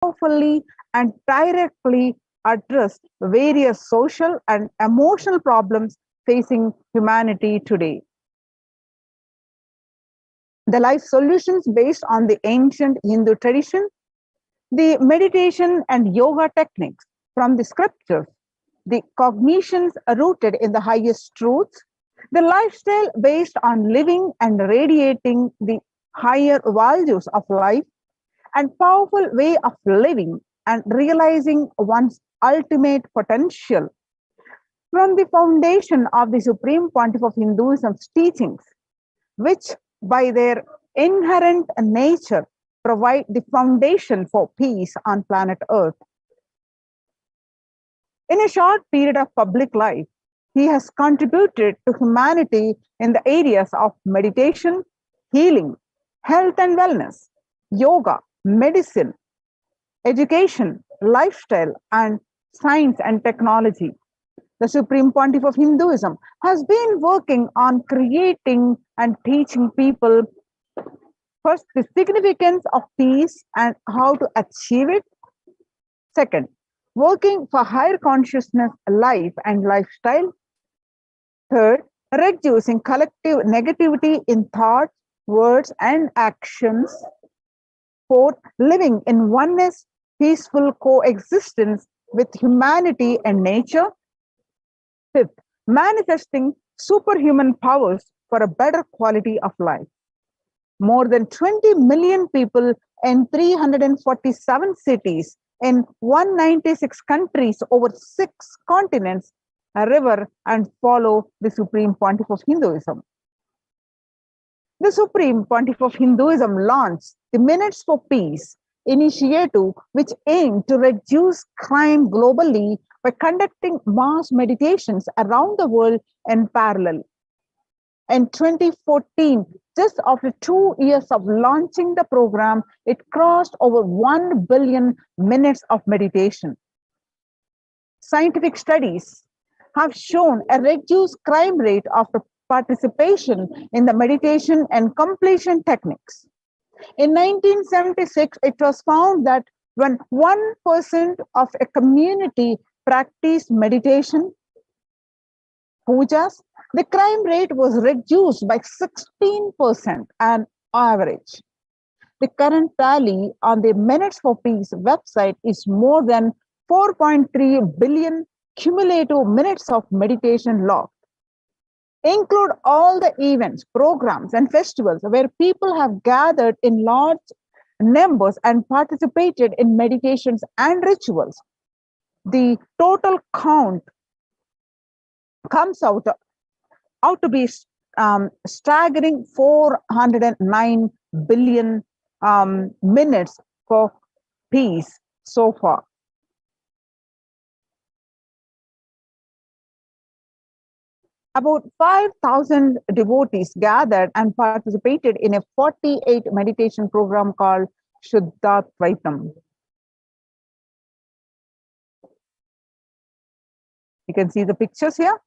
powerfully and directly address various social and emotional problems facing humanity today. The life solutions based on the ancient Hindu tradition, the meditation and yoga techniques from the scriptures, the cognitions rooted in the highest truths, the lifestyle based on living and radiating the higher values of life, and powerful way of living and realizing one's ultimate potential from the foundation of the Supreme Pontiff of Hinduism's teachings, which by their inherent nature provide the foundation for peace on planet Earth. In a short period of public life, he has contributed to humanity in the areas of meditation, healing, health and wellness, yoga, medicine, education, lifestyle, and science and technology. The Supreme Pontiff of Hinduism has been working on creating and teaching people first the significance of peace and how to achieve it. Second, working for higher consciousness life and lifestyle. Third, reducing collective negativity in thoughts, words, and actions. Fourth, living in oneness, peaceful coexistence with humanity and nature. Fifth, manifesting superhuman powers for a better quality of life. More than 20 million people in 347 cities in 196 countries over 6 continents revere and follow the Supreme Pontiff of Hinduism. The Supreme Pontiff of Hinduism launched the Minutes for Peace initiative, which aimed to reduce crime globally by conducting mass meditations around the world in parallel. In 2014, just after 2 years of launching the program, it crossed over 1 billion minutes of meditation. Scientific studies have shown a reduced crime rate after participation in the meditation and completion techniques. In 1976, it was found that when 1% of a community practiced meditation, pujas, the crime rate was reduced by 16% on average. The current tally on the Minutes for Peace website is more than 4.3 billion cumulative minutes of meditation logged. Include all the events, programs, and festivals where people have gathered in large numbers and participated in meditations and rituals. The total count comes out to be staggering 409 billion minutes for peace so far. About 5,000 devotees gathered and participated in a 48 meditation program called Shuddhatvaitam. You can see the pictures here.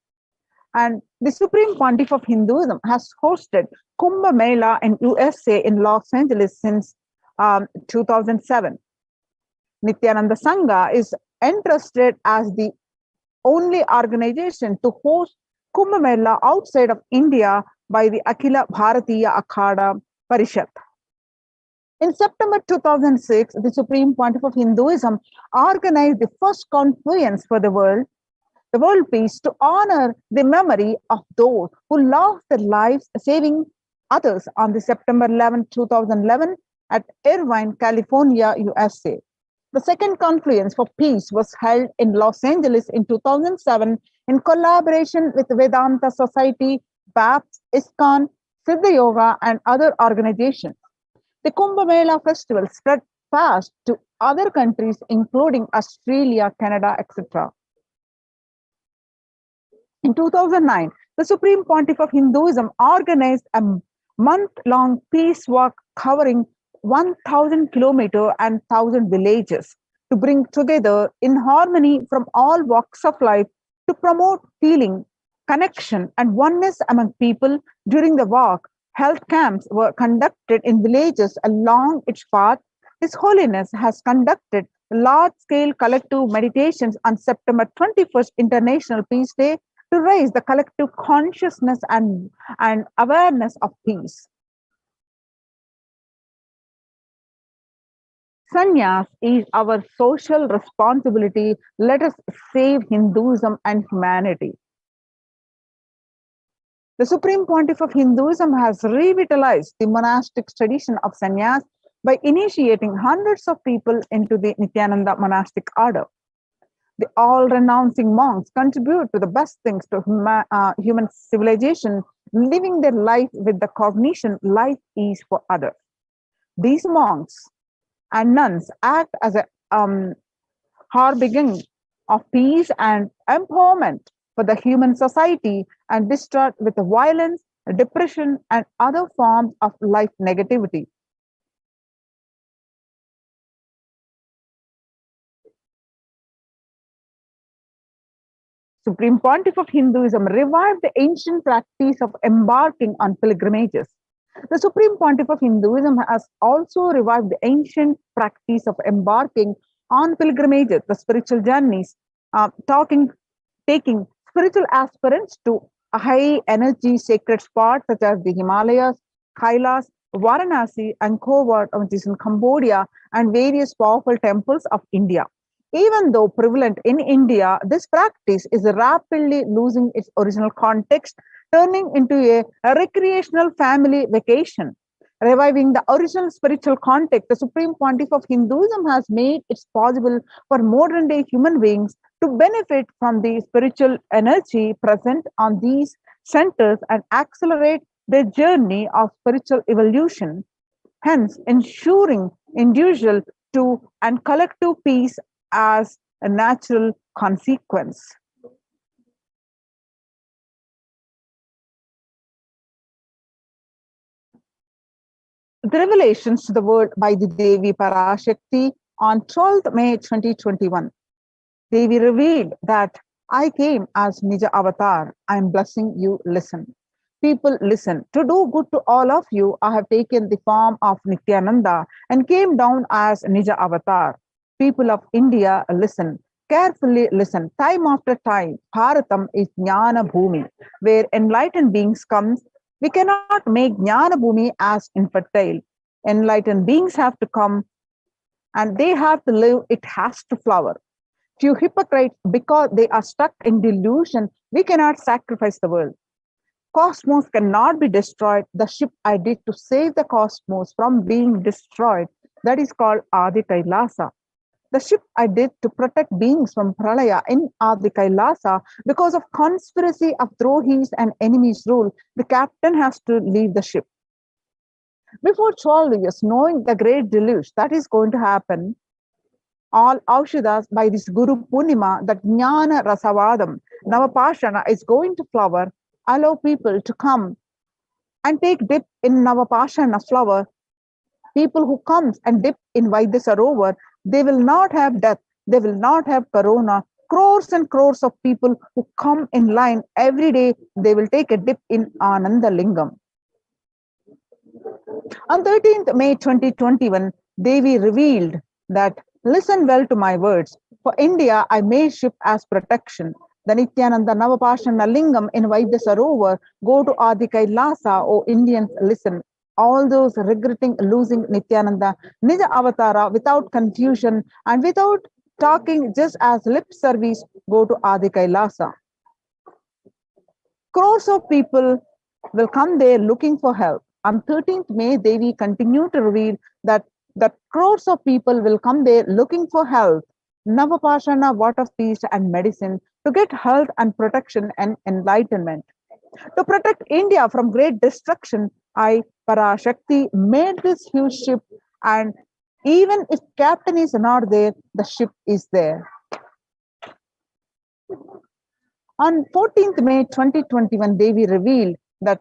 And the Supreme Pontiff of Hinduism has hosted Kumbh Mela in USA in Los Angeles since 2007. Nithyananda Sangha is entrusted as the only organization to host Kumbh Mela outside of India by the Akhila Bharatiya Akhada Parishad. In September 2006, the Supreme Pontiff of Hinduism organized the first confluence for the world peace, to honor the memory of those who lost their lives saving others on the September 11, 2011 at Irvine, California, USA. The second confluence for peace was held in Los Angeles in 2007 in collaboration with Vedanta Society, BAPS, ISKCON, Siddha Yoga, and other organizations. The Kumbh Mela festival spread fast to other countries, including Australia, Canada, etc. In 2009, the Supreme Pontiff of Hinduism organized a month-long peace walk covering 1,000 kilometers and 1,000 villages to bring together in harmony from all walks of life to promote healing, connection, and oneness among people. During the walk, health camps were conducted in villages along its path. His Holiness has conducted large-scale collective meditations on September 21st International Peace Day to raise the collective consciousness and awareness of peace. Sannyas is our social responsibility. Let us save Hinduism and humanity. The Supreme Pontiff of Hinduism has revitalized the monastic tradition of sannyas by initiating hundreds of people into the Nithyananda monastic order. The all-renouncing monks contribute to the best things to human civilization, living their life with the cognition life is for others. These monks and nuns act as a harbinger of peace and empowerment for the human society and distraught with violence, depression, and other forms of life negativity. Supreme Pontiff of Hinduism revived the ancient practice of embarking on pilgrimages. The Supreme Pontiff of Hinduism has also revived the ancient practice of embarking on pilgrimages, the spiritual journeys, taking spiritual aspirants to a high energy sacred spots such as the Himalayas, Kailasa, Varanasi, and Wat, which is in Cambodia, and various powerful temples of India. Even though prevalent in India, this practice is rapidly losing its original context, turning into a recreational family vacation. Reviving the original spiritual context, the Supreme Pontiff of Hinduism has made it possible for modern day human beings to benefit from the spiritual energy present on these centers and accelerate their journey of spiritual evolution, hence ensuring individual to and collective peace as a natural consequence. The revelations to the world by the Devi Parashakti on 12th May 2021. Devi revealed that I came as Nija Avatar. I am blessing you, listen. People, listen. To do good to all of you, I have taken the form of Nithyananda and came down as Nija Avatar. People of India, listen. Carefully listen. Time after time, Bharatam is Jnana Bhumi, where enlightened beings come. We cannot make Jnana Bhumi as infertile. Enlightened beings have to come and they have to live, it has to flower. Few hypocrites, because they are stuck in delusion, we cannot sacrifice the world. Cosmos cannot be destroyed. The ship I did to save the cosmos from being destroyed, that is called Adi Kailasa. The ship I did to protect beings from Pralaya in Adi Kailasa, because of conspiracy of Drohis and enemies rule, the captain has to leave the ship. Before 12 years, knowing the great deluge that is going to happen, all Aushadas by this Guru Purnima, that Jnana Rasavadam, Navapashana is going to flower, allow people to come and take dip in Navapashana flower. People who comes and dip in Vaidyasarovar, they will not have death, they will not have corona. Crores and crores of people who come in line every day, they will take a dip in Ananda Lingam. On 13th May 2021, Devi revealed that, listen well to my words. For India, I made ship as protection. The Nithyananda Navapashana Lingam in Vaidyasarovar, go to Adi Kailasa, O Indians, listen. All those regretting losing Nithyananda, Nija Avatara, without confusion and without talking just as lip service, go to Adi Kailasa. Crores of people will come there looking for help. On 13th May, Devi continued to reveal that crores of people will come there looking for health, Navapashana, water of peace and medicine to get health and protection and enlightenment. To protect India from great destruction, I, Parashakti, made this huge ship, and even if captain is not there, the ship is there. On 14th May 2021, Devi revealed that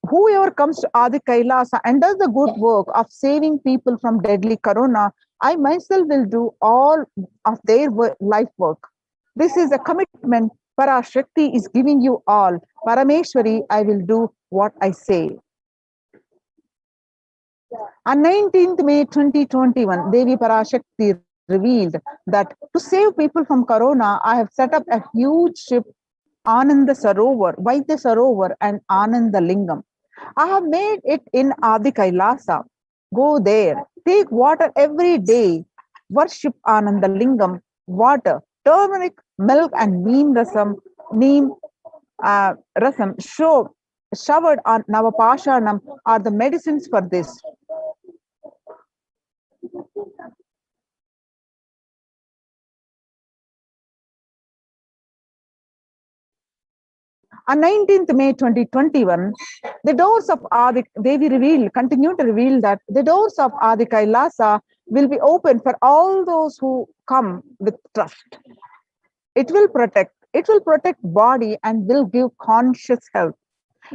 whoever comes to Adi Kailasa and does the good work of saving people from deadly corona, I myself will do all of their life work. This is a commitment Parashakti is giving you all. Parameshwari, I will do what I say. On 19th May 2021, Devi Parashakti revealed that to save people from Corona, I have set up a huge ship, Ananda Sarovar, Vaidya Sarovar, and Ananda Lingam. I have made it in Adi Kailasa. Go there, take water every day, worship Ananda Lingam, water, turmeric, milk, and neem rasam showered on Navapashanam are the medicines for this. On 19th May 2021, the doors of Adi Devi continue to reveal that the doors of Adi Kailasa will be open for all those who come with trust. It will protect body and will give conscious health.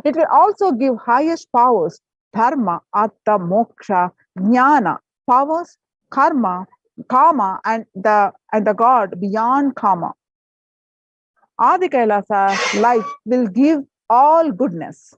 It will also give highest powers, dharma, artha, moksha, jnana, powers, karma, kama, and the God beyond kama. Adi Kailasa life will give all goodness.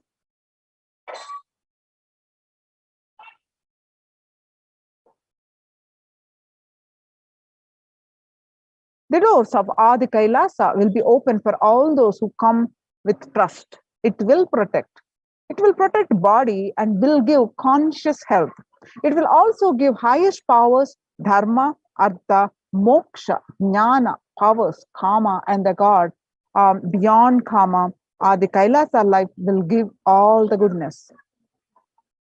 The doors of Adi Kailasa will be open for all those who come with trust. It will protect. It will protect body and will give conscious health. It will also give highest powers, dharma, artha, moksha, jnana, powers, kama, and the God beyond kama. The Kailasa life will give all the goodness.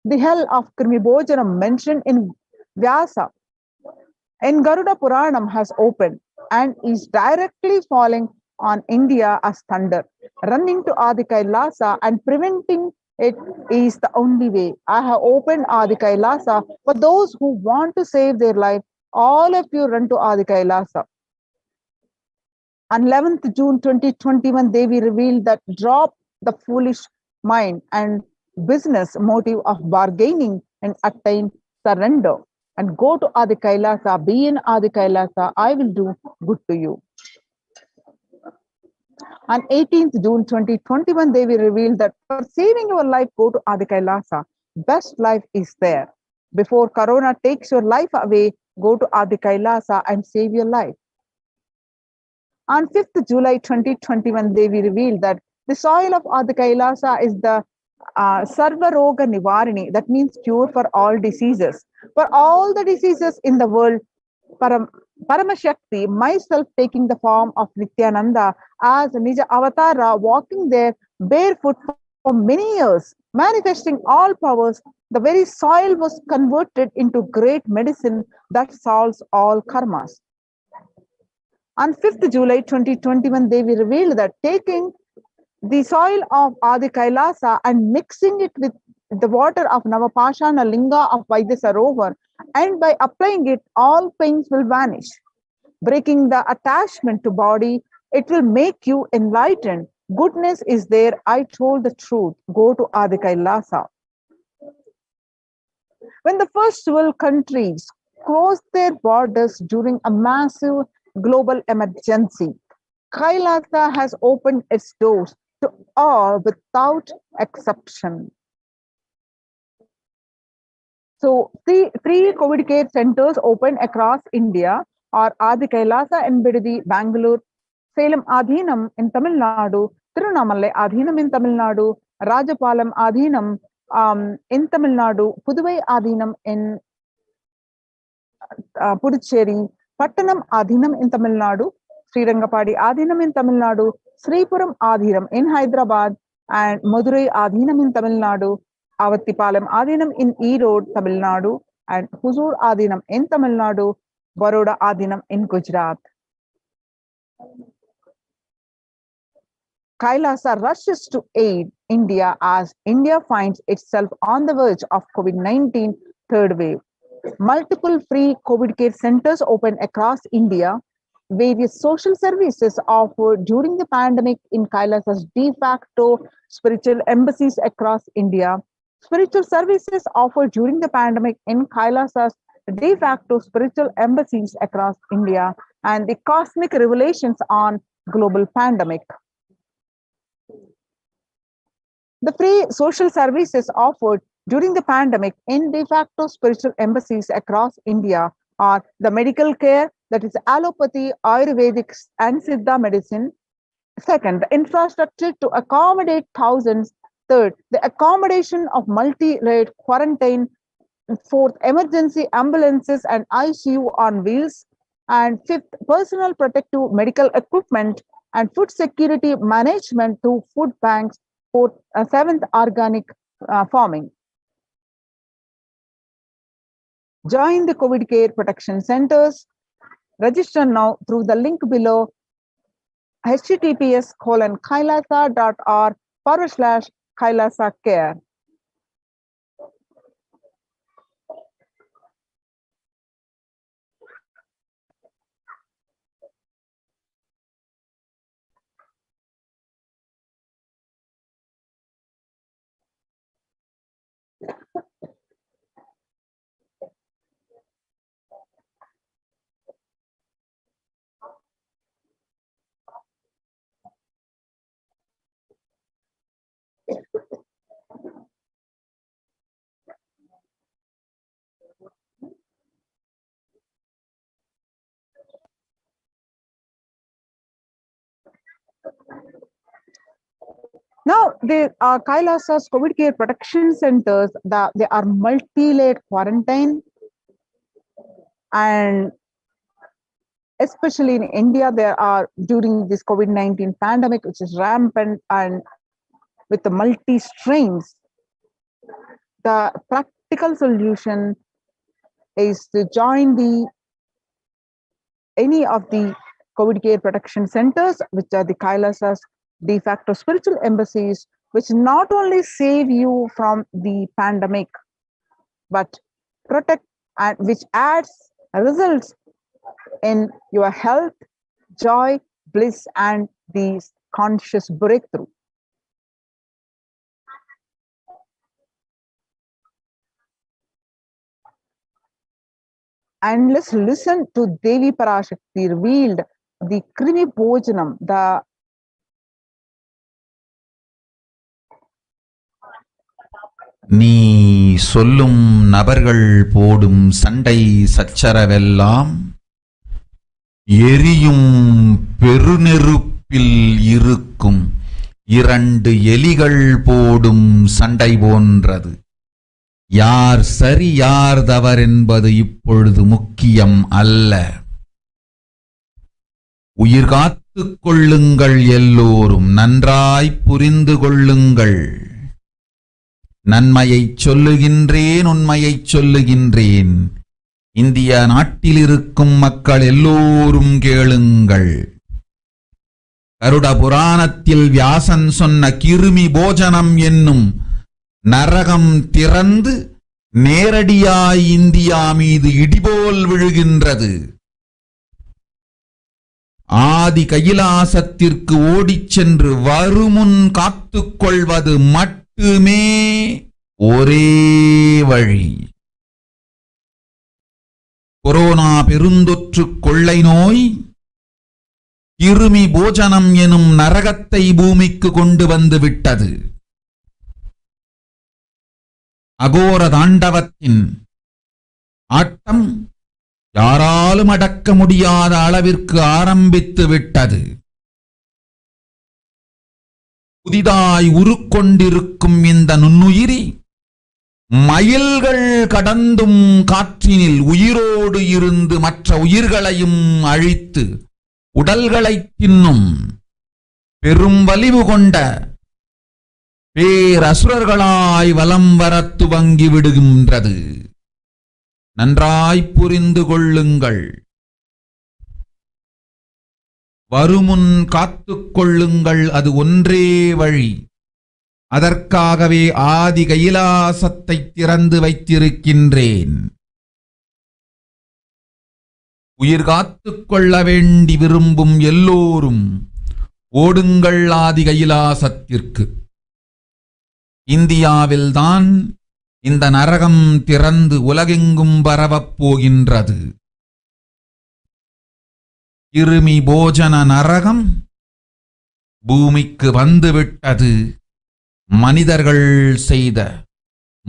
The hell of Krimibhojanam mentioned in Vyasa in Garuda Puranam has opened and is directly falling on India as thunder. Running to Adi Kailasa and preventing it is the only way. I have opened Adi Kailasa for those who want to save their life. All of you run to Adi Kailasa. On 11th June 2021, Devi revealed that drop the foolish mind and business motive of bargaining and attain surrender. And go to Adi Kailasa, be in Adi Kailasa, I will do good to you. On 18th June 2021, Devi revealed that for saving your life, go to Adi Kailasa. Best life is there. Before Corona takes your life away, go to Adi Kailasa and save your life. On 5th July 2021, Devi revealed that the soil of Adi Kailasa is the Sarva Roga Nivarini, that means cure for all diseases. For all the diseases in the world, Paramashakti, myself taking the form of Nithyananda as Nija Avatara, walking there barefoot for many years, manifesting all powers, the very soil was converted into great medicine that solves all karmas. On 5th July 2021, Devi revealed that taking the soil of Adi Kailasa and mixing it with the water of Navapashana Linga of Vaidya Sarovar, and by applying it, all pains will vanish. Breaking the attachment to body, it will make you enlightened. Goodness is there. I told the truth. Go to Adi Kailasa. When the first world countries closed their borders during a massive global emergency, Kailasa has opened its doors to all without exception. So, three COVID care centers opened across India are Adi Kailasa in Bidadi, Bangalore, Salem Adhinam in Tamil Nadu, Tirunamalai Adhinam in Tamil Nadu, Rajapalam Adhinam in Tamil Nadu, Puduvai Adhinam in Puducherry, Pattanam Adhinam in Tamil Nadu, Srirangapadi Adhinam in Tamil Nadu, Sripuram Adhinam in Hyderabad, and Madurai Adhinam in Tamil Nadu, Avattipalam Adhinam in Erode, Tamil Nadu, and Huzur Adhinam in Tamil Nadu, Baroda Adhinam in Gujarat. Kailasa rushes to aid India as India finds itself on the verge of COVID-19 third wave. Multiple free COVID care centers opened across India. Various social services offered during the pandemic in Kailasa's de facto spiritual embassies across India. Spiritual services offered during the pandemic in Kailasa's de facto spiritual embassies across India, and the cosmic revelations on global pandemic. The free social services offered During the pandemic, in de facto spiritual embassies across India are the medical care, that is allopathy, Ayurvedics, and Siddha medicine. Second, the infrastructure to accommodate thousands. Third, the accommodation of multi-layered quarantine. Fourth, emergency ambulances and ICU on wheels. And fifth, personal protective medical equipment and food security management through food banks. Fourth, seventh, organic farming. Join the COVID care protection centers. Register now through the link below, https://kailasa.org/Kailasa care. Now, the Kailasa's COVID care protection centers, they are multi-layered quarantine, and especially in India, there are, during this COVID-19 pandemic, which is rampant and with the multi-strains, the practical solution is to join any of the COVID care protection centers, which are the Kailasa's de facto spiritual embassies, which not only save you from the pandemic, but protect, and which adds results in your health, joy, bliss, and the conscious breakthrough. And let's listen to Devi Parashakti revealed the Krimi Bhojanam, the நீ சொல்லும் நபர்கள் போடும் சண்டை சச்சரவெல்லாம் எரியும் பெருநெருப்பில் இருக்கும் இரண்டு எலிகள் போடும் சண்டை போன்றது. யார் சரி யார் தவறென்பது இப்பொழுது முக்கியம் அல்ல. உயிர் காத்துக் கொள்ளுங்கள், எல்லோரும் நன்றாய் புரிந்து கொள்ளுங்கள். நன்மையைச் சொல்லுகின்றேன், உண்மையைச் சொல்லுகின்றேன். இந்திய நாட்டில் இருக்கும் மக்கள் எல்லோரும் கேளுங்கள். கருட புராணத்தில் வியாசன் சொன்ன கிருமி போஜனம் என்னும் நரகம் திறந்து நேரடியாய் இந்தியா மீது இடிபோல் விழுகின்றது. ஆதி கைலாசத்திற்கு ஓடிச் சென்று வருமுன் காத்துக்கொள்வது மட்டுமே ஒரே வழி. கொரோனா பெருந்தொற்று கொள்ளை நோய் கிருமி போஜனம் எனும் நரகத்தை பூமிக்கு கொண்டு வந்து விட்டது. அகோர தாண்டவத்தின் ஆட்டம் யாராலும் அடக்க முடியாத அளவிற்கு ஆரம்பித்து விட்டது. புதிதாய் உருக்கொண்டிருக்கும் இந்த நுண்ணுயிரி மைல்கள் கடந்தும் காற்றினில் உயிரோடு இருந்து மற்ற உயிர்களையும் அழித்து உடல்களைத் தின்னும் பெரும் வலிவு கொண்ட பேரசுரர்களாய் வலம் வரத் துவங்கி விடுகின்றது. நன்றாய் புரிந்து கொள்ளுங்கள். வருமுன் காத்துக் கொள்ளுங்கள், அது ஒன்றே வழி. அதற்காகவே ஆதி கைலாசத்தை திறந்து வைத்திருக்கின்றேன். உயிர் காத்துக் கொள்ள வேண்டி விரும்பும் எல்லோரும் ஓடுங்கள் ஆதி கைலாசத்திற்கு. இந்தியாவில்தான் இந்த நரகம் திறந்து உலகெங்கும் பரவப் போகின்றது. கிருமி போஜன நரகம் பூமிக்கு வந்துவிட்டது. மனிதர்கள் செய்த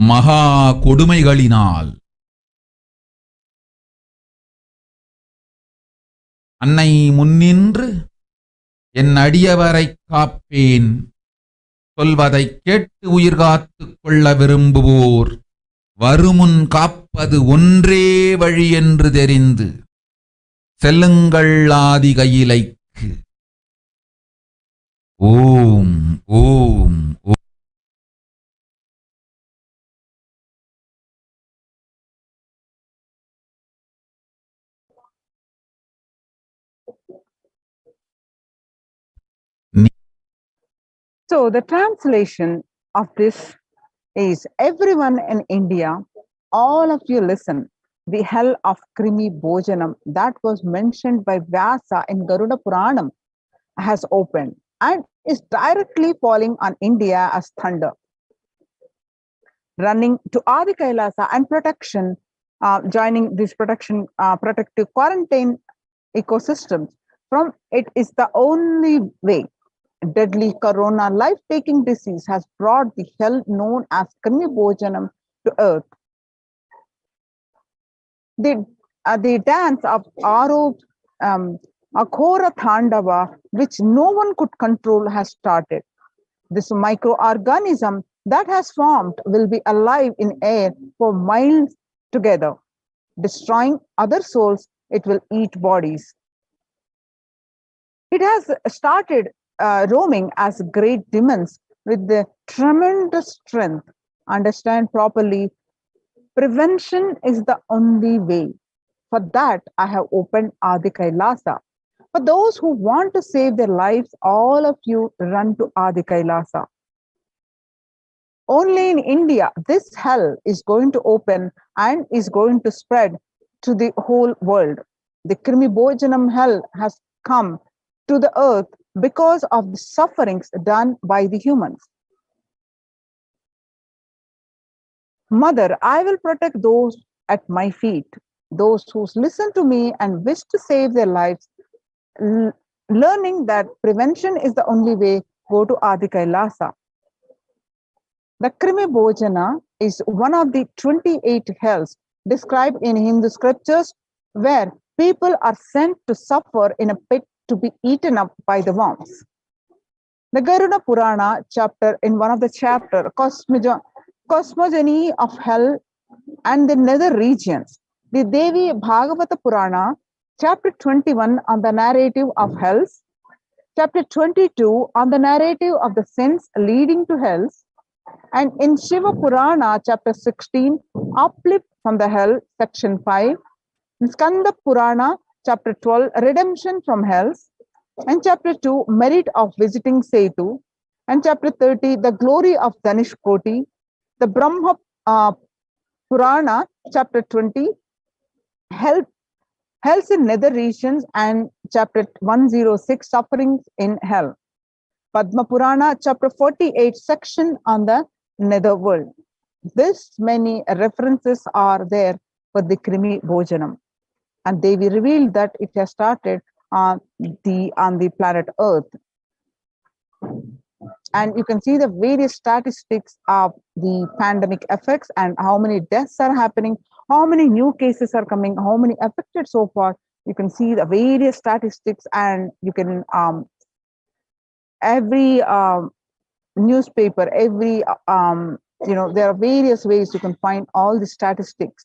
மகா கொடுமைகளினால் அன்னை முன்னின்று என் அடியவரைக் காப்பேன் சொல்வதைக் கேட்டு உயிர் காத்துக் கொள்ள விரும்புவோர் வருமுன் காப்பது ஒன்றே வழி என்று தெரிந்து செல்லுங்கள் ஆதி கையிலைக்கு. ஓம் ஓம் ஓம். So the translation of this is, everyone in India, all of you listen. The hell of Krimi Bhojanam that was mentioned by Vyasa in Garuda Puranam has opened and is directly falling on India as thunder. Running to Adi Kailasa and protection, joining this protective quarantine ecosystems from it is the only way. Deadly corona life-taking disease has brought the hell known as Krimi Bhojanam to earth. The dance of Akhora Thandava, which no one could control, has started. This microorganism that has formed will be alive in air for miles together. Destroying other souls, it will eat bodies. It has started roaming as great demons with the tremendous strength. Understand properly, prevention is the only way. For that, I have opened Adi Kailasa. For those who want to save their lives, all of you run to Adi Kailasa. Only in India, this hell is going to open and is going to spread to the whole world. The Krimi Bhojanam hell has come to the earth because of the sufferings done by the humans. Mother, I will protect those at my feet, those who listen to me and wish to save their lives. Learning that prevention is the only way, go to Adi Kailasa. The Krimi Bhojana is one of the 28 hells described in Hindu scriptures, where people are sent to suffer in a pit to be eaten up by the worms. The Garuda Purana chapter, in one of the chapter, cosmogony of hell and the nether regions. The Devi Bhagavata Purana, chapter 21 on the narrative of hells, chapter 22 on the narrative of the sins leading to hells, and in Shiva Purana, chapter 16, uplift from the hell, section 5, in Skanda Purana, chapter 12, redemption from hells, and chapter 2, merit of visiting Setu, and chapter 30, the glory of Dhanishkoti, the Brahma Purana, chapter 20, hells in nether regions, and chapter 106, sufferings in hell. Padma Purana, chapter 48, section on the netherworld. This many references are there for the Krimi Bhojanam. And Devi revealed that it has started on the planet Earth. And you can see the various statistics of the pandemic effects and how many deaths are happening, how many new cases are coming, how many affected so far. You can see the various statistics, and you can every newspaper, every there are various ways you can find all the statistics,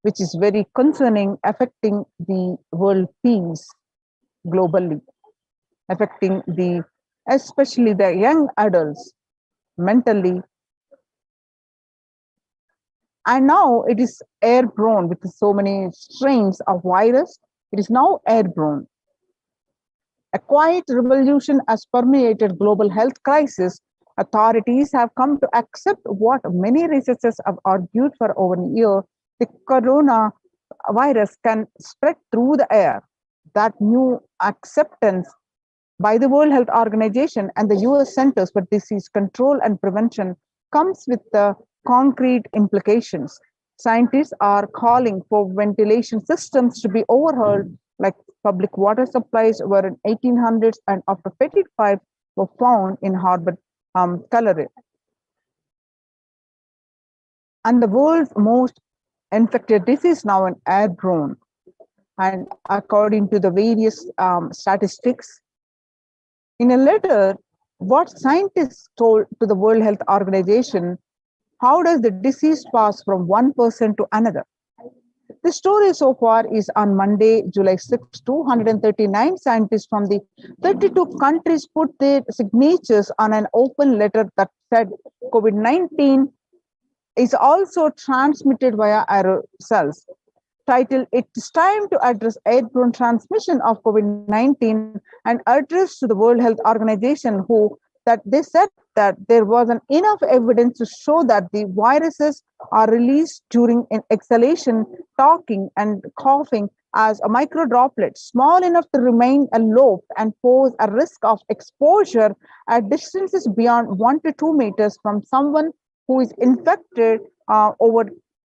which is very concerning, affecting the world peace globally, affecting especially the young adults mentally. And now it is airborne with so many strains of virus. It is now airborne. A quiet revolution has permeated global health crisis. Authorities have come to accept what many researchers have argued for over a year. The coronavirus can spread through the air. That new acceptance by the World Health Organization and the US Centers for Disease Control and Prevention comes with the concrete implications. Scientists are calling for ventilation systems to be overhauled, like public water supplies were in 1800s, and after petit pipes were found in Harvard Colorado. And the world's most infected disease now an airborne. And according to the various statistics, in a letter, what scientists told to the World Health Organization, how does the disease pass from one person to another? The story so far is on Monday, July 6, 239 scientists from the 32 countries put their signatures on an open letter that said COVID-19 is also transmitted via aerosols. Titled "It's Time to Address Airborne Transmission of COVID-19" and addressed to the World Health Organization, that they said that there wasn't enough evidence to show that the viruses are released during an exhalation, talking, and coughing as a microdroplet, small enough to remain aloft and pose a risk of exposure at distances beyond 1 to 2 meters from someone who is infected over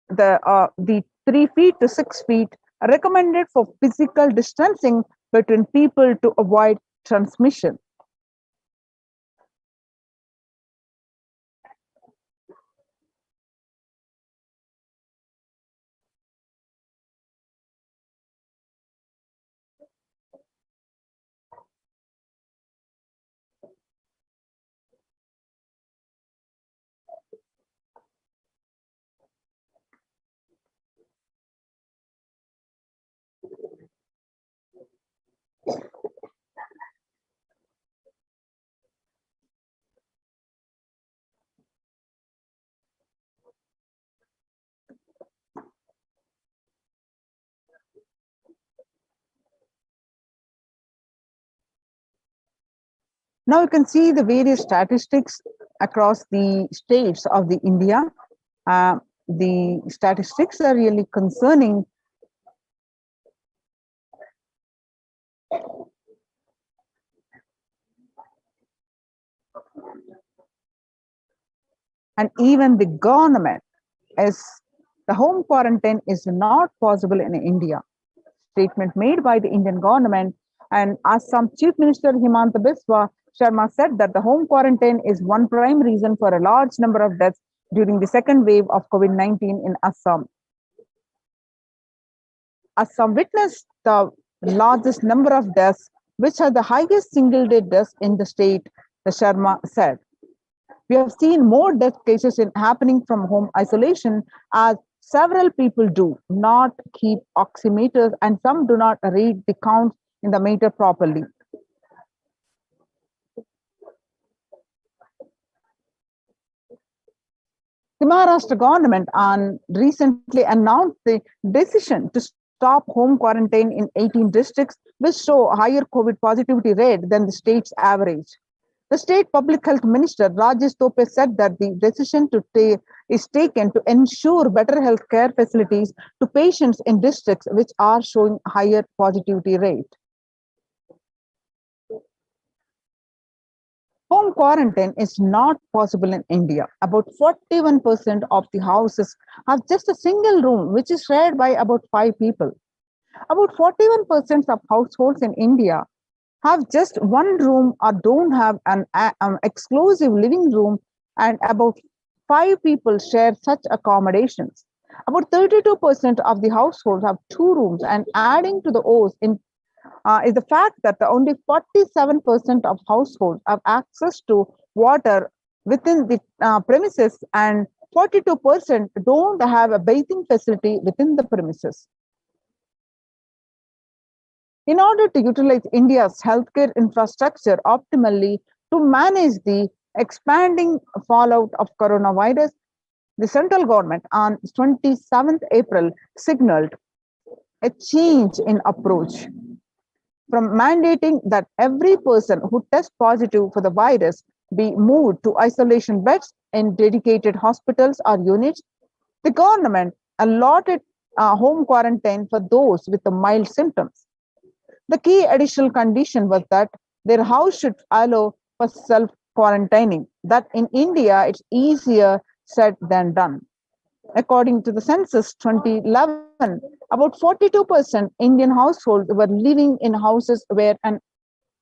the 3 feet to 6 feet recommended for physical distancing between people to avoid transmission. Now you can see the various statistics across the states of the India. The statistics are really concerning. And even the government is, the home quarantine is not possible in India. Statement made by the Indian government, and Assam Chief Minister Himanta Biswa Sharma said that the home quarantine is one prime reason for a large number of deaths during the second wave of COVID-19 in Assam. Assam witnessed the largest number of deaths, which are the highest single-day deaths in the state, the Sharma said. We have seen more death cases happening from home isolation, as several people do not keep oximeters and some do not read the counts in the meter properly. The Maharashtra government recently announced the decision to stop home quarantine in 18 districts, which show a higher COVID positivity rate than the state's average. The state public health minister, Rajesh Tope, said that the decision is taken to ensure better health care facilities to patients in districts which are showing higher positivity rate. Home quarantine is not possible in India. About 41% of the houses have just a single room, which is shared by about 5 people. About 41% of households in India have just one room or don't have an exclusive living room, and about 5 people share such accommodations. About 32% of the households have 2 rooms, and adding to the O's is the fact that only 47% of households have access to water within the premises, and 42% don't have a bathing facility within the premises. In order to utilize India's healthcare infrastructure optimally to manage the expanding fallout of coronavirus, the central government on 27th April signaled a change in approach from mandating that every person who tests positive for the virus be moved to isolation beds in dedicated hospitals or units. The government allotted home quarantine for those with the mild symptoms. The key additional condition was that their house should allow for self-quarantining. That in India, it's easier said than done. According to the census 2011, about 42% Indian households were living in houses where an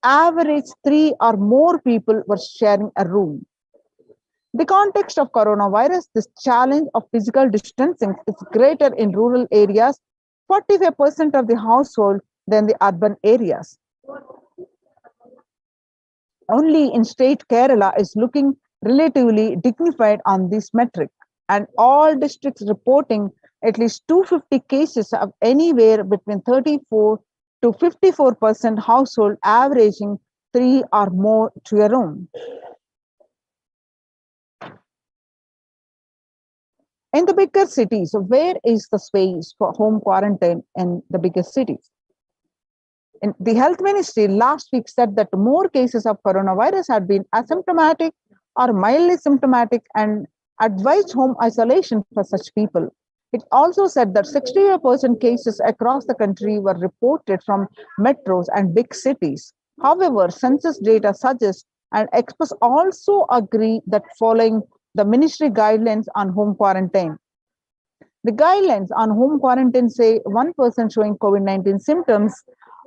average 3 or more people were sharing a room. The context of coronavirus, this challenge of physical distancing is greater in rural areas, 45% of the household than the urban areas. Only in state Kerala is looking relatively dignified on this metric, and all districts reporting at least 250 cases of anywhere between 34 to 54% household averaging 3 or more to a room. In the bigger cities, where is the space for home quarantine in the biggest cities? And the health ministry last week said that more cases of coronavirus had been asymptomatic or mildly symptomatic and advised home isolation for such people. It also said that 68% cases across the country were reported from metros and big cities. However, census data suggests and experts also agree that following the ministry guidelines on home quarantine, the guidelines on home quarantine say one person showing COVID-19 symptoms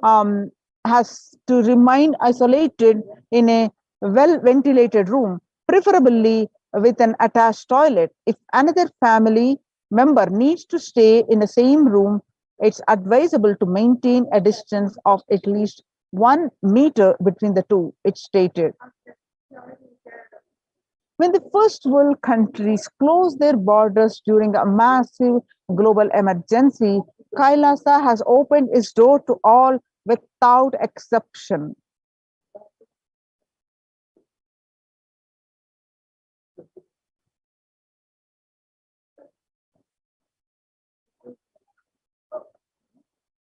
um, has to remain isolated in a well-ventilated room, preferably with an attached toilet. If another family member needs to stay in the same room, it's advisable to maintain a distance of at least 1 meter between the two, it stated. When the first world countries closed their borders during a massive global emergency, Kailasa has opened its door to all without exception.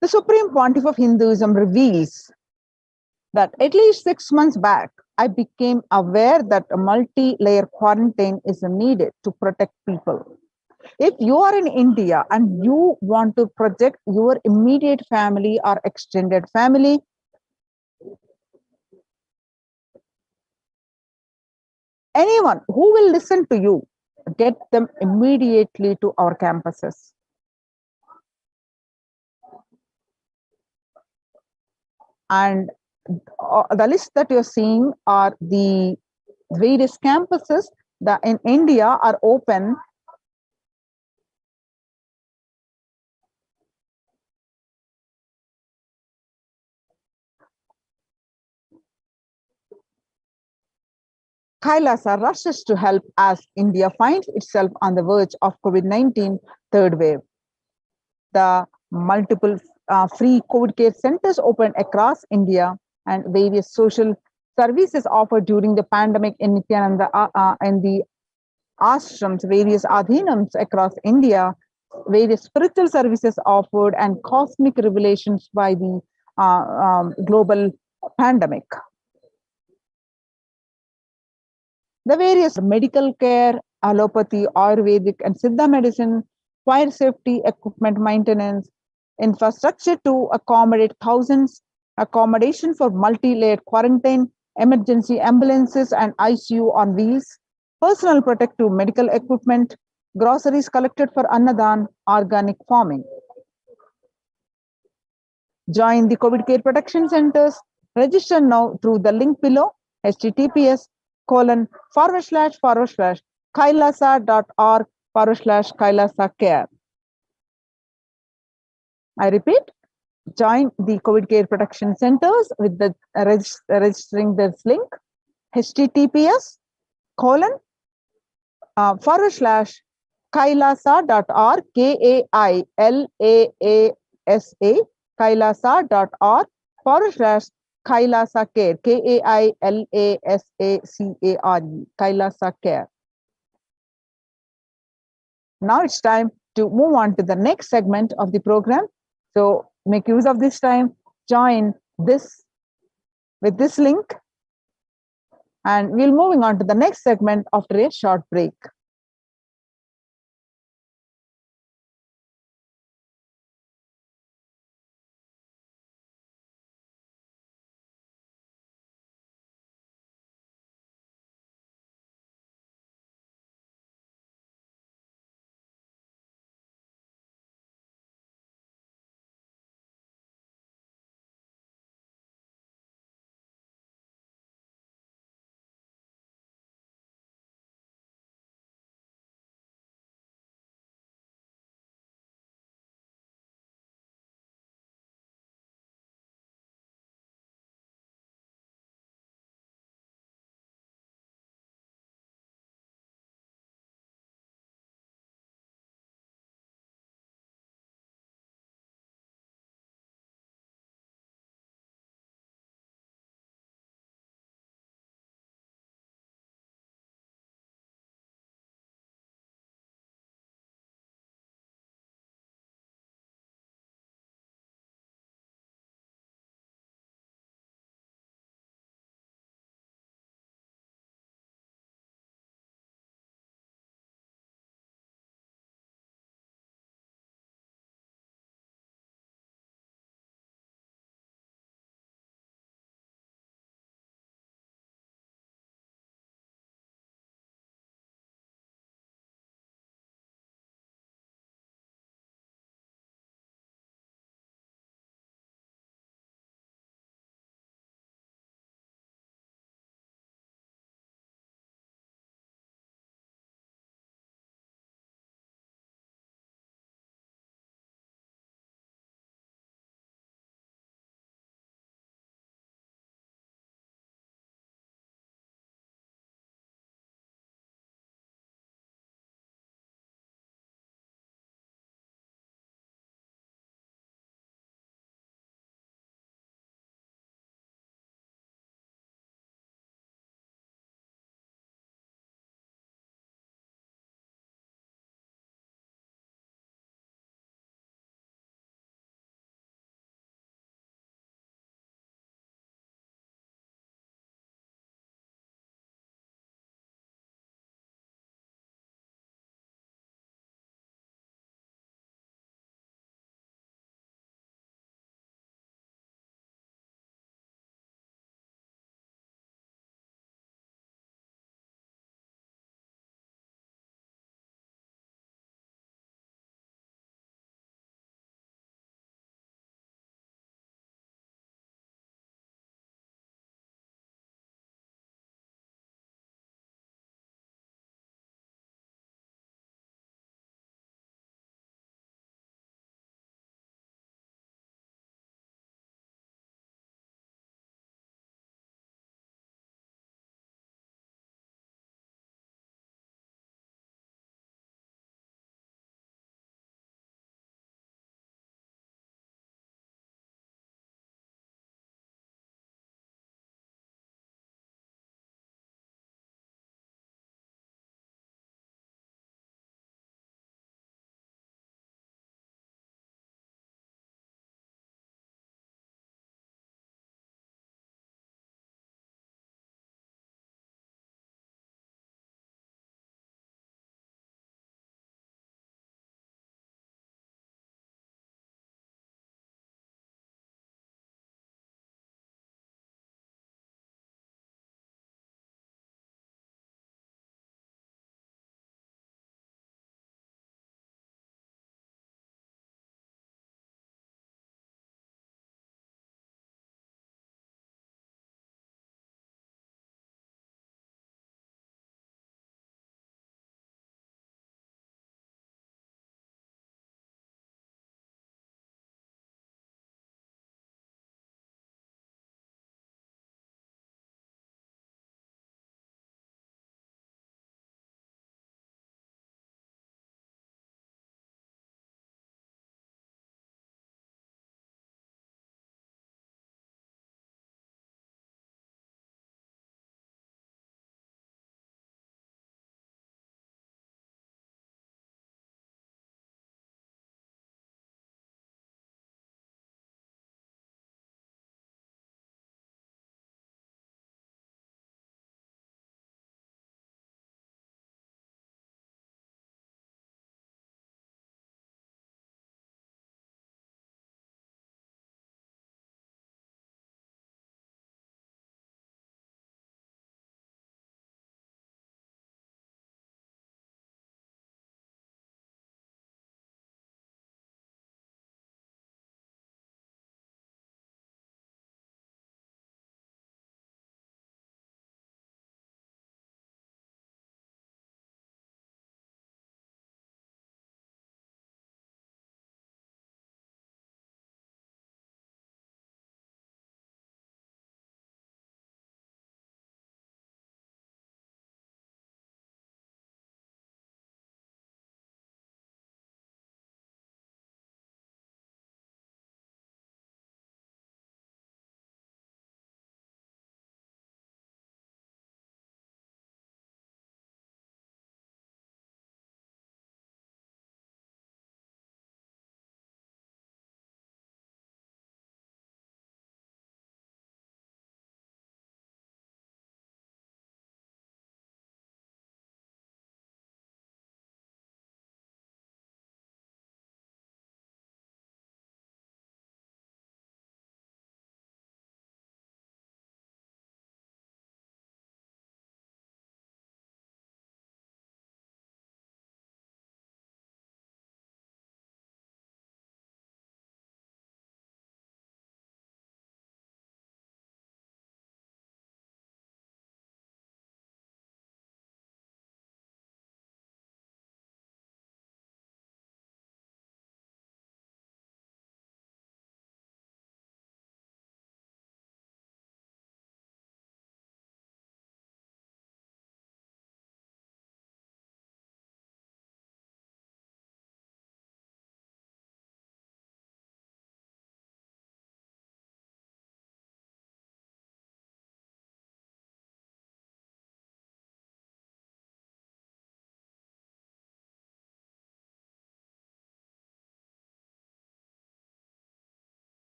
The Supreme Pontiff of Hinduism reveals that at least 6 months back, I became aware that a multi-layer quarantine is needed to protect people. If you are in India and you want to protect your immediate family or extended family, anyone who will listen to you, get them immediately to our campuses. And the list that you're seeing are the various campuses that in India are open. Kailasa rushes to help as India finds itself on the verge of COVID-19 third wave. The multiple free COVID care centers opened across India and various social services offered during the pandemic in Nithyananda and the ashrams, various adhinams across India, various spiritual services offered, and cosmic revelations by the global pandemic. The various medical care, allopathy, Ayurvedic, and Siddha medicine, fire safety, equipment maintenance, infrastructure to accommodate thousands, accommodation for multi-layered quarantine, emergency ambulances and ICU on wheels, personal protective medical equipment, groceries collected for Annadan, organic farming. Join the COVID care protection centers. Register now through the link below, https://kailasa.org/Kailasa care. I repeat, join the COVID care protection centers with the registering this link, https://kailasa.org, KAILAASA, kailasa.org/Kailasa care, KAILASACARE, Kailasa care. Now it's time to move on to the next segment of the program. So make use of this time, join this with this link, and we'll moving on to the next segment after a short break.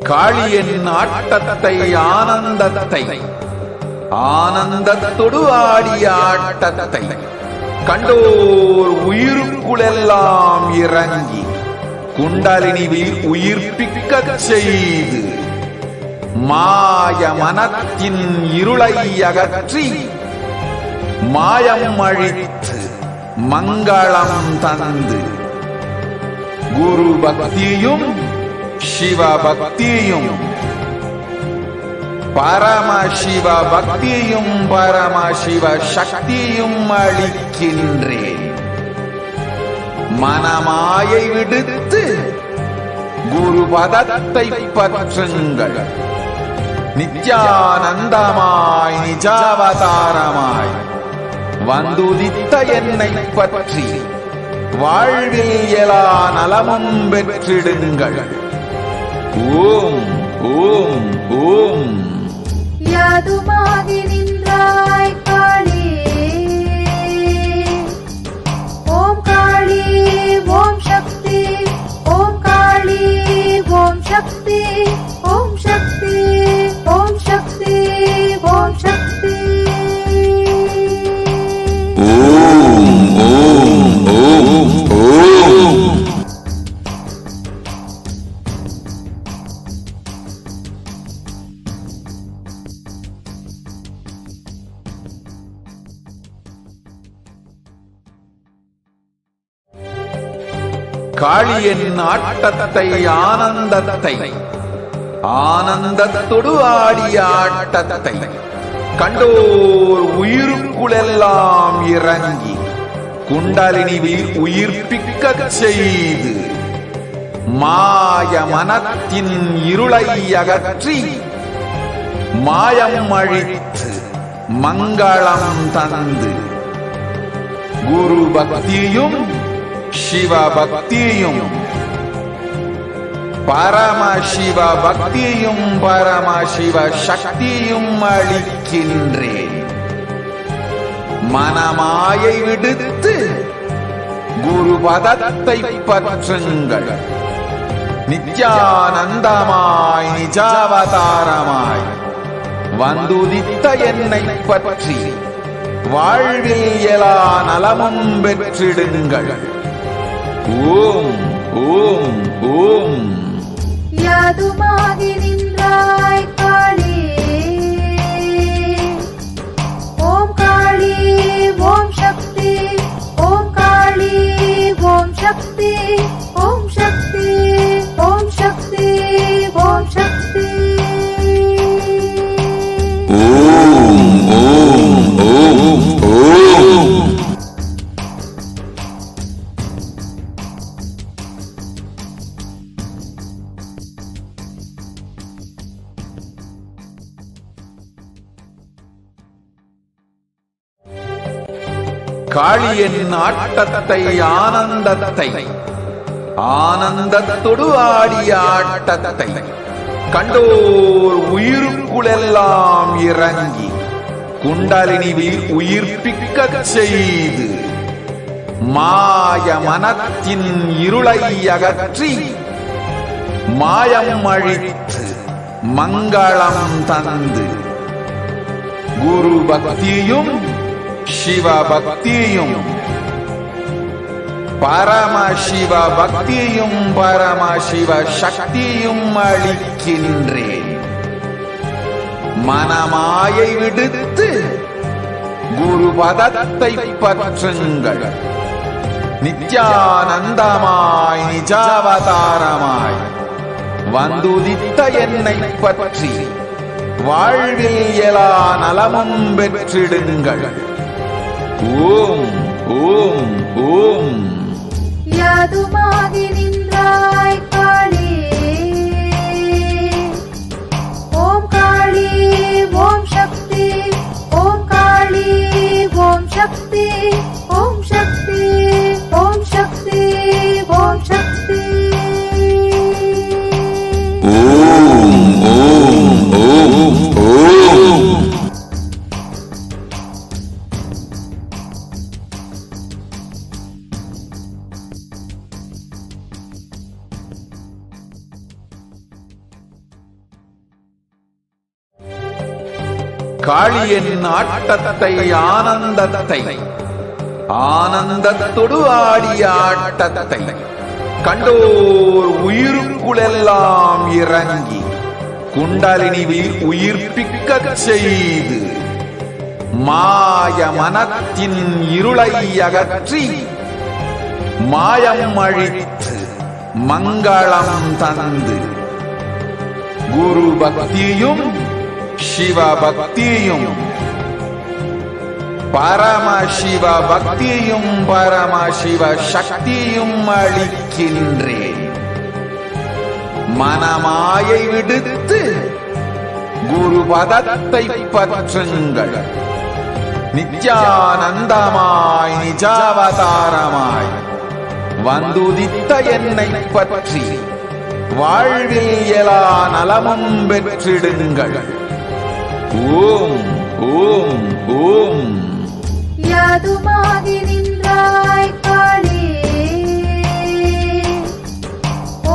காளியின் ஆட்டத்தை ஆனந்தத்தை ஆனந்தத்தொடு ஆடிய ஆட்டத்தை கண்டோர் உயிருக்குளெல்லாம் இறங்கி குண்டலினிவில் உயிர்ப்பிக்கச் செய்து மாய மனத்தின் இருளை அகற்றி மாயம் அழித்து மங்களம் தந்து குரு பக்தியும் சிவ பக்தியும் பரமசிவ பக்தியும் பரமசிவ சக்தியும் அளிக்கின்றேன். மனமாயை விடுத்து குரு பதத்தை பற்றுங்கள். நித்யானந்தமாய் நிஜாவதாரமாய் வந்துதித்த என்னை பற்றி வாழ்வில் எல்லா நலமும் பெற்றிடுங்கள். ஓம் ஓம் ஓம். யாதுமாகி நின்றாய் காளி, ஓம் காளி ஓம் சக்தி, ஓம் காளி ஓம் சக்தி, ஓம் சக்தி ஓம் சக்தி ஓம் சக்தி. ஓம் ஓம் ஓம் ஓம். காளியின் ஆட்டத்தை ஆனந்தத்தை ஆனந்தத்தொடு ஆடிய ஆட்டத்தை கண்டோர் உயிருக்குளெல்லாம் இறங்கி குண்டலினிவில் உயிர்ப்பிக்கச் செய்து மாய மனத்தின் இருளை அகற்றி மாயம் அழித்து மங்களம் தந்து குரு பக்தியும் சிவ பக்தியும் பரமசிவ பக்தியும் பரமசிவ சக்தியும் அளிக்கின்றேன். மனமாயை விடுத்து குரு பதத்தை பற்றுங்கள். நித்யானந்தமாய் நிஜாவதாரமாய் வந்துதித்த என்னை பற்றி வாழ்வில் எல்லா நலமும் பெற்றிடுங்கள். ஓம் ஓம் ஓம். யாதுமாகி நின்றாய் காளி, ஓம் காளி ஓம் சக்தி, ஓம் காளி ஓம் சக்தி, ஓம் சக்தி ஓம் சக்தி ஓம் சக்தி. ஓம் ஓம் ஓம் ஓம். காளியின் ஆட்டத்தை ஆனந்தத்தை ஆனந்தத்தொடு ஆடிய ஆட்டத்தை கண்டோர் உயிருக்குளெல்லாம் இறங்கி குண்டலினிவில் உயிர்ப்பிக்கச் செய்து மாய மனத்தின் இருளை அகற்றி மாயம் அழித்து மங்களம் தந்து குரு பக்தியும் சிவ பக்தியும் பரமசிவ பக்தியும் பரமசிவ சக்தியும் அளிக்கின்றேன். மனமாயை விடுத்து குரு பதத்தை பற்றுங்கள். நித்யானந்தமாய் நிஜாவதாரமாய் வந்துதித்த என்னை பற்றி வாழ்வில் எல்லா நலமும் பெற்றிடுங்கள். ஓம் ஓம் ஓம். யாதுமாகி நின்றாய் காளி, ஓம் காளி ஓம் சக்தி, ஓம் காளி ஓம் சக்தி, ஓம் சக்தி ஓம் சக்தி ஓம் சக்தி. ஓம் ஓம் ஓம் ஓம். காளியின் ஆட்டத்தை ஆனந்தத்தை ஆனந்தத்தொடு ஆடிய ஆட்டத்தை கண்டோர் உயிருக்குளெல்லாம் இறங்கி குண்டலினி உயிர்ப்பிக்கச் செய்து மாய மனத்தின் இருளை அகற்றி மாயம் அழித்து மங்களம் தந்து குரு பக்தியும் சிவ பக்தியும் பரமசிவ பக்தியும் பரமசிவ சக்தியும் அளிக்கின்றேன். மனமாயை விடுத்து குரு பதத்தை பற்றுங்கள். நித்யானந்தமாய் நிஜாவதாரமாய் வந்துதித்த என்னை பற்றி வாழ்வில் எல்லா நலமும் பெற்றிடுங்கள். ஓம் ஓம் ஓம். யாதுமாகி நின்றாய் காளி,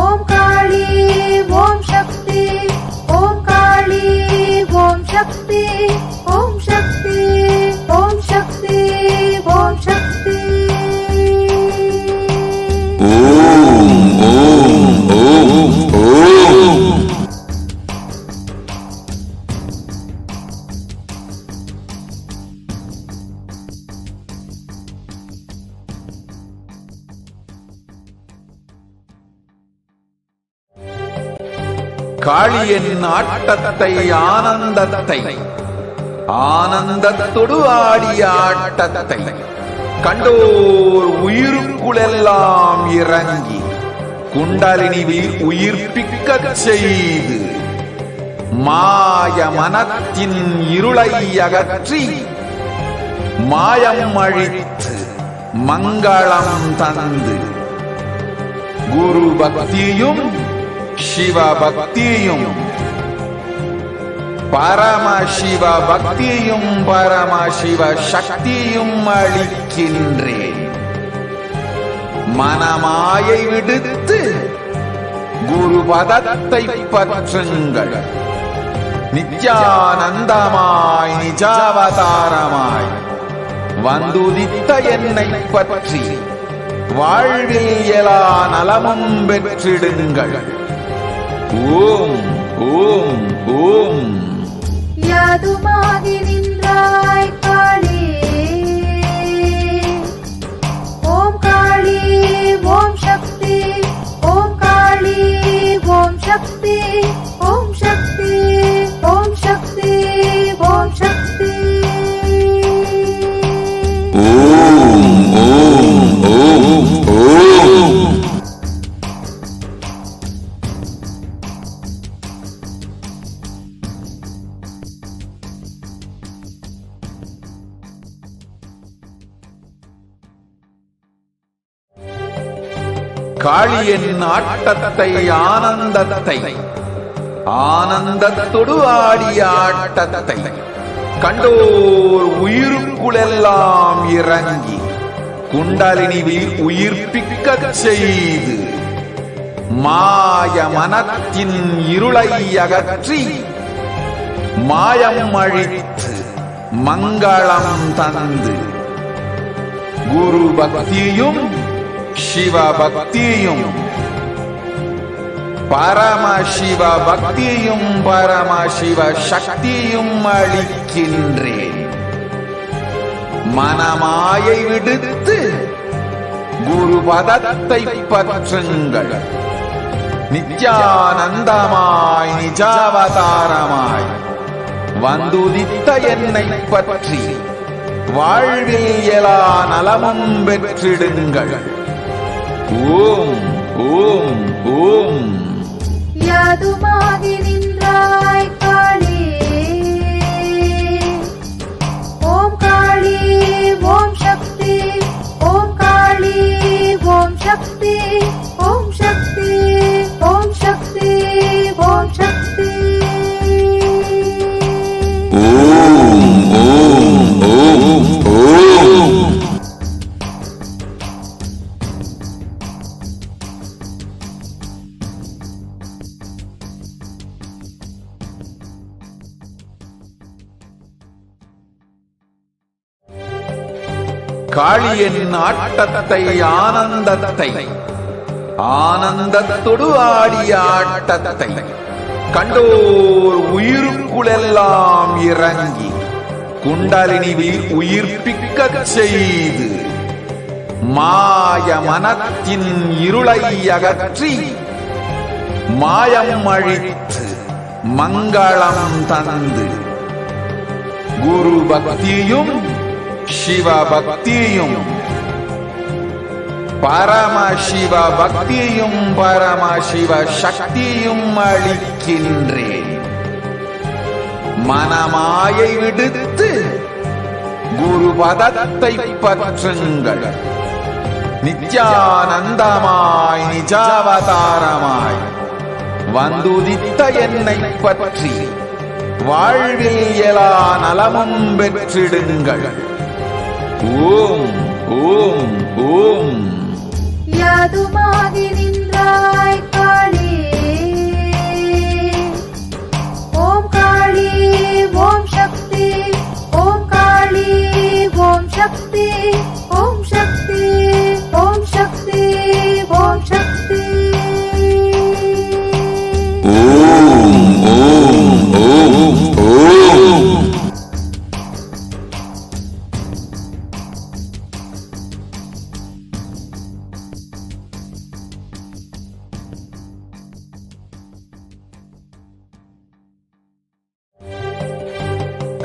ஓம் காளி ஓம் சக்தி, ஓம் காளி ஓம் சக்தி, ஓம் சக்தி ஓம் சக்தி ஓம் சக்தி. ஓம் ஓம் ஓம் ஓம். காளியின் ஆட்டத்தை ஆனந்தத்தை ஆனந்தத்தொடு ஆடிய ஆட்டத்தை கண்டோர் உயிருக்குளெல்லாம் இறங்கி குண்டலினி உயிர்ப்பிக்கச் செய்து மாய மனத்தின் இருளை அகற்றி மாயம் அழித்து மங்களம் தந்து குரு பக்தியும் சிவ பக்தியும் பரமசிவ பக்தியும் பரமசிவ சக்தியும் அளிக்கின்றேன். மனமாயை விடுத்து குரு பதத்தை பற்றுங்கள். நித்யானந்தமாய் நிஜாவதாரமாய் வந்துதித்த என்னை பற்றி வாழ்வில் எல்லா நலமும் பெற்றிடுங்கள். ஓம் ஓம் ஓம். யாதுமாகி நின்றாய் காளி, ஓம் காளி ஓம் சக்தி, ஓம் காளி ஓம் சக்தி, ஓம் சக்தி ஓம் சக்தி ஓம் சக்தி. ஓம் ஓம் ஓம் ஓம். காளியின் ஆட்டத்தை ஆனந்தத்தை ஆனந்தத்தொடு ஆடிய ஆட்டத்தை கண்டோர் உயிருக்குளெல்லாம் இறங்கி குண்டலினி உயிர்ப்பிக்கச் செய்து மாய மனத்தின் இருளை அகற்றி மாயம் அழித்து மங்களம் தந்து குரு பக்தியும் சிவ பக்தியும் பரமசிவ பக்தியும் பரமசிவ சக்தியும் அளிக்கின்றேன். மனமாயை விடுத்து குரு பதத்தை பற்றுங்கள். நித்யானந்தமாய் நிஜாவதாரமாய் வந்துதித்த என்னை பற்றி வாழ்வில் எல்லா நலமும் பெற்றிடுங்கள். ஓம் ஓம் ஓம். யாதுமாகி நின்றாய் காளி, ஓம் காளி ஓம் சக்தி, ஓம் காளி ஓம் சக்தி, ஓம் சக்தி ஓம் சக்தி ஓம் சக்தி. ஓம் ஓம் ஓம் ஓம். காளியின் ஆட்டத்தை ஆனந்தத்தை ஆனந்தத்தொடு ஆடிய ஆட்டத்தை கண்டோர் உயிருக்குளெல்லாம் இறங்கி குண்டலினி உயிர்ப்பிக்கச் செய்து மாய மனத்தின் இருளை அகற்றி மாயம் அழித்து மங்களம் தந்து குரு பக்தியும் சிவ பக்தியும் பரமசிவ பக்தியும் பரமசிவ சக்தியும் அளிக்கின்றேன். மனமாயை விடுத்து குரு பதத்தை பற்றுங்கள். நித்யானந்தமாய் நிஜாவதாரமாய் வந்துதித்த என்னை பற்றி வாழ்வில் எல்லா நலமும் பெற்றிடுங்கள். ஓம் ஓம் ஓம். யாதுமாகி நின்றாய் காளி, ஓம் காளி ஓம் சக்தி, ஓம் காளி ஓம் சக்தி, ஓம் சக்தி ஓம் சக்தி ஓம் சக்தி. ஓம் ஓம் ஓம் ஓம்.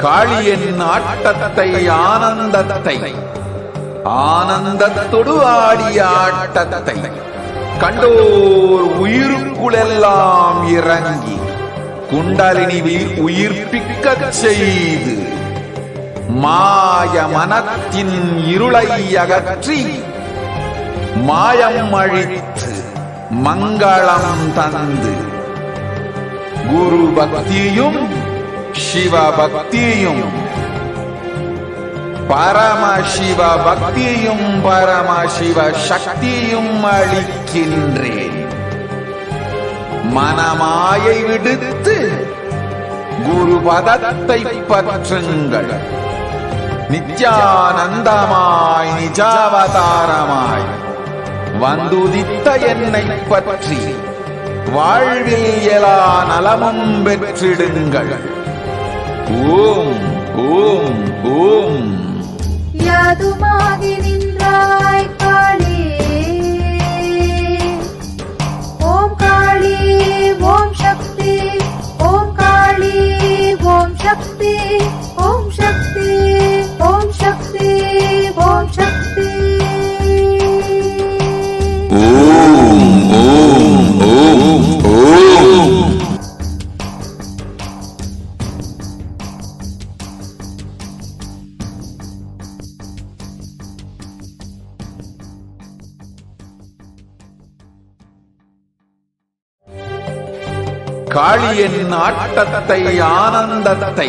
காளியின் ஆட்டத்தை ஆனந்தத்தை ஆனந்தத்தொடு ஆடிய ஆட்டத்தை கண்டோர் உயிருக்குளெல்லாம் இறங்கி குண்டலினி உயிர்ப்பிக்கச் செய்து மாய மனத்தின் இருளை அகற்றி மாயம் அழித்து மங்களம் தந்து குரு பக்தியும் சிவ பக்தியும் பரமசிவ பக்தியும் பரமசிவ சக்தியும் அளிக்கின்றேன். மனமாயை விடுத்து குரு பதத்தை பற்றுங்கள். நித்யானந்தமாய் நிஜாவதாரமாய் வந்துதித்த என்னை பற்றி வாழ்வில் எல்லா நலமும் பெற்றிடுங்கள். ஓம் ஓம் ஓம். யாதுமாகி நின்றாய் காளி, ஓம் காளி ஓம் சக்தி, ஓம் காளி ஓம் சக்தி, ஓம் சக்தி ஓம் சக்தி ஓம் சக்தி. ஓம் ஓம் ஓம் ஓம். காளியின் ஆட்டத்தை ஆனந்தத்தை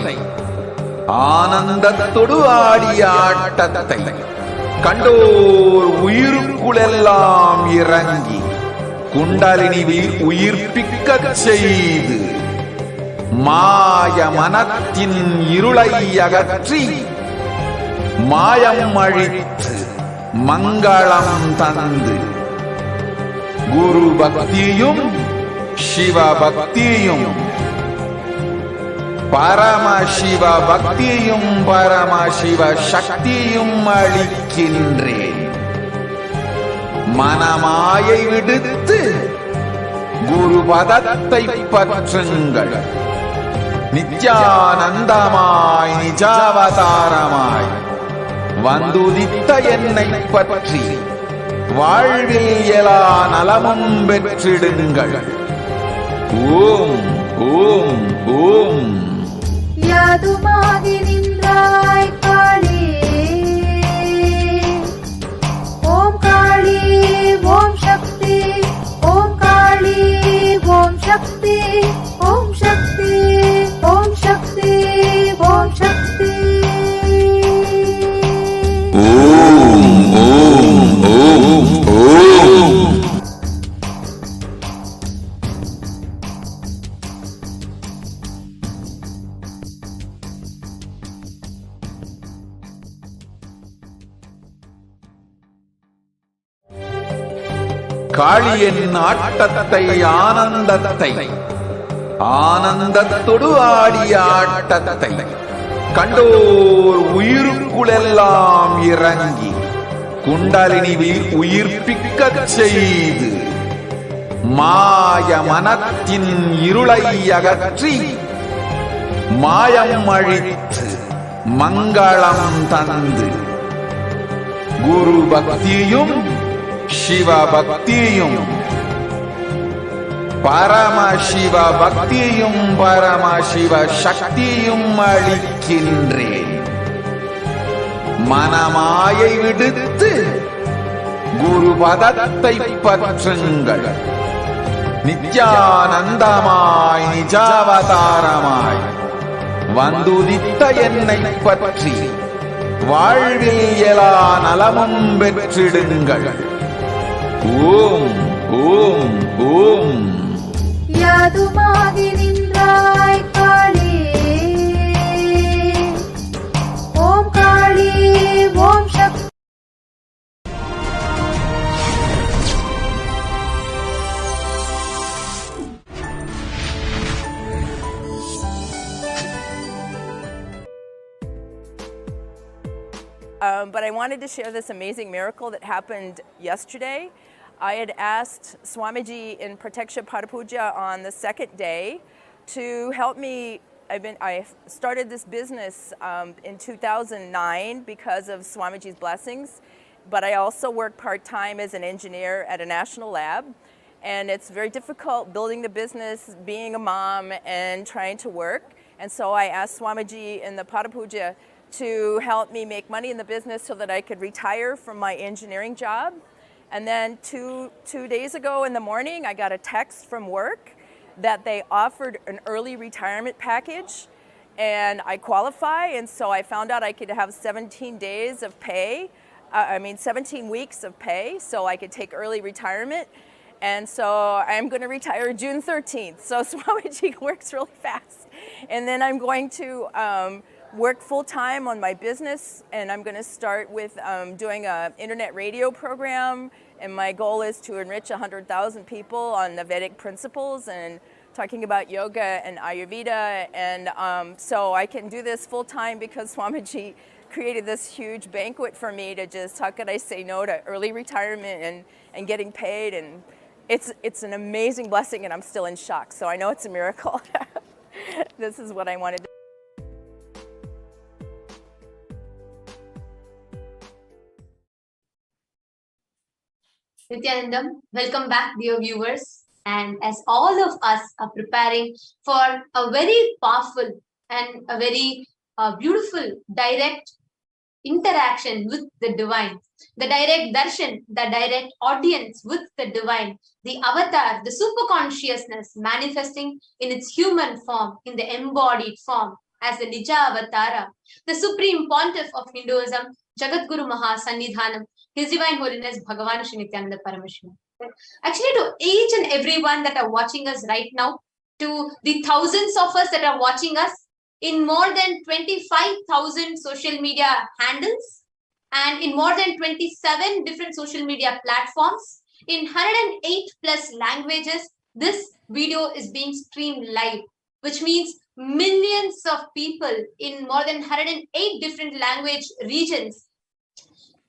ஆனந்தத்தொடு ஆடிய ஆட்டத்தை கண்டோர் உயிருக்குளெல்லாம் இறங்கி குண்டலினி உயிர்ப்பிக்கச் செய்து மாய மனத்தின் இருளை அகற்றி மாயம் அழித்து மங்களம் தந்து குரு பக்தியும் சிவ பக்தியும் பரமசிவ பக்தியும் பரமசிவ சக்தியும் அளிக்கின்றேன். மனமாயை விடுத்து குரு பதத்தை பற்றுங்கள். நித்யானந்தமாய் நிஜாவதாரமாய் வந்துதித்த என்னை பற்றி வாழ்வில் எல்லா நலமும் பெற்றிடுங்கள். ஓம் ஓம் ஓம். யாதுமாகி நின்றாய் காளி, ஓம் காளி ஓம் சக்தி, ஓம் காளி ஓம் சக்தி, ஓம் சக்தி ஓம் சக்தி ஓம் சக்தி. ஓம் ஓம் ஓம் ஓம். காளியின் ஆட்டத்தை ஆனந்தத்தை ஆனந்தத்தொடு ஆடிய ஆட்டத்தை கண்டோர் உயிருக்குளெல்லாம் இறங்கி குண்டலினி உயிர்ப்பிக்கச் செய்து மாய மனத்தின் இருளை அகற்றி மாயம் அழித்து மங்களம் தந்து குரு பக்தியும் சிவ பக்தியும் பரமசிவ பக்தியும் பரமசிவ சக்தியும் அளிக்கின்றேன். மனமாயை விடுத்து குரு பதத்தை பற்றுங்கள். நித்யானந்தமாய் நிஜாவதாரமாய் வந்துதித்த என்னை பற்றி வாழ்வில் எல்லா நலமும் பெற்றிடுங்கள். ஓம் ஓம் ஓம். யாதுமாகி நின்றாய் காளி, ஓம் காளி ஓம் சக்தி. But I wanted to share this amazing miracle that happened yesterday. I had asked Swamiji in Prataksha Padapuja on the second day to help me. I started this business in 2009 because of Swamiji's blessings, but I also work part-time as an engineer at a national lab, and it's very difficult building the business, being a mom, and trying to work. And so I asked Swamiji in the Padapuja to help me make money in the business so that I could retire from my engineering job. And then two days ago in the morning, I got a text from work that they offered an early retirement package, and I qualify. And so I found out I could have 17 days of pay, 17 weeks of pay, so I could take early retirement. And so I'm going to retire June 13th. So Swamiji works really fast. And then I'm going to work full-time on my business, and I'm going to start with doing an internet radio program, and my goal is to enrich 100,000 people on the Vedic principles and talking about yoga and Ayurveda, and so I can do this full-time because Swamiji created this huge banquet for me to just, how could I say no to early retirement and getting paid, and it's an amazing blessing, and I'm still in shock, so I know it's a miracle. This is what I wanted to. Nithyanandam, welcome back, dear viewers. And as all of us are preparing for a very powerful and a very beautiful direct interaction with the divine, the direct darshan, the direct audience with the divine, the avatar, the super consciousness manifesting in its human form, in the embodied form as the Nija Avatara, the supreme pontiff of Hinduism, Jagadguru Mahasannidhanam, His Divine Holiness Bhagavan Shri Nithyananda Paramashivam. Actually, to each and everyone that are watching us right now, to the thousands of us that are watching us in more than 25,000 social media handles and in more than 27 different social media platforms, in 108 plus languages, this video is being streamed live, which means millions of people in more than 108 different language regions.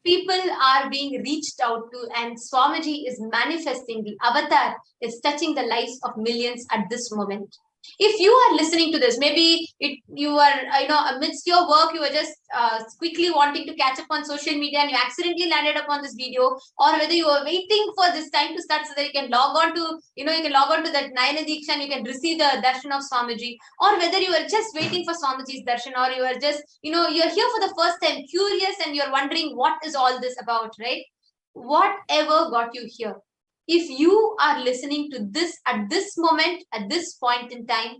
People are being reached out to, and Swamiji is manifesting. The avatar is touching the lives of millions at this moment. If you are listening to this, maybe you are, amidst your work, you are just quickly wanting to catch up on social media and you accidentally landed upon this video, or whether you are waiting for this time to start so that you can log on to, you can log on to that Nayana Diksha and you can receive the darshan of Swamiji, or whether you are just waiting for Swamiji's darshan, or you are just, you're here for the first time, curious, and you're wondering what is all this about, right? Whatever got you here. If you are listening to this at this moment, at this point in time,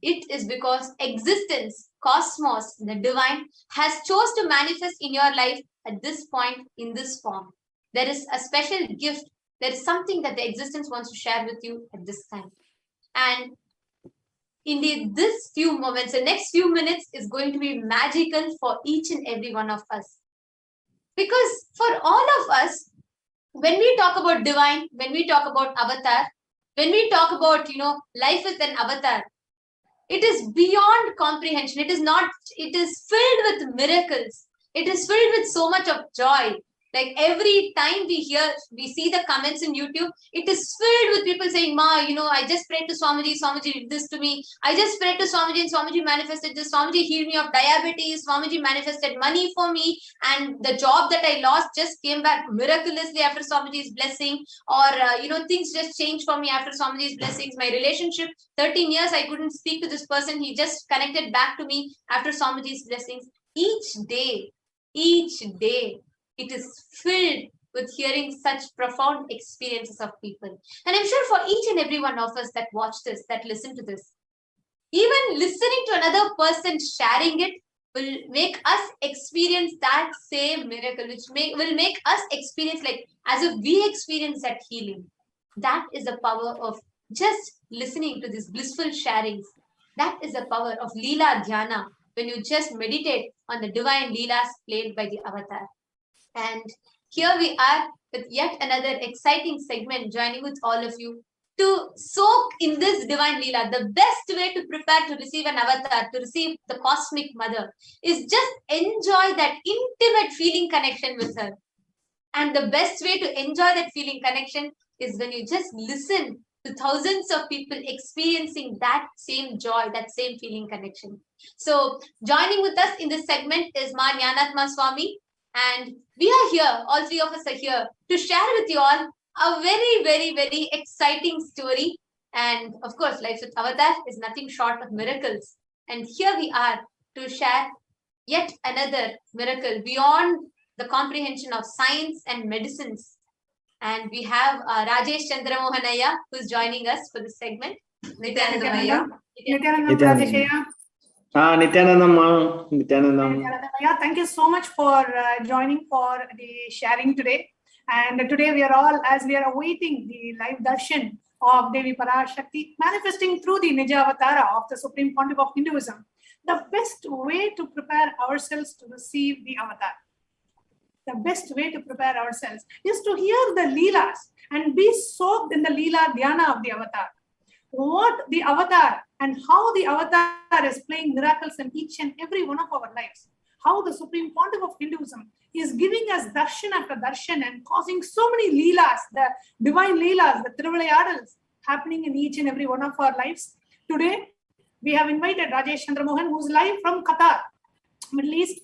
it is because existence, cosmos, the divine has chose to manifest in your life at this point in this form. There is a special gift. There is something that the existence wants to share with you at this time. And indeed, this few moments, the next few minutes is going to be magical for each and every one of us. Because for all of us, when we talk about divine, when we talk about avatar, when we talk about, life with an avatar, it is beyond comprehension. It is not, it is filled with miracles. It is filled with so much of joy. Like every time we see the comments in YouTube, it is filled with people saying, Ma, I just prayed to Swamiji, Swamiji did this to me. I just prayed to Swamiji and Swamiji manifested this. Swamiji healed me of diabetes. Swamiji manifested money for me. And the job that I lost just came back miraculously after Swamiji's blessing. Or, things just changed for me after Swamiji's blessings. My relationship, 13 years, I couldn't speak to this person. He just connected back to me after Swamiji's blessings. Each day, it is filled with hearing such profound experiences of people. And I'm sure for each and every one of us that watch this, that listen to this, even listening to another person sharing it will make us experience that same miracle, which will make us experience like as if we experience that healing. That is the power of just listening to these blissful sharings. That is the power of Leela Dhyana, when you just meditate on the divine Leelas played by the avatar. And here we are with yet another exciting segment, joining with all of you to soak in this divine Leela. The best way to prepare to receive an avatar, to receive the cosmic mother, is just enjoy that intimate feeling connection with her. And the best way to enjoy that feeling connection is when you just listen to thousands of people experiencing that same joy, that same feeling connection. So joining with us in this segment is Ma Jnanatma Swami. And we are here, all three of us are here to share with you all a very, very, very exciting story. And of course, life with Avatar is nothing short of miracles. And here we are to share yet another miracle beyond the comprehension of science and medicines. And we have Rajesh Chandramohanaya, who is joining us for this segment. Nithyananda. Nithyanandam. Thank you so much for joining for the sharing today. And today we are all, as we are awaiting the live darshan of Devi Parashakti manifesting through the Nija Avatara of the Supreme Pontiff of Hinduism, the best way to prepare ourselves to receive the avatar, the best way to prepare ourselves is to hear the Leelas and be soaked in the Leela Dhyana of the avatar. What the avatar and how the avatar is playing miracles in each and every one of our lives. How the Supreme Pontiff of Hinduism is giving us darshan after darshan and causing so many leelas, the divine leelas, the Thiruvilayadals happening in each and every one of our lives. Today, we have invited Rajesh Chandramohan, who's live from Qatar, Middle East,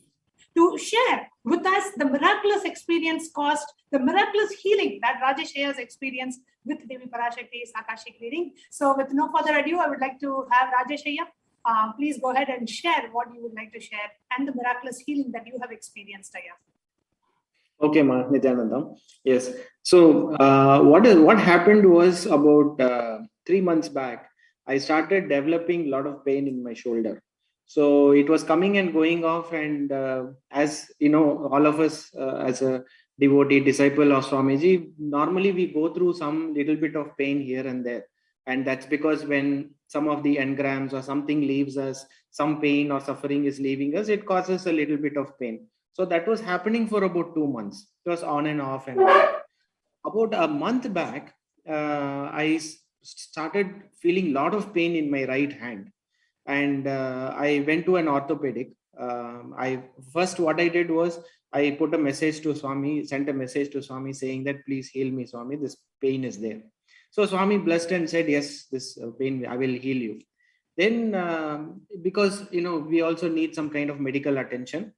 to share with us the miraculous experience caused, the miraculous healing that Rajesh has experienced with Devi Parashakti's Akashic reading. So with no further ado, I would like to have Rajesh please go ahead and share what you would like to share and the miraculous healing that you have experienced, Aya. Okay, Ma, Nithyanandam. Yes. So what happened was about 3 months back, I started developing a lot of pain in my shoulder. So it was coming and going off, and as you know, all of us as a devotee, disciple of Swamiji, normally we go through some little bit of pain here and there. And that's because when some of the engrams or something leaves us, some pain or suffering is leaving us, it causes a little bit of pain. So that was happening for about 2 months. It was on and off. And about a month back, I started feeling a lot of pain in my right hand. And I went to an orthopedic. What I did was I put a message to Swami, sent a message to Swami saying that please heal me, Swami, this pain is there. So Swami blessed and said, yes, this pain, I will heal you. Then because, we also need some kind of medical attention,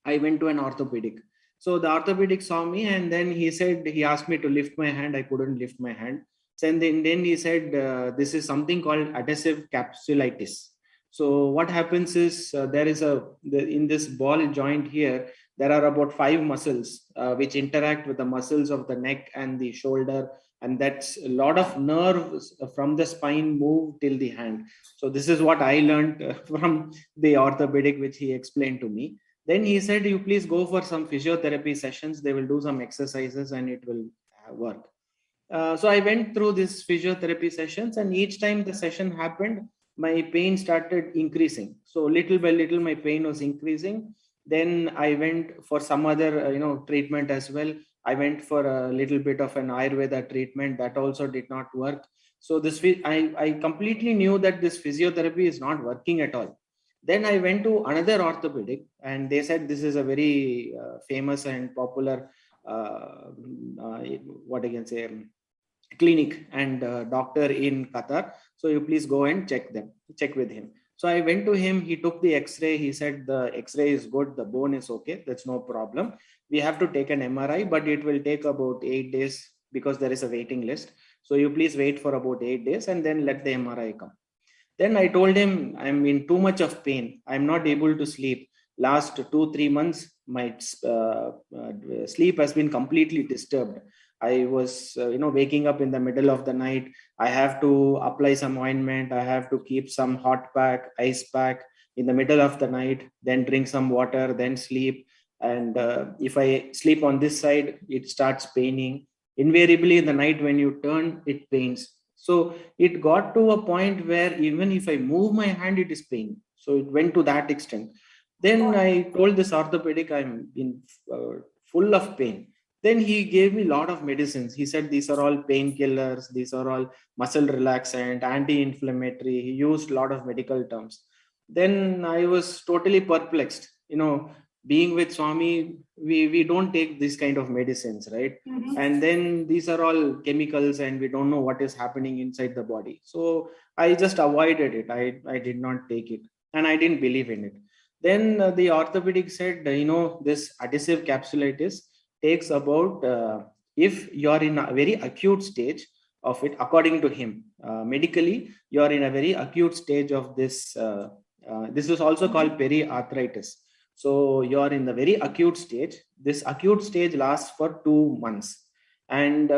I went to an orthopedic. So the orthopedic saw me, and then he asked me to lift my hand. I couldn't lift my hand. And then he said, this is something called adhesive capsulitis. So what happens is in this ball joint here, there are about 5 muscles which interact with the muscles of the neck and the shoulder. And that's a lot of nerves from the spine move till the hand. So this is what I learned from the orthopedic, which he explained to me. Then he said, you please go for some physiotherapy sessions. They will do some exercises and it will work. So I went through these physiotherapy sessions, and each time the session happened, my pain started increasing. So little by little, my pain was increasing. Then I went for some other, treatment as well. I went for a little bit of an Ayurveda treatment. That also did not work. So I completely knew that this physiotherapy is not working at all. Then I went to another orthopedic, and they said this is a very famous and popular, what I can say, clinic and doctor in Qatar. So you please go and check with him. So I went to him. He took the X-ray. He said the X-ray is good. The bone is okay. That's no problem. We have to take an MRI, but it will take about 8 days because there is a waiting list. So you please wait for about 8 days and then let the MRI come. Then I told him, I'm in too much of pain. I'm not able to sleep. Last 2-3 months, my sleep has been completely disturbed. I was, waking up in the middle of the night. I have to apply some ointment. I have to keep some hot pack, ice pack in the middle of the night, then drink some water, then sleep. And if I sleep on this side, it starts paining. Invariably in the night when you turn, it pains. So it got to a point where even if I move my hand, it is pain. So it went to that extent. Then I told this orthopedic, I'm in full of pain. Then he gave me a lot of medicines. He said, these are all painkillers. These are all muscle relaxant, anti-inflammatory. He used a lot of medical terms. Then I was totally perplexed. Being with Swami, we don't take this kind of medicines, right? And then these are all chemicals and we don't know what is happening inside the body. So I just avoided it. I did not take it and I didn't believe in it. Then the orthopedic said, this adhesive capsulitis takes about, if you're in a very acute stage of it, according to him, medically, you're in a very acute stage of this. This is also called periarthritis. So you're in the very acute stage. This acute stage lasts for 2 months. And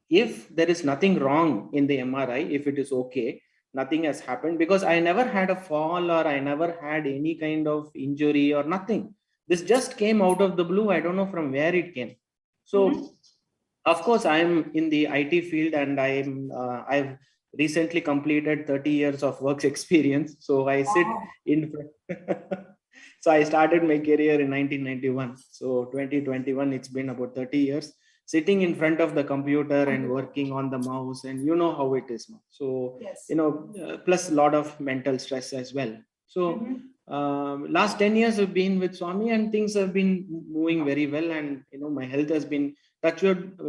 if there is nothing wrong in the MRI, if it is okay, nothing has happened, because I never had a fall or I never had any kind of injury or nothing. This just came out of the blue. I don't know from where it came. So, of course, I'm in the IT field and I've recently completed 30 years of work experience. So I sit in So I started my career in 1991. So 2021, it's been about 30 years sitting in front of the computer and working on the mouse, and you know how it is now. So, Yes. plus a lot of mental stress as well. So last 10 years I've been with Swami and things have been moving very well. And, my health has been touched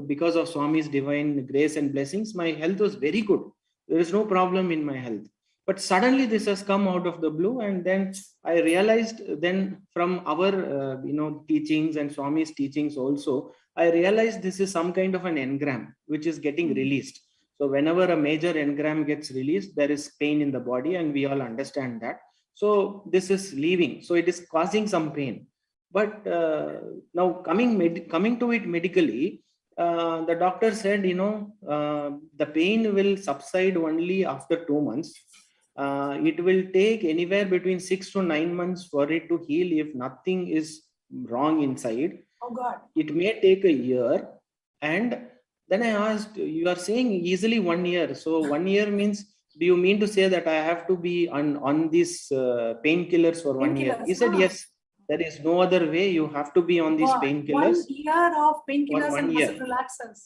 because of Swami's divine grace and blessings. My health was very good. There is no problem in my health. But suddenly this has come out of the blue, and then I realized then from our, teachings and Swami's teachings also, I realized this is some kind of an engram which is getting released. So whenever a major engram gets released, there is pain in the body, and we all understand that. So this is leaving. So it is causing some pain. But now coming to it medically, the doctor said, the pain will subside only after 2 months. It will take anywhere between 6 to 9 months for it to heal if nothing is wrong inside. Oh God. It may take a year. And then I asked, you are saying easily 1 year. So 1 year means, do you mean to say that I have to be on these painkillers for 1 year? He said, yes, there is no other way. You have to be on these painkillers. 1 year of painkillers and year. muscle relaxants.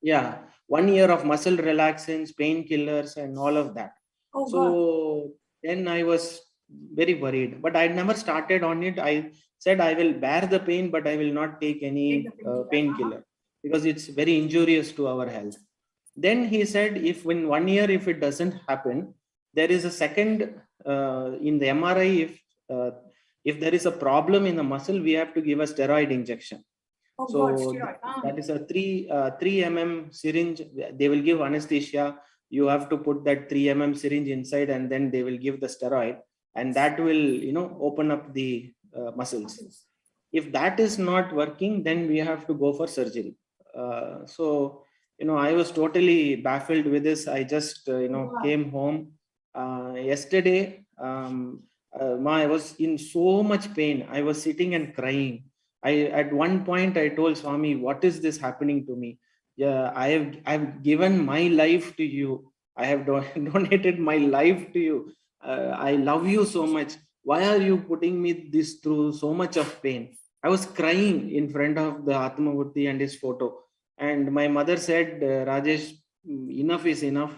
Yeah, 1 year of muscle relaxants, painkillers, and all of that. Oh, so God. Then I was very worried, but I never started on it. I said I will bear the pain, but I will not take any painkiller because it's very injurious to our health. Then he said, if in 1 year, if it doesn't happen, there is a second in the MRI. If there is a problem in the muscle, we have to give a steroid injection. Oh, so God, that is a 3 mm syringe. They will give anesthesia. You have to put that 3 mm syringe inside, and then they will give the steroid, and that will, open up the muscles. If that is not working, then we have to go for surgery. So, I was totally baffled with this. I just, came home yesterday. I was in so much pain. I was sitting and crying. At one point I told Swami, what is this happening to me? Yeah, I've given my life to you. I have donated my life to you. I love you so much. Why are you putting me this through so much of pain? I was crying in front of the Atmamurti and his photo. And my mother said, Rajesh, enough is enough.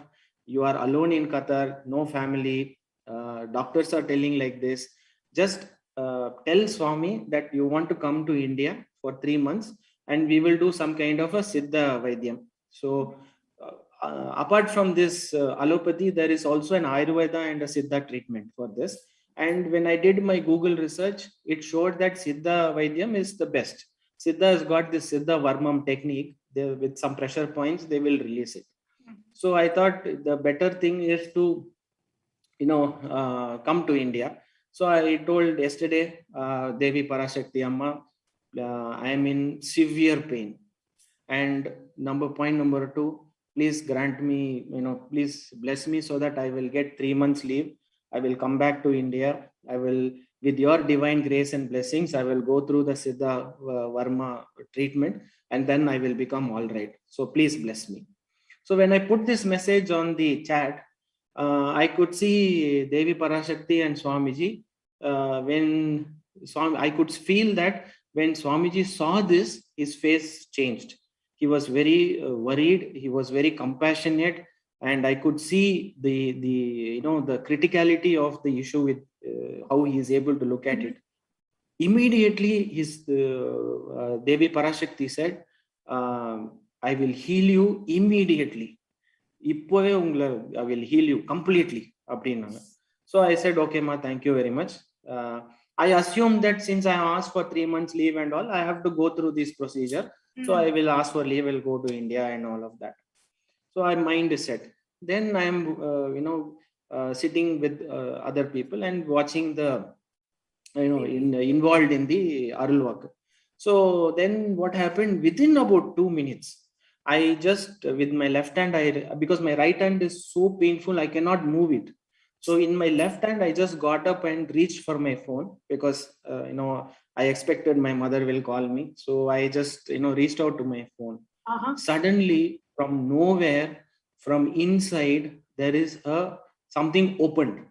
You are alone in Qatar, no family. Doctors are telling like this. Just tell Swami that you want to come to India for 3 months and we will do some kind of a Siddha Vaidyam. So apart from this allopathy, there is also an Ayurveda and a Siddha treatment for this. And when I did my Google research, it showed that Siddha Vaidyam is the best. Siddha has got this Siddha Varmam technique. With some pressure points, they will release it. So I thought the better thing is to, come to India. So I told yesterday, Devi Parashakti Amma, I am in severe pain. And point number 2, please grant me, please bless me so that I will get 3 months leave. I will come back to India. I will, with your divine grace and blessings, I will go through the Siddha Varma treatment and then I will become all right. So please bless me. So when I put this message on the chat, I could see Devi Parashakti and Swamiji. I could feel that when Swamiji saw this, his face changed. He was very worried. He was very compassionate. And I could see the criticality of the issue with how he is able to look at it. Immediately, his Devi Parashakti said, I will heal you immediately. I will heal you completely. So I said, okay, ma, thank you very much. I assumed that since I asked for 3 months leave and all, I have to go through this procedure. So I will ask for leave, I will go to India and all of that. So my mind is set. Then I am, sitting with other people and watching the, involved in the Arul work. So then what happened within about 2 minutes, I just with my left hand, because my right hand is so painful, I cannot move it. So in my left hand, I just got up and reached for my phone because, I expected my mother will call me. So I just, reached out to my phone. Suddenly from nowhere, from inside, there is something opened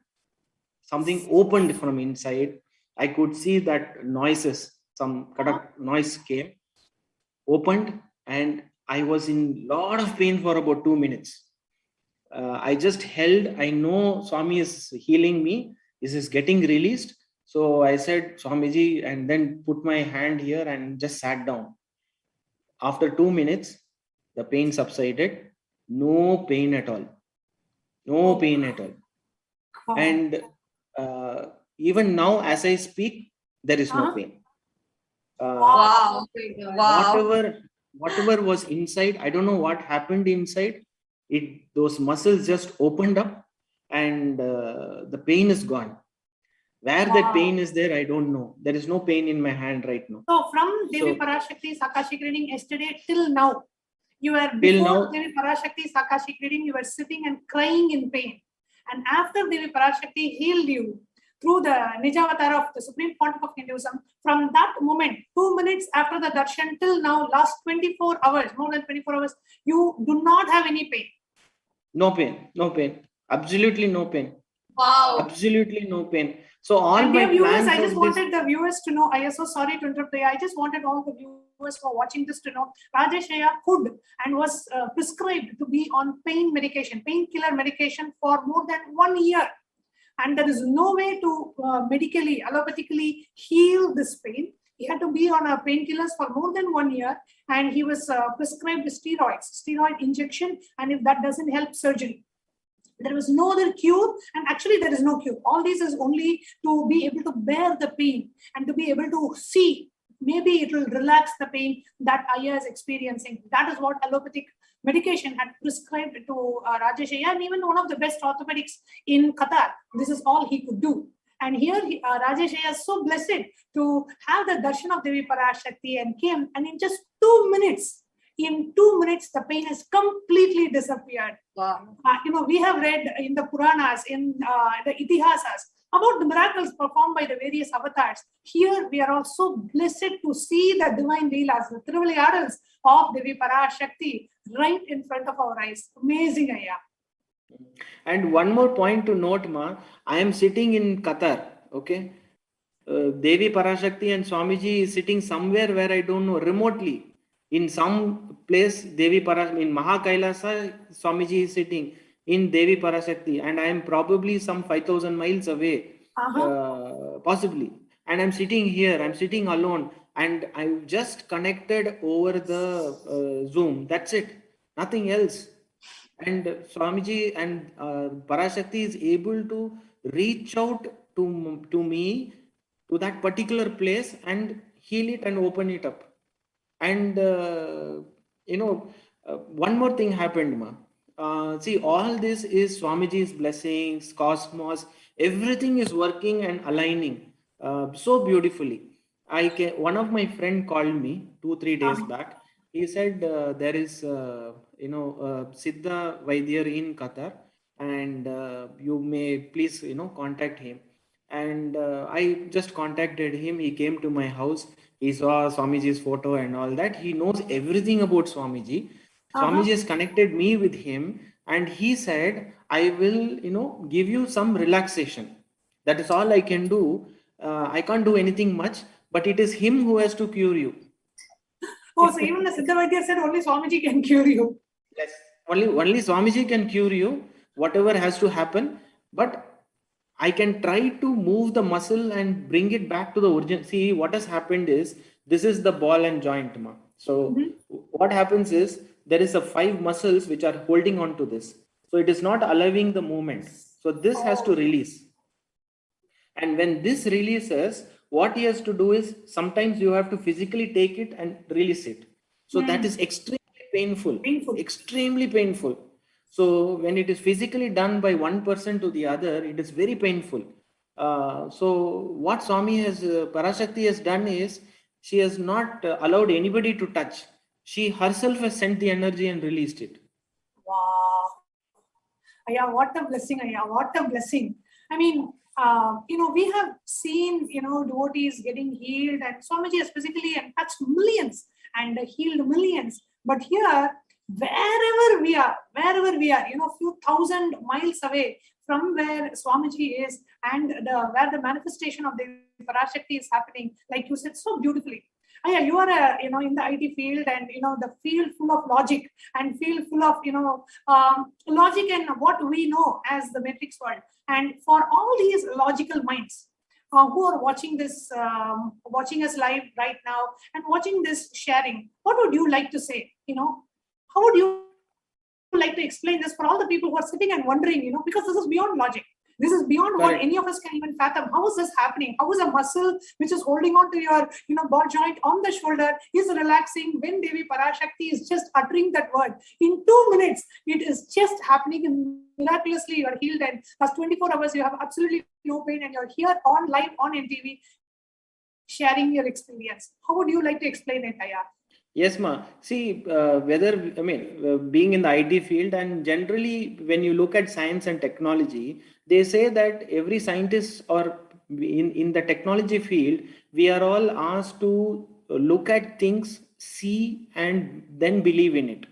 from inside. I could see that noises, some noise came, opened, and I was in lot of pain for about 2 minutes. I just held, I know Swami is healing me. This is getting released. So I said, Swamiji, and then put my hand here and just sat down. After 2 minutes, the pain subsided. No pain at all. No pain at all. And even now, as I speak, there is no pain. Wow. Whatever was inside, I don't know what happened inside. Those muscles just opened up and the pain is gone. Where that pain is there, I don't know. There is no pain in my hand right now. So from Devi Parashakti's Akashic reading yesterday till now, you were before Devi Parashakti's Akashic reading, you were sitting and crying in pain. And after Devi Parashakti healed you through the Nijavatar of the Supreme Pontiff of Hinduism, from that moment, 2 minutes after the darshan till now, last 24 hours, more than 24 hours, you do not have any pain. No pain, no pain. Absolutely no pain. Wow. Absolutely no pain. So all and my viewers, plans I just wanted the viewers to know, I am so sorry to interrupt. I just wanted all the viewers who are watching this to know, Rajesh Iyer could and was prescribed to be on pain medication, painkiller medication for more than 1 year. And there is no way to medically, allopathically heal this pain. He had to be on painkillers for more than 1 year, and he was prescribed steroid injection, and if that doesn't help, surgery. There was no other cure, and actually there is no cure. All this is only to be able to bear the pain and to be able to see. Maybe it will relax the pain that Iyer is experiencing. That is what allopathic medication had prescribed to Rajesh Iyer, and even one of the best orthopedics in Qatar. This is all he could do. And here Rajesh Iyer is so blessed to have the darshan of Devi Parashakti and came, and in just 2 minutes, the pain has completely disappeared. Wow. We have read in the Puranas, in the Itihasas, about the miracles performed by the various avatars. Here we are also blessed to see the divine leelas, the Thiruvilayadals of Devi Parashakti right in front of our eyes. Amazing, Ayya. And one more point to note, Ma, I am sitting in Qatar, okay? Devi Parashakti and Swamiji is sitting somewhere where I don't know, remotely. In some place, Devi Parashakti, in Kailasa, Swamiji is sitting in Devi Parashakti, and I am probably some 5,000 miles away, possibly. And I'm sitting here, I'm sitting alone, and I've just connected over the Zoom. That's it, nothing else. And Swamiji and Parashakti is able to reach out to me, to that particular place, and heal it and open it up. And one more thing happened, ma. See, all this is Swamiji's blessings, cosmos, everything is working and aligning so beautifully. One of my friend called me 2-3 days back. He said there is Siddha Vaidyar in Qatar, and you may please contact him. And I just contacted him. He came to my house. He saw Swamiji's photo and all that. He knows everything about Swamiji. Swamiji has connected me with him, and he said, I will give you some relaxation. That is all I can do. I can't do anything much, but it is him who has to cure you. Oh, so even the Siddha Vaidya said only Swamiji can cure you. Yes, only Swamiji can cure you, whatever has to happen. But I can try to move the muscle and bring it back to the origin. See, what has happened is, this is the ball and joint, ma. So what happens is, there is a 5 muscles which are holding on to this. So it is not allowing the movement. So this has to release. And when this releases, what he has to do is, sometimes you have to physically take it and release it. So that is extremely painful, extremely painful. So when it is physically done by one person to the other, it is very painful. So what Swami Parashakti has done is, she has not allowed anybody to touch. She herself has sent the energy and released it. Wow. Yeah, what a blessing. Yeah, what a blessing. I mean, we have seen, devotees getting healed, and Swamiji has physically touched millions and healed millions. But here, wherever we are, few thousand miles away from where Swamiji is, and where the manifestation of the Parashakti is happening, like you said so beautifully. Yeah, you are in the IT field, and the field full of logic, and field full of logic and what we know as the matrix world. And for all these logical minds who are watching this, watching us live right now, and watching this sharing, what would you like to say? How would you like to explain this for all the people who are sitting and wondering? Because this is beyond logic. This is beyond what any of us can even fathom. How is this happening? How is a muscle which is holding on to your ball joint on the shoulder is relaxing when Devi Parashakti is just uttering that word? In 2 minutes, it is just happening, and miraculously you are healed, and last 24 hours you have absolutely no pain, and you're here on live on NTV sharing your experience. How would you like to explain it, Aya? Yes, ma. See, being in the IT field, and generally when you look at science and technology, they say that every scientist, or in the technology field, we are all asked to look at things, see, and then believe in it.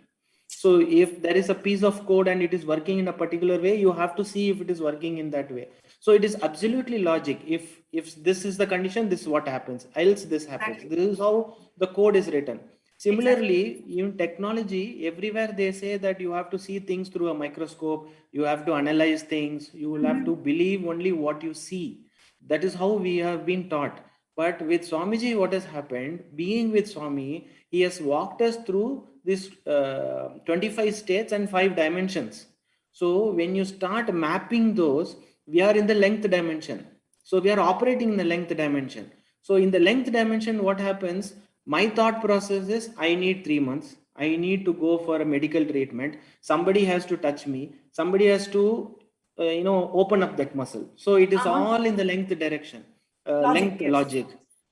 So if there is a piece of code and it is working in a particular way, you have to see if it is working in that way. So it is absolutely logic. If this is the condition, this is what happens, else this happens. This is how the code is written. Similarly, in technology, everywhere they say that you have to see things through a microscope, you have to analyze things, you will have to believe only what you see. That is how we have been taught. But with Swamiji, what has happened, being with Swami, he has walked us through this 25 states and 5 dimensions. So when you start mapping those, we are in the length dimension. So we are operating in the length dimension. So in the length dimension, what happens? My thought process is, I need 3 months. I need to go for a medical treatment. Somebody has to touch me. Somebody has to, open up that muscle. So it is all in the length direction, logic.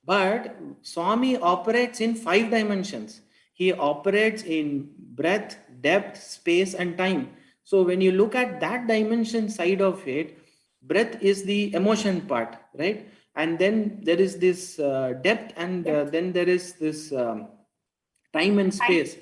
But Swami operates in 5 dimensions. He operates in breadth, depth, space, and time. So when you look at that dimension side of it, breadth is the emotion part, right? And then there is this depth, and then there is this time and space.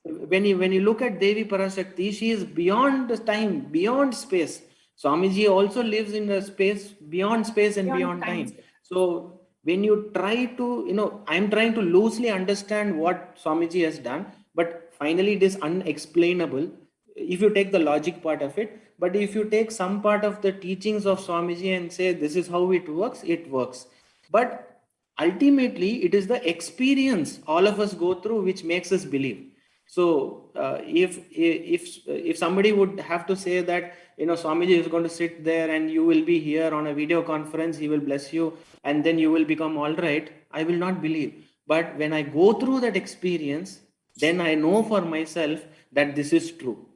When you look at Devi Parashakti, she is beyond the time, beyond space. Swamiji also lives in a space, beyond space and beyond time. So when you try to, I'm trying to loosely understand what Swamiji has done, but finally it is unexplainable if you take the logic part of it. But if you take some part of the teachings of Swamiji and say this is how it works. But ultimately it is the experience all of us go through which makes us believe. So if somebody would have to say that Swamiji is going to sit there and you will be here on a video conference, he will bless you and then you will become all right, I will not believe. But when I go through that experience, then I know for myself that this is true,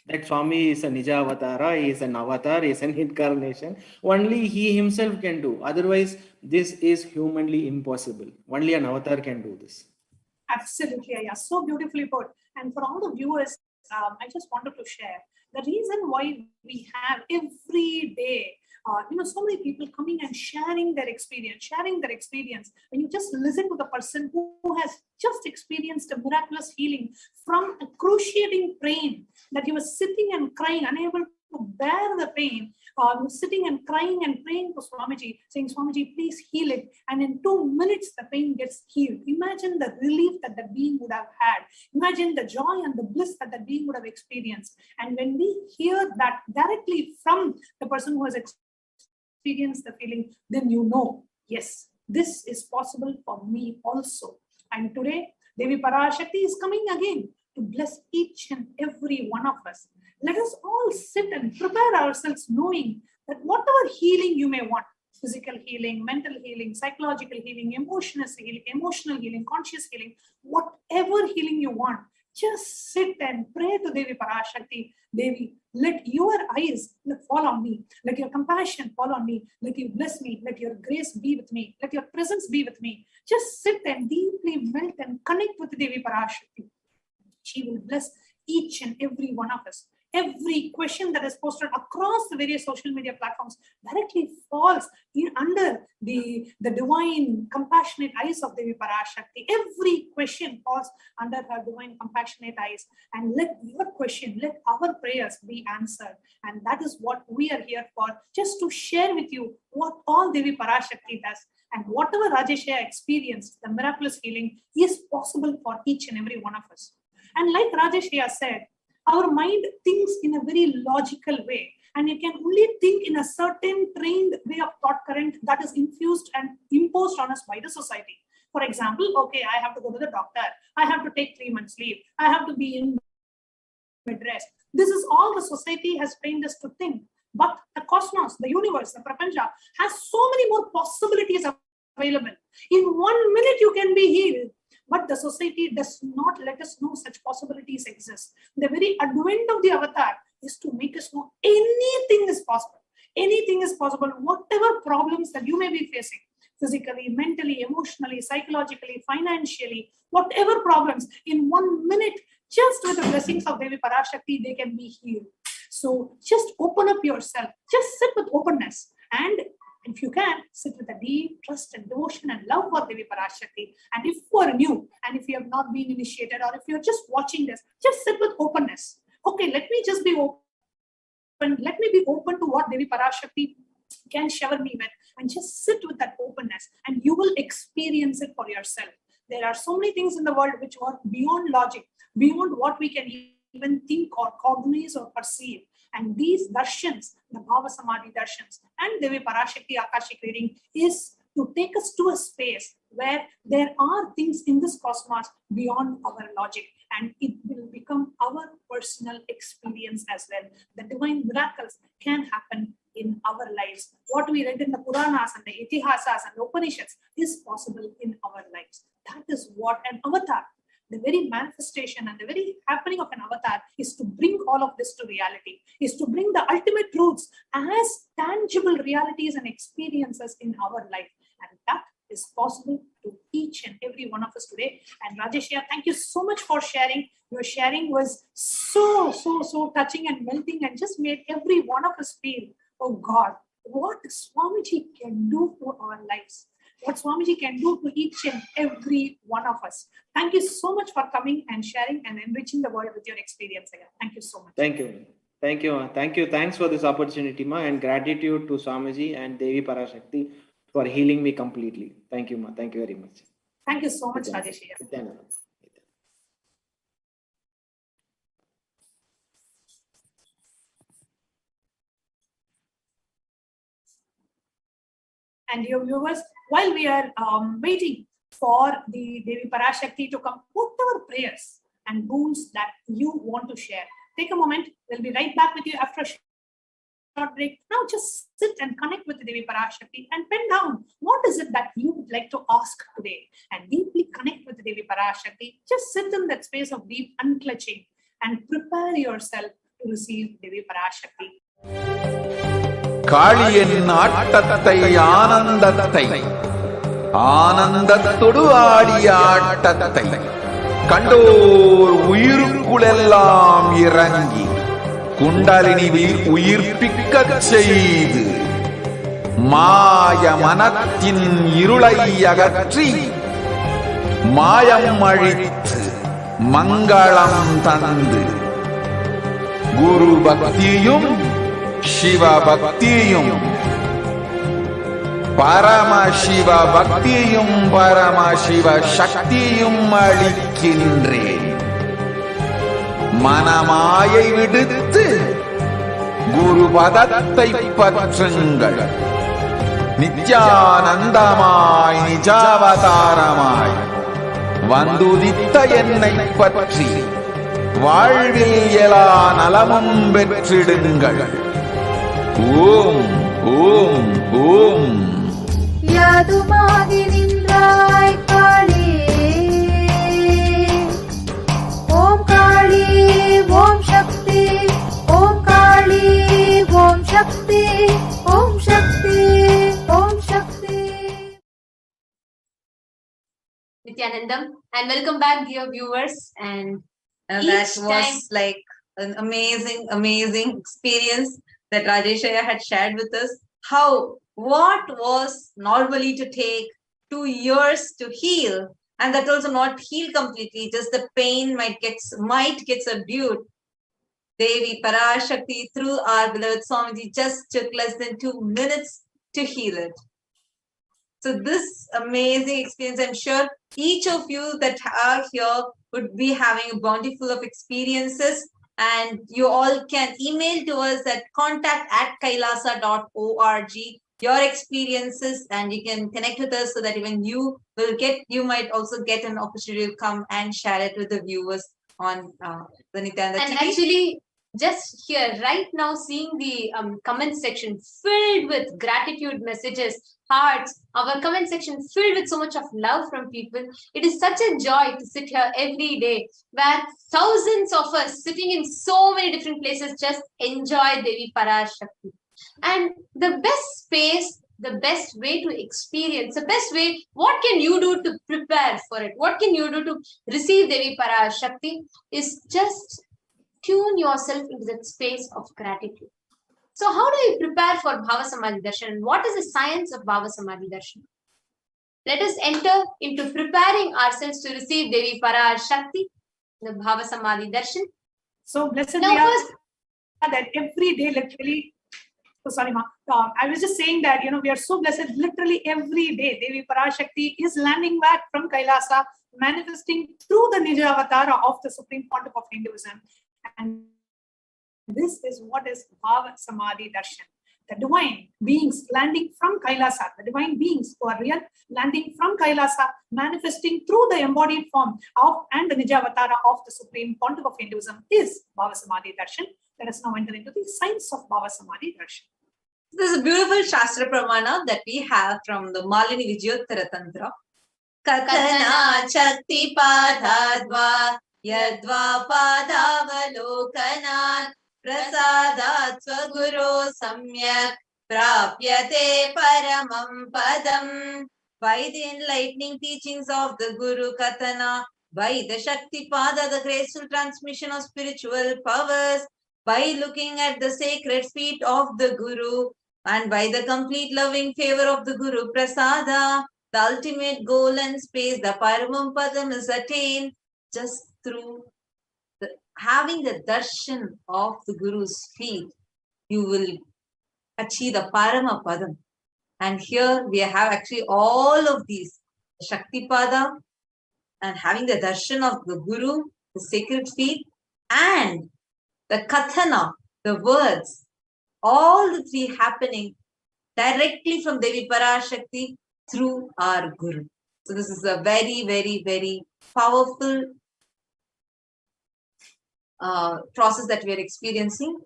that Swami is a Nija Avatara, he is an avatar, he is an incarnation. Only he himself can do. Otherwise, this is humanly impossible. Only an avatar can do this. Absolutely, yeah, so beautifully put. And for all the viewers, I just wanted to share the reason why we have every day, so many people coming and sharing their experience. When you just listen to the person who has just experienced a miraculous healing from excruciating pain, that he was sitting and crying, unable to bear the pain, sitting and crying and praying to Swamiji, saying, Swamiji, please heal it. And in 2 minutes, the pain gets healed. Imagine the relief that the being would have had. Imagine the joy and the bliss that the being would have experienced. And when we hear that directly from the person who has experienced the feeling, then you know, yes, this is possible for me also. And today, Devi Parashakti is coming again to bless each and every one of us. Let us all sit and prepare ourselves knowing that whatever healing you may want, physical healing, mental healing, psychological healing, emotional healing, conscious healing, whatever healing you want, just sit and pray to Devi Parashakti. Devi, let your eyes fall on me. Let your compassion fall on me. Let you bless me. Let your grace be with me. Let your presence be with me. Just sit and deeply melt and connect with Devi Parashakti. She will bless each and every one of us. Every question that is posted across the various social media platforms directly falls under the divine compassionate eyes of Devi Parashakti. Every question falls under her divine compassionate eyes. And let your question, let our prayers be answered. And that is what we are here for, just to share with you what all Devi Parashakti does. And whatever Rajeshya experienced, the miraculous healing is possible for each and every one of us. And like Rajeshya said, our mind thinks in a very logical way, and it can only think in a certain trained way of thought current that is infused and imposed on us by the society. For example, okay, I have to go to the doctor, I have to take 3 months leave, I have to be in bed rest. This is all the society has trained us to think. But the cosmos, the universe, the prapancha has so many more possibilities available. In 1 minute, you can be healed. But the society does not let us know such possibilities exist. The very advent of the avatar is to make us know anything is possible. Anything is possible. Whatever problems that you may be facing, physically, mentally, emotionally, psychologically, financially, whatever problems, in 1 minute, just with the blessings of Devi Parashakti, they can be healed. So just open up yourself. Just sit with openness. And if you can, sit with a deep trust and devotion and love for Devi Parashakti. And if you are new, and if you have not been initiated, or if you're just watching this, just sit with openness. Okay, let me just be open. Let me be open to what Devi Parashakti can shower me with, and just sit with that openness, and you will experience it for yourself. There are so many things in the world which are beyond logic, beyond what we can even think or cognize or perceive. And these darshans, the BHAVASAMADHI darshans and Devi Parashakti Akashic reading, is to take us to a space where there are things in this cosmos beyond our logic, and it will become our personal experience as well. The divine miracles can happen in our lives. What we read in the Puranas and the Itihasas and the Upanishads is possible in our lives. That is what an avatar, the very manifestation and the very happening of an avatar, is to bring all of this to reality, is to bring the ultimate truths as tangible realities and experiences in our life. And that is possible to each and every one of us today. And Rajeshya, thank you so much for sharing. Your sharing was so touching and melting, and just made every one of us feel, oh God, what Swamiji can do to our lives. What Swamiji can do to each and every one of us. Thank you so much for coming and sharing and enriching the world with your experience again. Thank you so much. Thank you. Thank you. Thank you. Thanks for this opportunity, Ma, and gratitude to Swamiji and Devi Parashakti for healing me completely. Thank you, Ma. Thank you very much. Thank you so much, Rajesh. Nithyananda. And dear viewers, while we are waiting for the Devi Parashakti to come, whatever prayers and boons that you want to share, take a moment. We'll be right back with you after a short break. Now just sit and connect with the Devi Parashakti and pen down what is it that you would like to ask today, and deeply connect with the Devi Parashakti. Just sit in that space of deep unclutching and prepare yourself to receive Devi Parashakti. காளியின் ஆட்டத்தை ஆனந்தத்தை ஆனந்தத்தொடு ஆடிய ஆட்டத்தை கண்டோர் உயிருக்குளெல்லாம் இறங்கி குண்டலினிவில் உயிர்ப்பிக்கச் செய்து மாய மனத்தின் இருளை அகற்றி மாயம் அழித்து மங்களம் தந்து குரு பக்தியும் சிவ பக்தியும் பரமசிவ பக்தியும் பரமசிவ சக்தியும் அளிக்கின்றேன். மனமாயை விடுத்து குரு பதத்தை பற்றுங்கள். நித்யானந்தமாய் நிஜாவதாரமாய் வந்துதித்த என்னை பற்றி வாழ்வில் எல்லா நலமும் பெற்றிடுங்கள். ஓம் ஓம் ஓம். யாதுமாகி நின்றாய் காளி, ஓம் காளி ஓம் சக்தி, ஓம் காளி ஓம் சக்தி, ஓம் சக்தி ஓம் சக்தி. Nithyanandam, and welcome back, dear viewers. And that each was time- like an amazing experience that Rajeshaya had shared with us. How what was normally to take 2 years to heal, and that also not heal completely, just the pain might get subdued. Devi Parashakti through our beloved Swamiji just took less than 2 minutes to heal it. So this amazing experience, I'm sure each of you that are here would be having a bountiful of experiences, and you all can email to us at contact@kailasa.org your experiences, and you can connect with us so that even you might also get an opportunity to come and share it with the viewers on the Nithyananda And TV. actually, just here, right now, seeing the comment section filled with gratitude messages, hearts, our comment section filled with so much of love from people. It is such a joy to sit here every day, where thousands of us sitting in so many different places just enjoy Devi Parashakti. And the best space, the best way to experience, the best way, what can you do to prepare for it? What can you do to receive Devi Parashakti is just tune yourself into that space of gratitude. So how do we prepare for BHAVASAMADHI darshan? What is the science of BHAVASAMADHI darshan? Let us enter into preparing ourselves to receive Devi Parashakti, the BHAVASAMADHI darshan. So blessed Now we are first, that every day, literally. So sorry, Ma. I was just saying that, we are so blessed. Literally every day, Devi Parashakti is landing back from Kailasa, manifesting through the Nija Avatara of the Supreme Pontiff of Hinduism. And this is what is BHAVASAMADHI darshan. The divine beings landing from Kailasa, the divine beings who are real, landing from Kailasa, manifesting through the embodied form of and the Nija Avatara of the Supreme Pontiff of Hinduism is BHAVASAMADHI darshan. Let us now enter into the science of BHAVASAMADHI darshan. This is a beautiful Shastra Pramana that we have from the Malini Vijayottara Tantra. Kathana Shakti Padadva Yadva Padavalokanat Prasadat Swaguru Samyak Prapyate Paramam Padam. By the enlightening teachings of the Guru Kathana, by the Shakti Pada, the graceful transmission of spiritual powers, by looking at the sacred feet of the Guru, and by the complete loving favor of the Guru Prasada, the ultimate goal and space, the Paramam Padam, is attained just through having the darshan of the Guru's feet. You will achieve the Parama Padam. And here we have actually all of these Shaktipada and having the darshan of the Guru, the sacred feet, and the Kathana, the words, all the three happening directly from Devi Parashakti through our Guru. So this is a very, very, very powerful process that we are experiencing.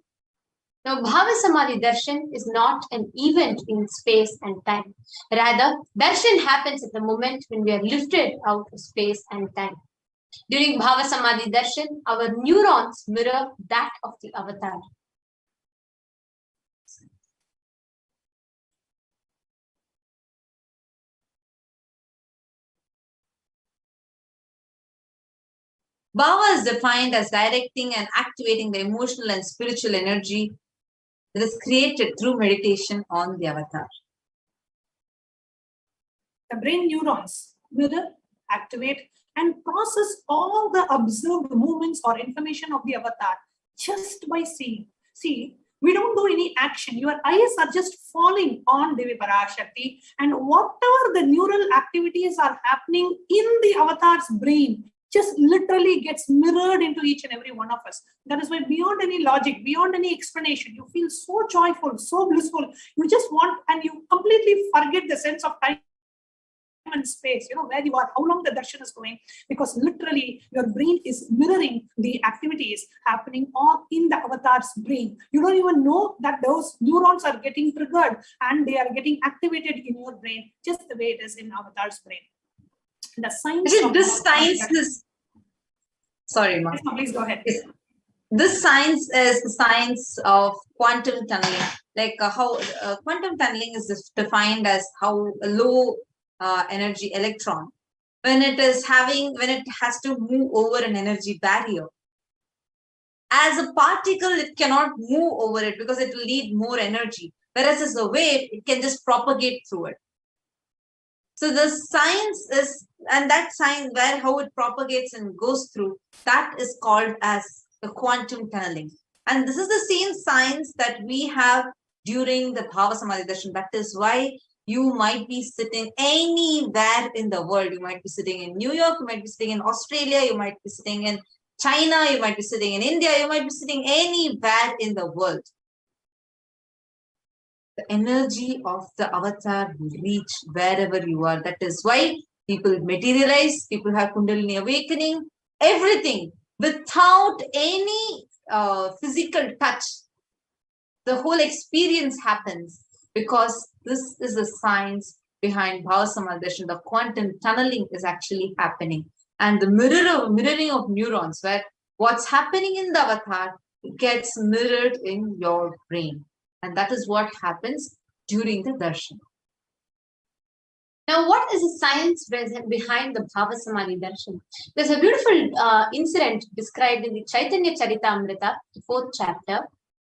Now, Bhavasamadhi Darshan is not an event in space and time. Rather, Darshan happens at the moment when we are lifted out of space and time. During Bhavasamadhi Darshan, our neurons mirror that of the avatar. Bhava is defined as directing and activating the emotional and spiritual energy that is created through meditation on the avatar. The brain neurons mirror, activate, and process all the observed movements or information of the avatar just by seeing. See, we don't do any action. Your eyes are just falling on Devi Parashakti, and whatever the neural activities are happening in the avatar's brain just literally gets mirrored into each and every one of us. That is why beyond any logic, beyond any explanation, you feel so joyful, so blissful. You just want, and you completely forget the sense of time and space, where you are, how long the darshan is going, because literally your brain is mirroring the activities happening all in the avatar's brain. You don't even know that those neurons are getting triggered and they are getting activated in your brain, just the way it is in avatar's brain. The science of this science is, sorry, Ma. Please go ahead. This science is the science of quantum tunneling, like how quantum tunneling is defined as how a low energy electron, when it has to move over an energy barrier. As a particle, it cannot move over it because it will need more energy. Whereas as a wave, it can just propagate through it. So the science is, and that science where how it propagates and goes through, that is called as the quantum tunneling. And this is the same science that we have during the Bhavasamadhi Darshan. That is why you might be sitting anywhere in the world. You might be sitting in New York, you might be sitting in Australia, you might be sitting in China, you might be sitting in India, you might be sitting anywhere in the world. The energy of the avatar will reach wherever you are. That is why people materialize, people have Kundalini awakening, everything without any physical touch. The whole experience happens because this is the science behind Bhavasamadhi Darshan. The quantum tunneling is actually happening. And the mirroring of neurons, where what's happening in the avatar gets mirrored in your brain. And that is what happens during the darshan. Now, what is the science behind the Bhavasamadhi Darshan? There's a beautiful incident described in the Chaitanya Charitamrita, the 4th chapter,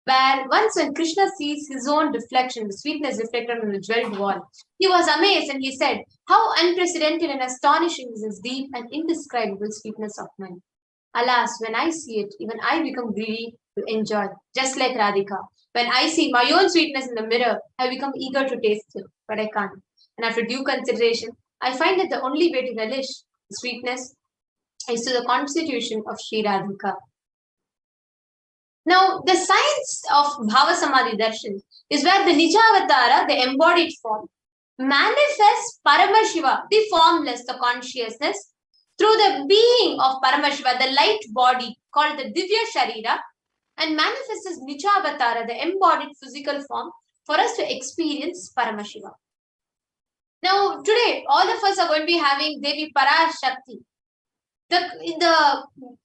where once when Krishna sees his own reflection, the sweetness reflected on the jeweled wall, he was amazed and he said, "How unprecedented and astonishing is this deep and indescribable sweetness of mine. Alas, when I see it, even I become greedy to enjoy, just like Radhika. When I see my own sweetness in the mirror, I become eager to taste it, but I can't. And after due consideration, I find that the only way to relish the sweetness is to the constitution of Sri Radhika." Now, the science of Bhavasamadhi Darshan is where the Nijavatara, the embodied form, manifests Paramashiva, the formless, the consciousness, through the being of Paramashiva, the light body called the Divya Sharira, and manifests as Nijavatara, the embodied physical form, for us to experience Paramashiva. Now, today, all of us are going to be having Devi Parashakti. The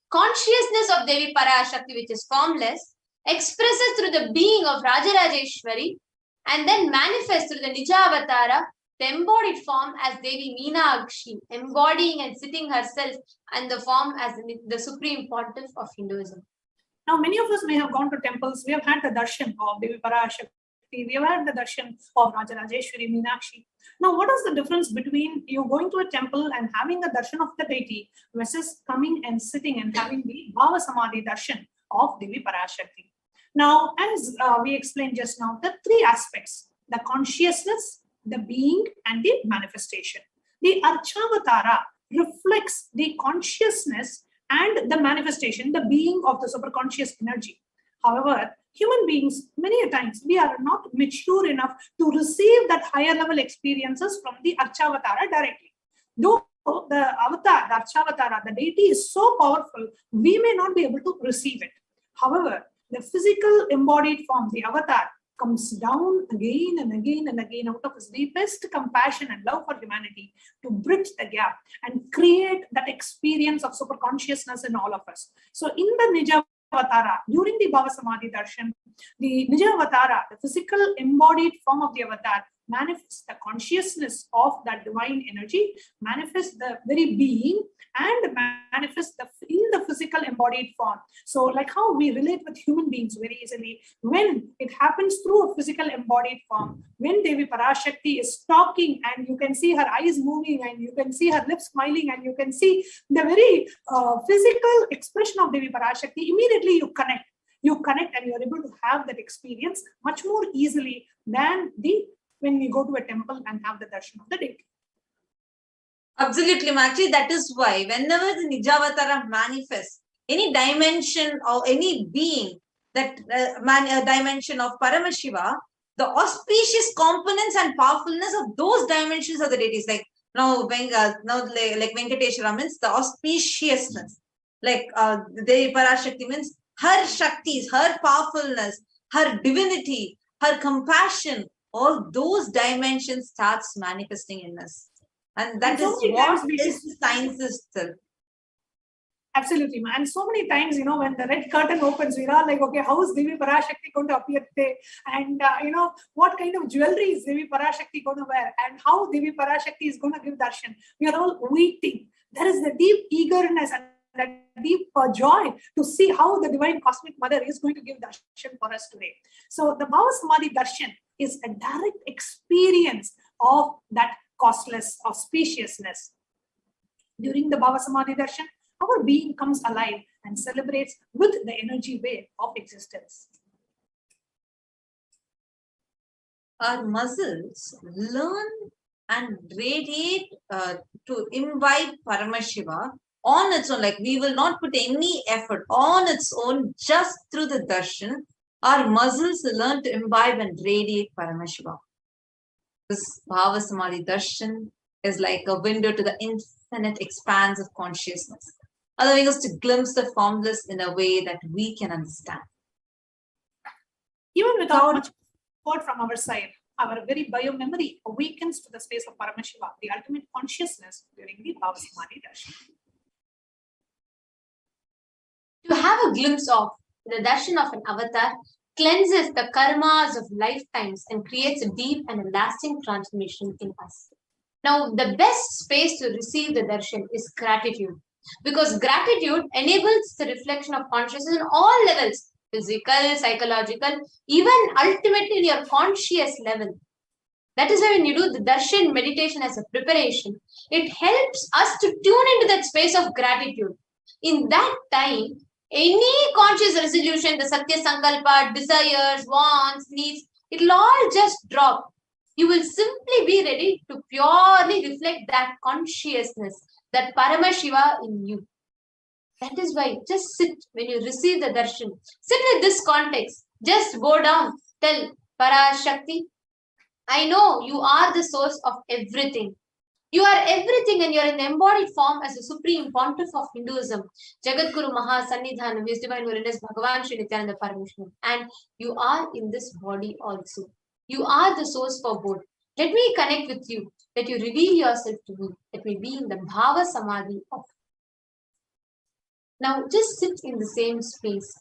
consciousness of Devi Parashakti, which is formless, expresses through the being of Rajarajeshwari and then manifests through the Nijavatara, the embodied form as Devi Meenakshi, embodying and sitting herself and the form as the supreme pontiff of Hinduism. Now, many of us may have gone to temples. We have had the darshan of Devi Parashakti. We have had the darshan of Rajarajeshwari, Meenakshi. Now, what is the difference between you going to a temple and having the darshan of the deity versus coming and sitting and having the Bhavasamadhi darshan of Devi Parashakti? Now, as we explained just now, the three aspects: the consciousness, the being and the manifestation. The Archavatara reflects the consciousness and the manifestation, the being of the superconscious energy. However, human beings, many times, we are not mature enough to receive that higher level experiences from the Archavatara directly. Though the avatar, the Archavatara, the deity is so powerful, we may not be able to receive it. However, the physical embodied form, the avatar, comes down again and again and again out of his deepest compassion and love for humanity to bridge the gap and create that experience of super consciousness in all of us. So in the Nijavatara, during the BHAVASAMADHI darshan, the Nijavatara, the physical embodied form of the avatar, manifests the consciousness of that divine energy, manifests the very being, and manifests in the physical embodied form. So like how we relate with human beings very easily, when it happens through a physical embodied form, when Devi Parashakti is talking and you can see her eyes moving and you can see her lips smiling and you can see the very physical expression of Devi Parashakti, immediately you connect and you're able to have that experience much more easily than when we go to a temple and have the darshan of the deity. Absolutely, actually, that is why whenever the Nijavatara manifests any dimension or any being, that dimension of Paramashiva, the auspicious components and powerfulness of those dimensions of the deities, like now like Venkateshwara means the auspiciousness, like Devi Parashakti means her Shaktis, her powerfulness, her divinity, her compassion, all those dimensions starts manifesting in us. And that is what is science itself. Absolutely, and so many times, when the red curtain opens, we are like, okay, how is Devi Parashakti going to appear today? And, what kind of jewelry is Devi Parashakti going to wear? And how Devi Parashakti is going to give darshan? We are all waiting. There is a deep eagerness and that deep joy to see how the divine cosmic mother is going to give darshan for us today. So the BHAVASAMADHI darshan is a direct experience of that costless auspiciousness. During the BHAVASAMADHI darshan, our being comes alive and celebrates with the energy wave of existence. Our muscles learn and radiate to imbibe Paramashiva on its own. Like we will not put any effort on its own, just through the darshan. Our muscles learn to imbibe and radiate Paramashiva. This BHAVASAMADHI darshan is like a window to the infinite expanse of consciousness, allowing us to glimpse the formless in a way that we can understand. Even without much support from our side, our very bio-memory awakens to the space of Paramashiva, the ultimate consciousness, during the BHAVASAMADHI darshan. To have a glimpse of the darshan of an avatar cleanses the karmas of lifetimes and creates a deep and a lasting transformation in us. Now, the best space to receive the darshan is gratitude, because gratitude enables the reflection of consciousness on all levels, physical, psychological, even ultimately in your conscious level. That is why when you do the darshan meditation as a preparation, it helps us to tune into that space of gratitude. In that time, any conscious resolution, the Satya Sankalpa, desires, wants, needs, it will all just drop. You will simply be ready to purely reflect that consciousness, that Paramashiva in you. That is why just sit when you receive the darshan. Sit with this context. Just go down. Tell Parashakti, I know you are the source of everything. You are everything and you are in embodied form as the supreme pontiff of Hinduism, Jagadguru Maha Sannidhanam, His Divine Holiness Bhagavan Sri Nithyananda Paramashivam. And you are in this body also. You are the source for both. Let me connect with you. Let you reveal yourself to me. Let me be in the BHAVASAMADHI of. Now just sit in the same space.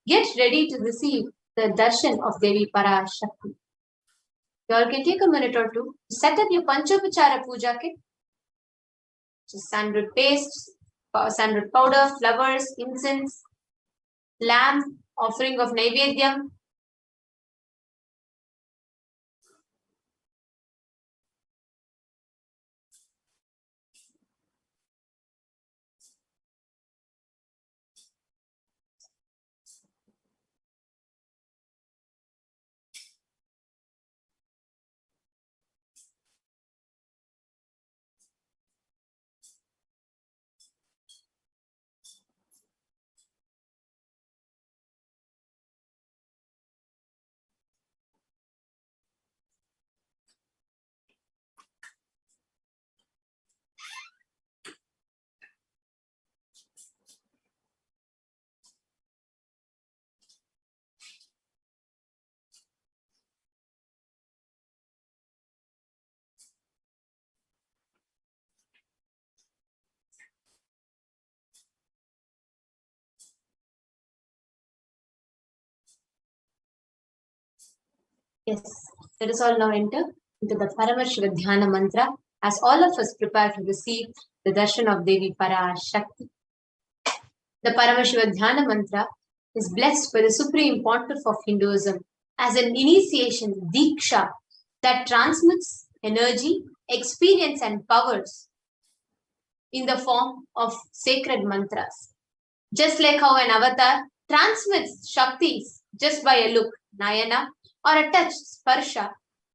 Get ready to receive the darshan of Devi Parashakti. You all can take a minute or two to set up your Panchopachara Puja kit. Just sandalwood paste, sandalwood powder, flowers, incense, lamp, offering of Naivedyam. Yes, let us all now enter into the Paramashivoham mantra as all of us prepare to receive the darshan of Devi Parashakti. The Paramashivoham mantra is blessed by the Supreme Pontiff of Hinduism as an initiation, Diksha, that transmits energy, experience, and powers in the form of sacred mantras. Just like how an avatar transmits Shaktis just by a look, Nayana, or a touch, Sparsha,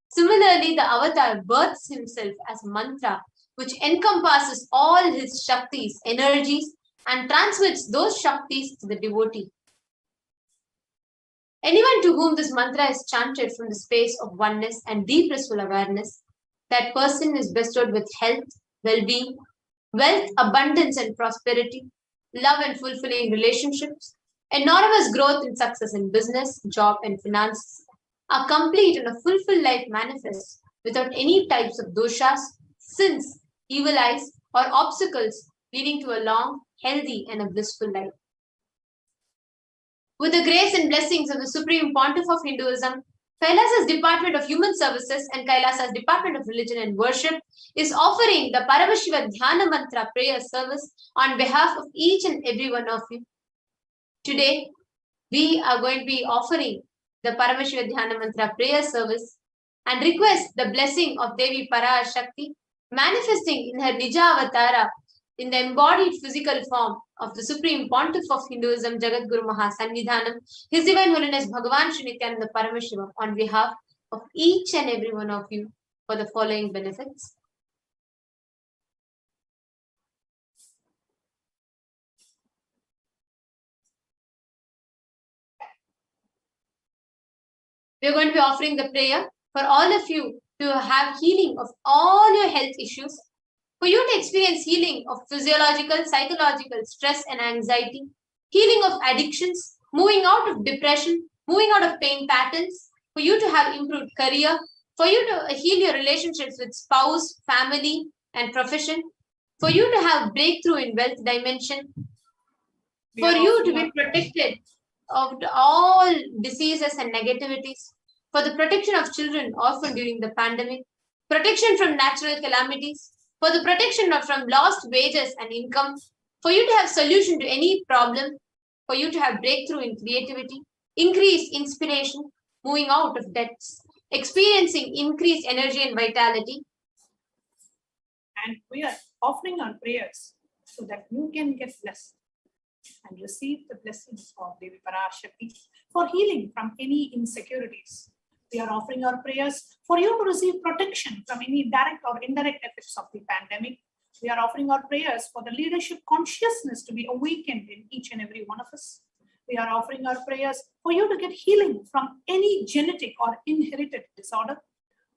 similarly, the avatar births himself as a mantra which encompasses all his Shaktis, energies, and transmits those Shaktis to the devotee. Anyone to whom this mantra is chanted from the space of oneness and deep blissful awareness, that person is bestowed with health, well-being, wealth, abundance, and prosperity, love and fulfilling relationships, enormous growth and success in business, job, and finances, a complete and a fulfilled life manifests without any types of doshas, sins, evil eyes, or obstacles, leading to a long, healthy, and a blissful life. With the grace and blessings of the Supreme Pontiff of Hinduism, Kailasa's Department of Human Services and Kailasa's Department of Religion and Worship is offering the Paramashivoham Mantra prayer service on behalf of each and every one of you. Today, we are going to be offering the Paramashivoham Mantra prayer service and request the blessing of Devi Parashakti manifesting in her Nija Avatara in the embodied physical form of the Supreme Pontiff of Hinduism, Jagadguru Mahasannidhanam, His Divine Holiness Bhagavan Shri Nithyananda Paramashivam, on behalf of each and every one of you for the following benefits. We are going to be offering the prayer for all of you to have healing of all your health issues, for you to experience healing of physiological, psychological stress and anxiety, healing of addictions, moving out of depression, moving out of pain patterns, for you to have improved career, for you to heal your relationships with spouse, family, and profession, for you to have breakthrough in wealth dimension, for you to be protected of all diseases and negativities, for the protection of children orphaned during the pandemic, protection from natural calamities, for the protection from lost wages and income, for you to have solution to any problem, for you to have breakthrough in creativity, increased inspiration, moving out of debts, experiencing increased energy and vitality. And we are offering our prayers so that you can get blessed and receive the blessings of Devi Parashakti for healing from any insecurities. We are offering our prayers for you to receive protection from any direct or indirect effects of the pandemic. We are offering our prayers for the leadership consciousness to be awakened in each and every one of us. We are offering our prayers for you to get healing from any genetic or inherited disorder.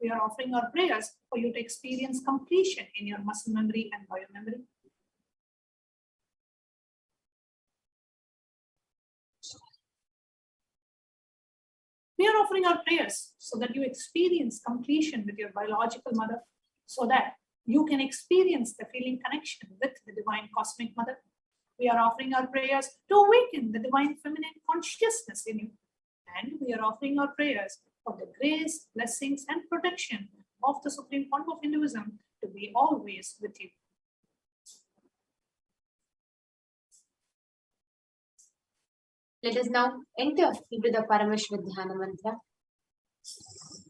We are offering our prayers for you to experience completion in your muscle memory and biomemory. We are offering our prayers so that you experience completion with your biological mother, so that you can experience the feeling connection with the divine cosmic mother. We are offering our prayers to awaken the divine feminine consciousness in you. And we are offering our prayers for the grace, blessings, and protection of the Supreme Pontiff of Hinduism to be always with you. Let us now enter into the Paramashivoham mantra.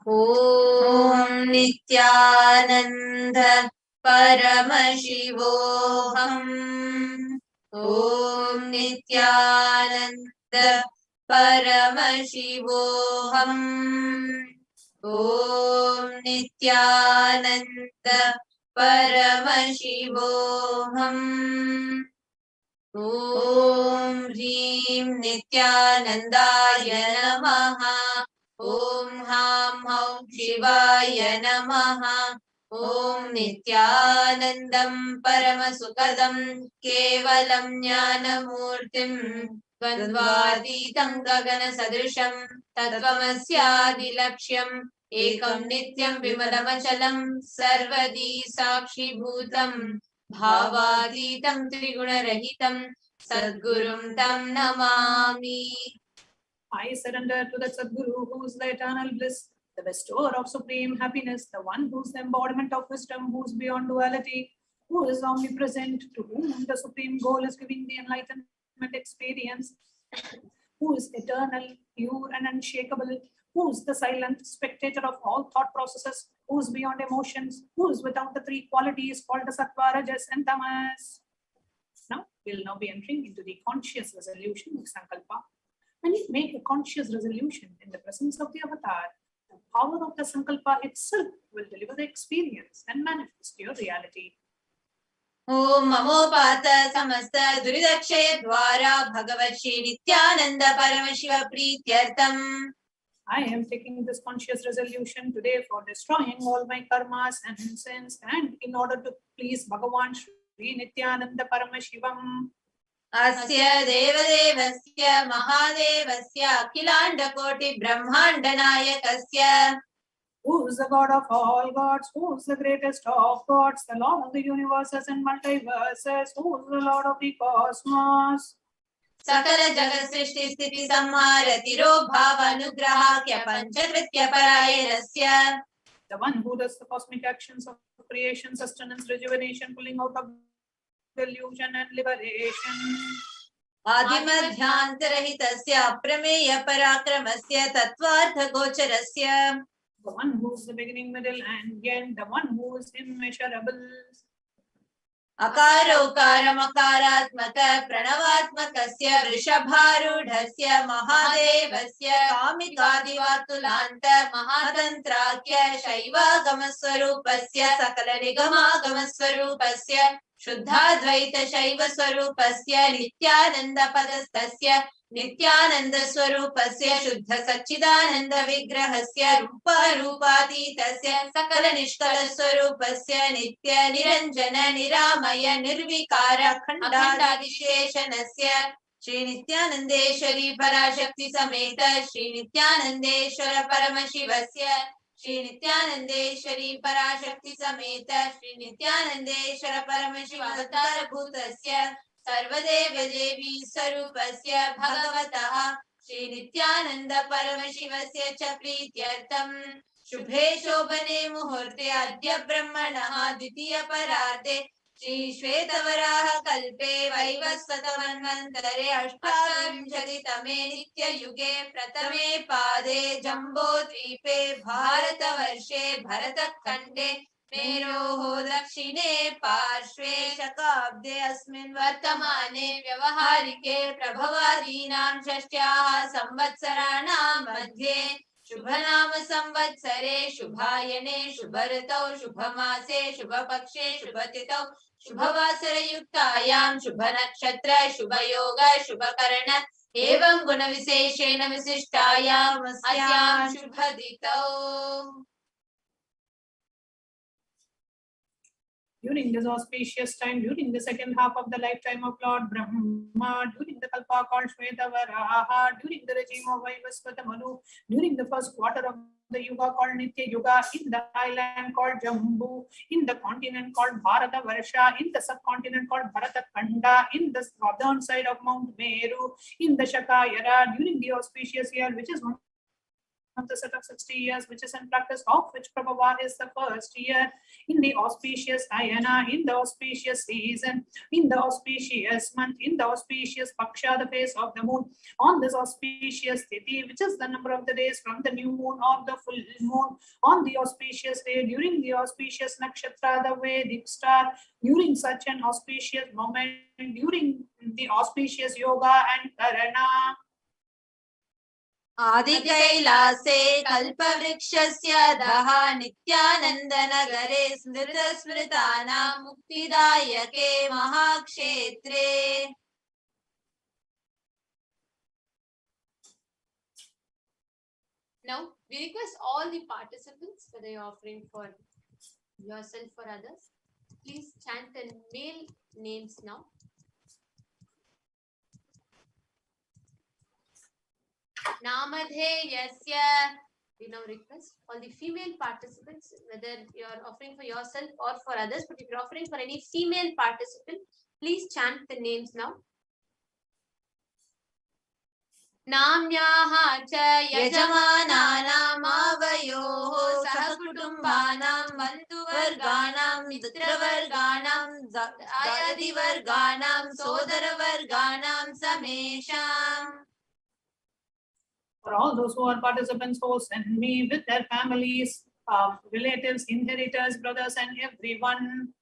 Om Nithyananda Paramashivoham. Om Nithyananda Paramashivoham. Om Nithyananda Paramashivoham. Om Hrim Nithyanandaya Namaha. Om Ham Haum Shivaya Namaha. Om Nithyanandam Paramasukadam Kevalam Jnanamurtim Dvandvaditam Gagana Sadrisham Tattvamasya Laksham Ekam Nityam Vimalamachalam Sarvadi Sakshi Bhutam Bhavaditam Triguna-rahitam Sadgurum Tam Namami. I surrender to the Sadguru, who is the eternal bliss, the bestower of supreme happiness, the one who is the embodiment of wisdom, who is beyond duality, who is omnipresent, to whom the supreme goal is giving the enlightenment experience, who is eternal, pure and unshakable, who is the silent spectator of all thought processes, who is beyond emotions, who is without the three qualities called the sattva, rajas and tamas. Now, we'll now be entering into the conscious resolution of Sankalpa. When you make a conscious resolution in the presence of the avatar, the power of the Sankalpa itself will deliver the experience and manifest your reality. Om Mamopata Samasta Duridakshaya Dwara Bhagavat Shri Nithyananda Paramashiva Prityartham. I am taking this conscious resolution today for destroying all my karmas and sins, and in order to please Bhagavan Shri Nithyananda Paramashivam. Asya Devadevasya Mahadevasya Akhilanda Koti Brahmanda Nayakasya. Who is the God of all gods? Who is the greatest of gods? The Lord of the universes and multiverses. Who is the Lord of the cosmos? Sakala Jagat Srishti Sthiti Samhara Tiro Bhava Anugrahakya Panchakritya Parayanasya. The one who does the cosmic actions of creation, sustenance, rejuvenation, pulling out of delusion and liberation. Adimadhyantarahitasya Prameya Parakramasya Tattvartha Gocharasya. The one who is the beginning, middle, and end, the one who is immeasurable. Akaro Karamakarātmaka Pranavatmakasya Vrishabharudhasya Mahadevasya Kamikadivatulanta Mahatantrakya Shaiva Gamaswarupasya Sakala Nigama Gamaswarupasya Shuddhadvaita Shaiva Swarupasya Nithyananda Padastasya Nithyananda Swarupasya Shuddha Sachidananda Vigrahasya Rupa Rupatītasya Sakala Nishkala Swarupasya Nitya Niranjana Niramaya Nirvikara Khandadisheshanasya Shri Nithyanandeshwari Parashakti Sameta Shri Nithyanandeshwara Paramashivasya Shri Nithyanandeshwari Parashakti Sameta Shri Nithyanandeshwara Paramashivavatar Bhutasya Sarvadeva Devi Sarupasya Bhagavatah Shri Nithyananda Paramashivasya cha Prityartham Shubhe Shobhane Muhurte Adya Brahmanaha Ditiya Parade Shri Shvetavaraha Kalpe Vaivasvatamanvantare Ashtavinshati Tame Nitya Yuge Pratame Pade Jambo Dvipe Bharata Varshe Bharata Khande Meroho Dakshine Parshve Shakabde Asmin Vartamane Vyavaharike Prabhavadinam Shashtyaha Samvatsaranam Madhye Shubhanama Samvatsare Shubhayane Shubharatau Shubhamase Shubhapakshe Shubhatitau Shubhavasara Yuktayam Shubhanakshatra Shubhayoga Shubhakarana Evam Guna Viseshena Visishtayam Asyam Shubhaditau. During this auspicious time, during the second half of the lifetime of Lord Brahma, during the Kalpa called Shvetavaraha, during the regime of Vaivasvata Manu, during the first quarter of the Yuga called Nitya Yuga, in the island called Jambu, in the continent called Bharata Varsha, in the subcontinent called Bharata Khanda, in the southern side of Mount Meru, in the Shakayara, during the auspicious year, which is one of the set of 60 years, which is in practice, of which Prabhava is the first year, in the auspicious Ayana, in the auspicious season, in the auspicious month, in the auspicious Paksha, the face of the moon, on this auspicious Tithi, which is the number of the days from the new moon or the full moon, on the auspicious day, during the auspicious Nakshatra, the Vedic star, during such an auspicious moment, during the auspicious Yoga and Karana. Adi Kailase Kalpavrikshasya Daha Nithyananda Nagare Smrita Smritana Muktidayake Mahakshetre. Now, we request all the participants, whether you're offering for yourself or others, please chant and male names now. Namadheyasya. We now request all the female participants, whether you're offering for yourself or for others, but if you're offering for any female participant, please chant the names now. नाम्याः च यजमानानामावयोः सह कुटुम्बानां बन्धुवर्गाणां मित्रवर्गाणां दायादिवर्गाणां सोदरवर्गाणां समेषाम्. For all those who are participants, hosts, and me with their families, relatives, inheritors, brothers, and everyone.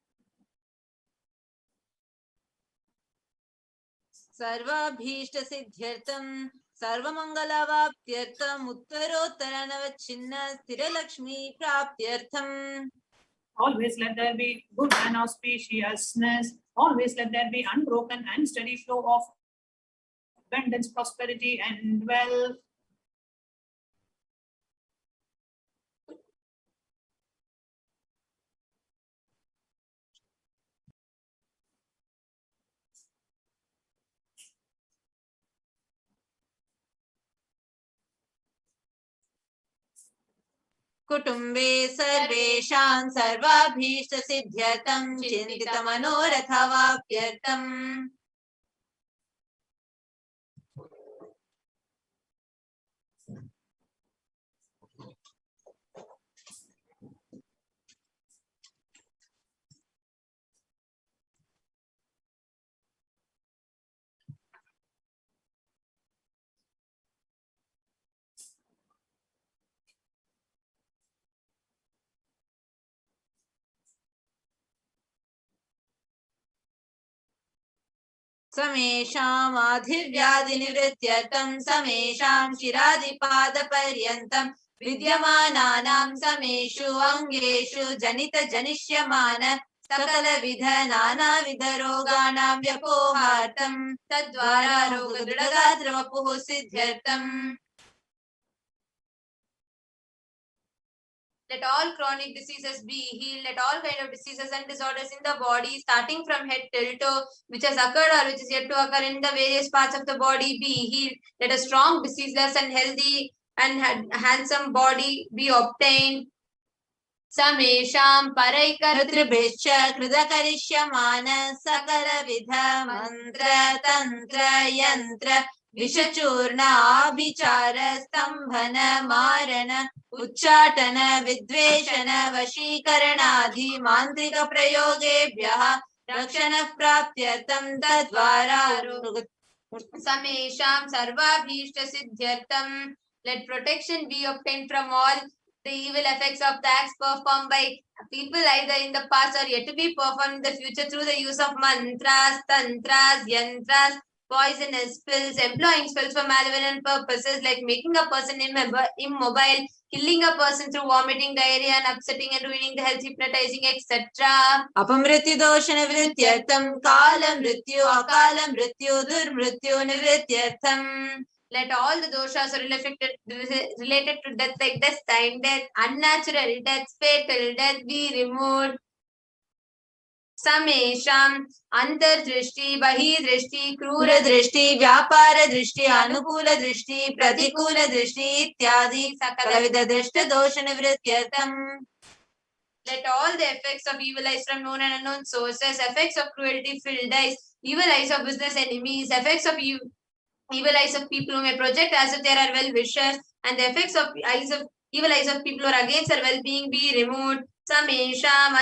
सर्वाभीष्ट सिद्ध्यर्थं सर्वमंगलावाप्त्यर्थं उत्तरोत्तर नवच्छिन्न स्थिरलक्ष्मी प्राप्त्यर्थं. Always let there be good and auspiciousness. Always let there be unbroken and steady flow of abundance, prosperity, and wealth. कुटुम्बे सर्वेषां सर्वाभीष्ट सिद्ध्यर्थं चिन्तित मनोरथवाप्यर्थम्. समेषाम् आधिर्व्याधिनिवृत्त्यर्थं समेषां शिरादिपादपर्यन्तं विद्यमानानां समेषु अङ्गेषु जनितजनिष्यमान सकलविध नानाविध रोगाणां व्यपोहार्थं तद्वारा रोगदृढगात्रवपुः सिद्ध्यर्थम्. Let all chronic diseases be healed. Let all kind of diseases and disorders in the body, starting from head till toe, which has occurred or which is yet to occur in the various parts of the body, be healed. Let a strong, diseaseless, and healthy and handsome body be obtained. Samesham paraikaratribhischa कृतकरिष्यमान सकलविध मंत्र तंत्र यंत्र विषचूर्ण आभिचार स्तंभन मारण उच्चाटन विद्वेषण वशीकरणादि मांत्रिक प्रयोगेभ्यः रक्षणः प्राप्त्यर्थं तद्वारा Samesham sarvabhishta siddhyartham. Let protection be obtained from all the evil effects of the acts performed by people either in the past or yet to be performed in the future through the use of mantras, tantras, yantras, poisonous pills, employing spells for malevolent purposes like making a person immobile, killing a person through vomiting, diarrhea, and upsetting and ruining the health, hypnotizing, etc. अपमृत्यु दोष निवृत्त्यर्थं काल मृत्यु अकाल मृत्यु दुर्मृत्यु निवृत्त्यर्थं. Let all the doshas related to death like destined death, unnatural death, fatal death be removed. Samesham antardrishti, bahidrishti, krura दृष्टि व्यापार दृष्टि अनुकूल दृष्टि प्रतिकूल दृष्टि इत्यादि सकलविध दृष्ट दोष निवृत्त्यर्थं. Let all the effects of evil eyes from known and unknown sources, effects of cruelty filled eyes, evil eyes of business enemies, effects of evil eyes of people who may project as if they are well-wishers, and the effects of evil eyes of people who are against their well-being be removed. Samesham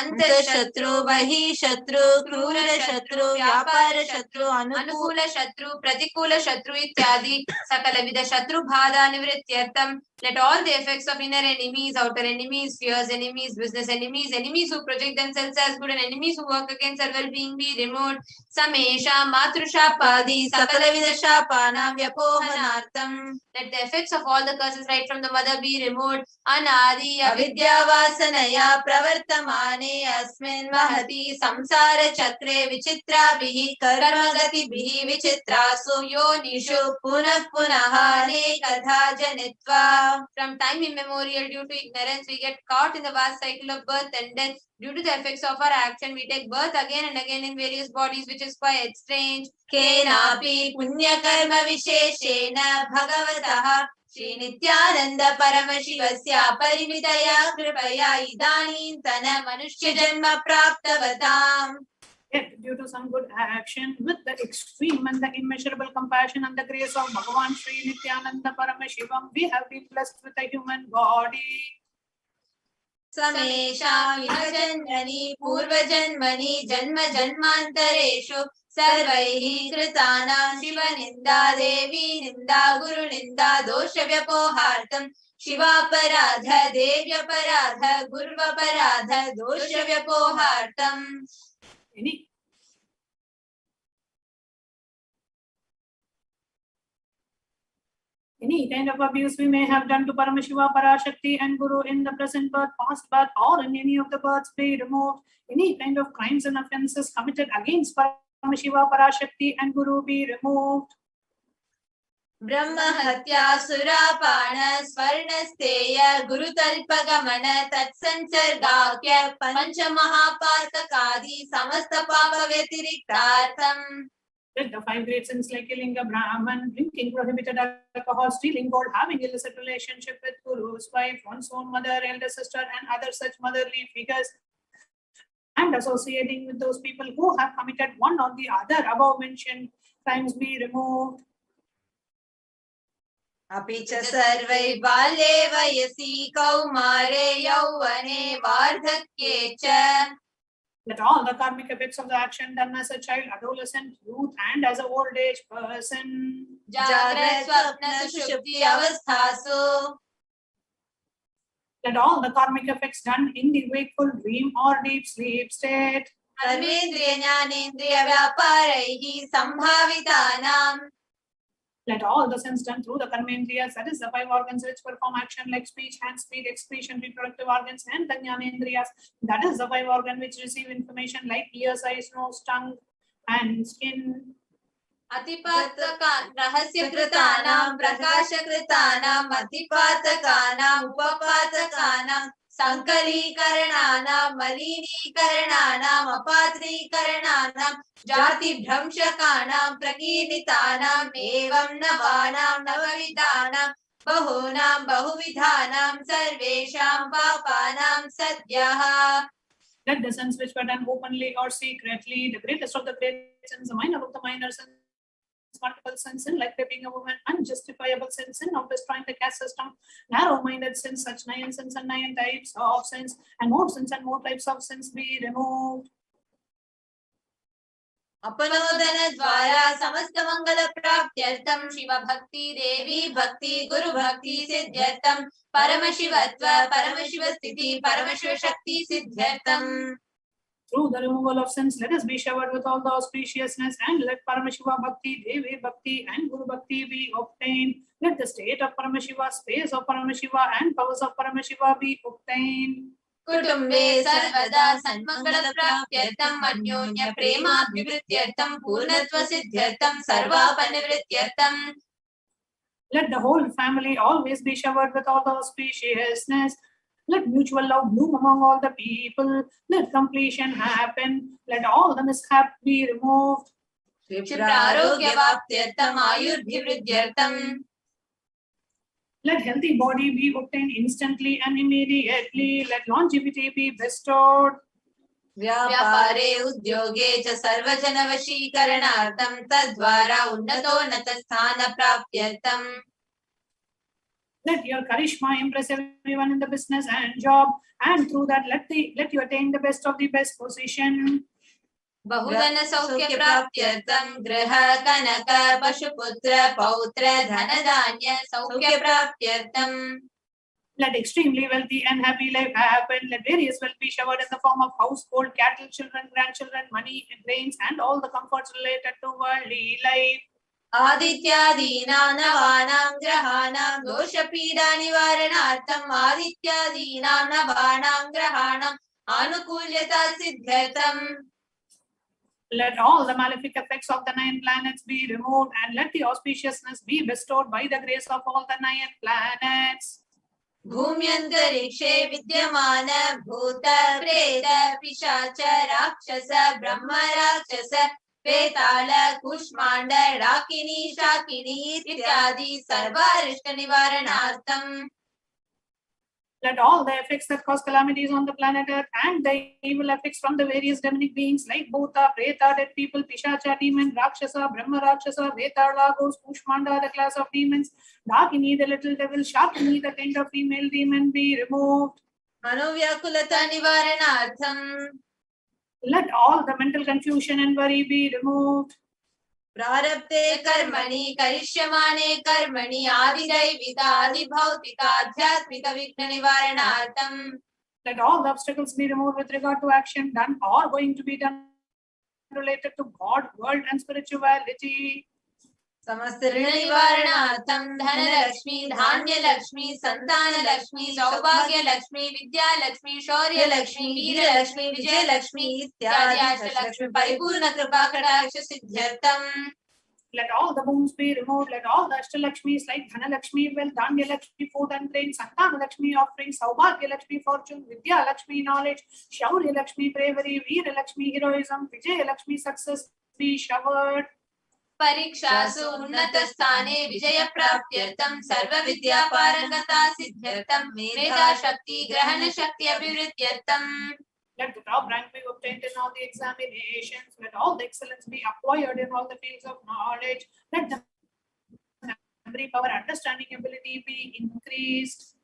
शत्रु बहि शत्रु क्रूर शत्रु व्यापार शत्रु अनुकूल शत्रु प्रतिकूल शत्रु इत्यादि सकलविध शत्रु बाधा निवृत्त्यर्थम. Let all the effects of inner enemies, outer enemies, fierce enemies, business enemies, enemies who project themselves as good, and enemies who work against their well-being be removed. Samesham matrushapaadi सकलविध शापानां व्यपोहनार्थं. Let the effects of all the curses right from the mother be removed. Anadi अविद्यावासनया प्रवर्तमाने अस्मिन् महति संसार चक्रे विचित्राभिः कर्मगतिभिः विचित्रासु योनिषु पुनः पुनः अनेकधा जनित्वा. From time immemorial, due to ignorance, we get caught in the vast cycle of birth and death. Due to the effects of our action, we take birth again and again in various bodies, which is quite strange. केनापि पुण्यकर्म विशेषेण भगवतः श्री नित्यानंद परमशिवस्य परिमितया कृपया इदानीन्तन मनुष्य जन्म प्राप्तवताम्. Yet, due to some good action, with the extreme and the immeasurable compassion and the grace of Bhagavan Sri Nithyananda Paramashivam, we have been blessed with a human body. समेषां विभजन्मनि पूर्वजन्मनि जन्म जन्मान्तरेषु सर्वैः कृतानां शिवनिन्दा देवी निन्दा गुरुनिन्दा दोषव्यपोहार्थं शिवापराध देव्यपराध गुर्वपराध दोषव्यपोहार्थम्. Any kind of abuse we may have done to Paramashiva, Parashakti and Guru in the present birth, past birth, or in any of the births be removed. Any kind of crimes and offences committed against Paramashiva, Parashakti and Guru be removed. Brahma Hatya Surapana Swarnasteya Gurutalpagamana Tatsansargakya Panchamahapatakadi Samasta Papa Vyatiriktartham. Let the 5 great sins like killing a Brahman, drinking prohibited alcohol, stealing gold, having illicit relationship with Guru's wife, one's own mother, elder sister, and other such motherly figures, and associating with those people who have committed one or the other above mentioned crimes be removed. अपि च सर्वै बाल्ये वयसि कौमारे यौवने वार्धक्ये च. That all the karmic effects of the action done as a child, adolescent, youth, and as an old age person. Jagrat swapna sushupti avasthasu. That all the karmic effects done in the wakeful dream or deep sleep state. Karmendriya jnanendriya vyaparaihi sambhavitanam. Let all the sins done through the karmendriyas, that is the 5 organs which perform action like speech, hands, feet, excretion, reproductive organs, and the jnanendriyas, that is the 5 organs which receive information like ears, eyes, nose, tongue, and skin. Atipataka rahasya kritanam prakasha kritanam atipatakanam upapatakanam sankalikarananam maliniikarananam apatrikarananam jati bhramshakanam prakirnitanam evam navanam navavidanam bahunam bahuvidhanam sarvesham papanam sadyaha. Let the sins which were done openly or secretly, the greatest of the great sins, the minor of the minor sins, multiple sins, sin like raping a woman, unjustifiable sins, sin of destroying the caste system, narrow-minded sins, such 9 sins and 9 types of sins, and more sins and more types of sins be removed. अपनोदन द्वारा समस्त मंगल प्राप्त्यर्थम शिव भक्ति देवी भक्ति गुरु भक्ति सिद्ध्यर्थम परमशिवत्व परमशिव स्थिति परमशिव शक्ति सिद्ध्यर्थम. Through the removal of sins, let us be showered with all the auspiciousness, and let Paramashiva Bhakti, Devi Bhakti, and Guru Bhakti be obtained. Let the state of Paramashiva, space of Paramashiva, and powers of Paramashiva be obtained. कुटुम्बे सर्वदा सन्मंगल प्राप्त्यर्थम अन्योन्य प्रेमाभिवृद्ध्यर्थम पूर्णत्व सिद्ध्यर्थम सर्वापनिवृत्त्यर्थम. Let the whole family always be showered with all the auspiciousness. Let mutual love bloom among all the people. Let completion happen. Let all the mishap be removed. क्षिप्रारोग्यवाप्त्यर्थम आयुर्भिवृद्ध्यर्थम. Let healthy body be obtained instantly and immediately. Let longevity be bestowed. व्यापारे उद्योगे च सर्वजनवशीकरणार्थं तद्वारा उन्नतोन्नत स्थान प्राप्त्यर्थं. Let your charisma impress everyone in the business and job, and through that let you attain the best of the best position. बहुधन सौख्य प्राप्त्यर्थं गृह कनक पशुपुत्र पौत्र धनधान्य सौख्य प्राप्त्यर्थं. Let extremely wealthy and happy life happen. Let various wealth be showered in the form of household, cattle, children, grandchildren, money, grains, and all the comforts related to worldly life. आदित्यादीनां नवानां ग्रहाणां दोषपीडा निवारणार्थम् आदित्यादीनां नवानां ग्रहाणाम् आनुकूल्यता सिद्ध्यर्थम्. Let all the malefic effects of the 9 planets be removed, and let the auspiciousness be bestowed by the grace of all the 9 planets. भूम्यन्तरिक्षे विद्यमान भूत प्रेत पिशाच राक्षस ब्रह्म राक्षस वेताल कुष्मांड डाकिनी शाकिनी इत्यादि सर्वारिष्ट निवारणार्थम. Let all the effects that cause calamities on the planet Earth and the evil effects from the various demonic beings like Bhuta, Preta, dead people, Pishacha, demon, Rakshasa, Brahma Rakshasa, Vetala, ghost, Pushmanda, the class of demons, Dakini, the little devil, Shakini, the kind of female demon, be removed. Manovyakulata nivaranartham. Let all the mental confusion and worry be removed. Prarabdhe karmani karishyamane karmani adidaivita adibhautika adhyatmika vigna nivaranartham. Let all the obstacles be removed with regard to action done or going to be done related to God, world and spirituality. Samastarina nivaranartham dhanalakshmi, dhanyalakshmi, santanalakshmi, saubhagyalakshmi, vidyalakshmi, shaurya-lakshmi, veera-lakshmi, vijaya-lakshmi, ityadi ashtalakshmi paripurna kripa kataksha siddhyartham. Let all the boons be removed. Let all the Ashtalakshmis like Dhanalakshmi, wealth, Dhanya-lakshmi, food and rain, Santana-lakshmi, offerings, Saubhagya-lakshmi, fortune, Vidya-lakshmi, knowledge, Shaurya-lakshmi, bravery, Veera-lakshmi, heroism, Vijaya-lakshmi, success be showered. परीक्षासु उन्नतस्थाने विजयप्राप्त्यर्थं सर्वविद्यापारंगता सिद्ध्यर्थं मेधाशक्ति ग्रहणशक्ति अभिवृद्ध्यर्थं. Let the top rank be obtained in all the examinations. Let all the excellence be acquired in all the fields of knowledge. Let the memory power, understanding ability be increased.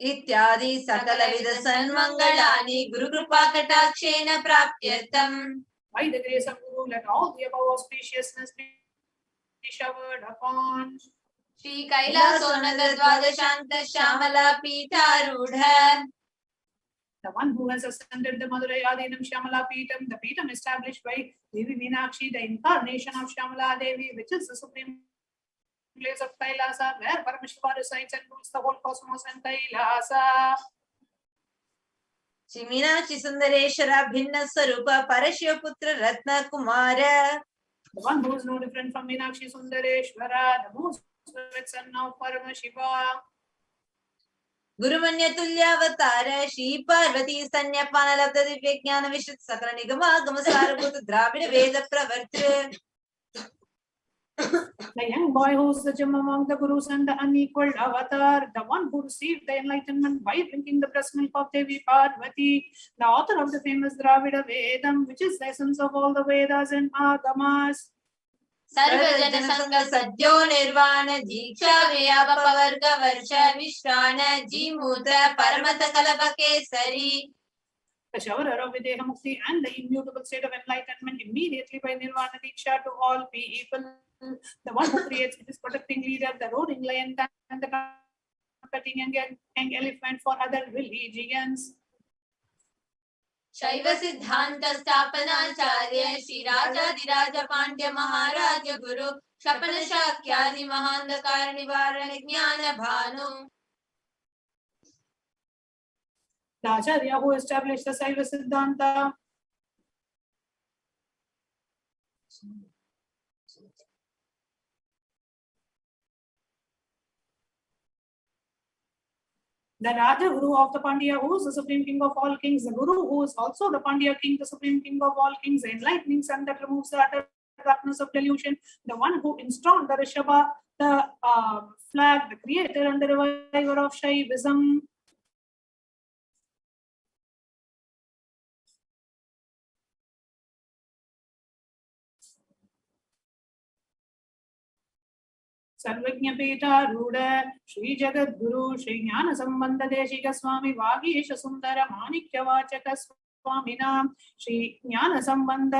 इत्यादि सकलविध सन्मंगलानि गुरुकृपाकटाक्षेण प्राप्त्यर्थं. By the grace of Guru, let all the above auspiciousness be showered upon. Shri कैलासोन्नत द्वादशान्त Shyamala पीठारूढ़. The one who has ascended the Madurai Adinam Shyamala Peetam, the Peetam established by Devi Meenakshi, the incarnation of Shyamala Devi, which is the supreme place of Kailasa, where Paramashiva resides and rules the whole cosmos and Kailasa. Shri Meenakshi Sundareshwar भिन्न स्वरूप परशिव पुत्र रत्न Kumar. The one who is no different from Meenakshi Sundareshwara, the most perfect son of Paramashiva. गुरुमन्य तुल्यावतार Shri Parvati स्तन्यपान लब्ध दिव्य ज्ञान विशुद्ध सकल निगमागम सारभूत द्राविड़ वेद प्रवर्तृ. The young boy who is the gem among the Gurus and the unequaled avatar, the one who received the enlightenment by drinking the breast milk of Devi Parvati, the author of the famous Dravida Vedam, which is the essence of all the Vedas and Agamas. सर्वजन संग सद्यो निर्वाण दीक्षा व्यापवर्ग वर्ष विश्राण Jimuta परमत कलप Kesari. The shower of Videha Mukti and the immutable state of enlightenment immediately by Nirvana Diksha to all people. The one who creates his protecting leader, the roaring lion, and the comforting young elephant for other religions. शैव सिद्धांत स्थापनाचार्य श्री राजाधिराज पांड्य महाराज गुरु शपन शाक्यादि महांधकार निवारण ज्ञान Bhanu. The Acharya who established the Saiva Siddhanta. The Raja Guru of the Pandya, who is the supreme king of all kings, the Guru who is also the Pandya king, the supreme king of all kings, the enlightening sun that removes the utter darkness of delusion, the one who installed the Rishabha, the flag, the creator and the reviver of Shaivism. सर्वज्ञ पीठारूढ़ श्री जगद्गुरु श्री ज्ञान संबंध देशिक स्वामी वागीश सुंदर माणिक्य वाचक स्वामी नाम श्री ज्ञान संबंध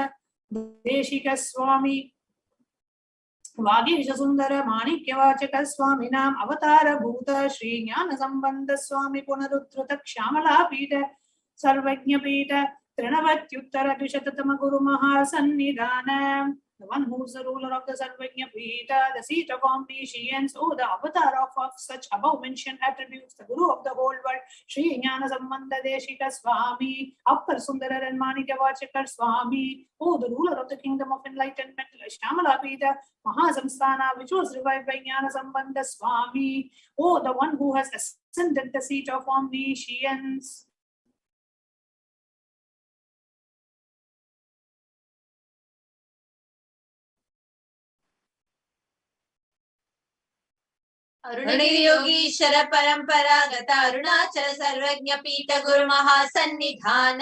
देशिक स्वामी वागीश सुंदर माणिक्य वाचक स्वामी नाम अवतार भूत श्री ज्ञान संबंध स्वामी पुनरुद्धृत श्यामला पीठ सर्वज्ञ पीठ तृणवत्युत्तर द्विशततम गुरु महासन्निधान. The one who is the ruler of the Sarvajna Pita, the seat of omniscience, oh, the avatar of such above mentioned attributes, the Guru of the whole world, Sri Jnana Sambandha Deshika Swami, Appar Sundara and Manika Vachakar Swami, oh, the ruler of the kingdom of enlightenment, Shyamala Pita, Mahasamsthana, which was revived by Jnana Sambandha Swami, oh, the one who has ascended the seat of omniscience. अरुणगिरि Yogeshwar परंपरागत अरुणाचल सर्वज्ञ पीठ गुरु महासन्निधान.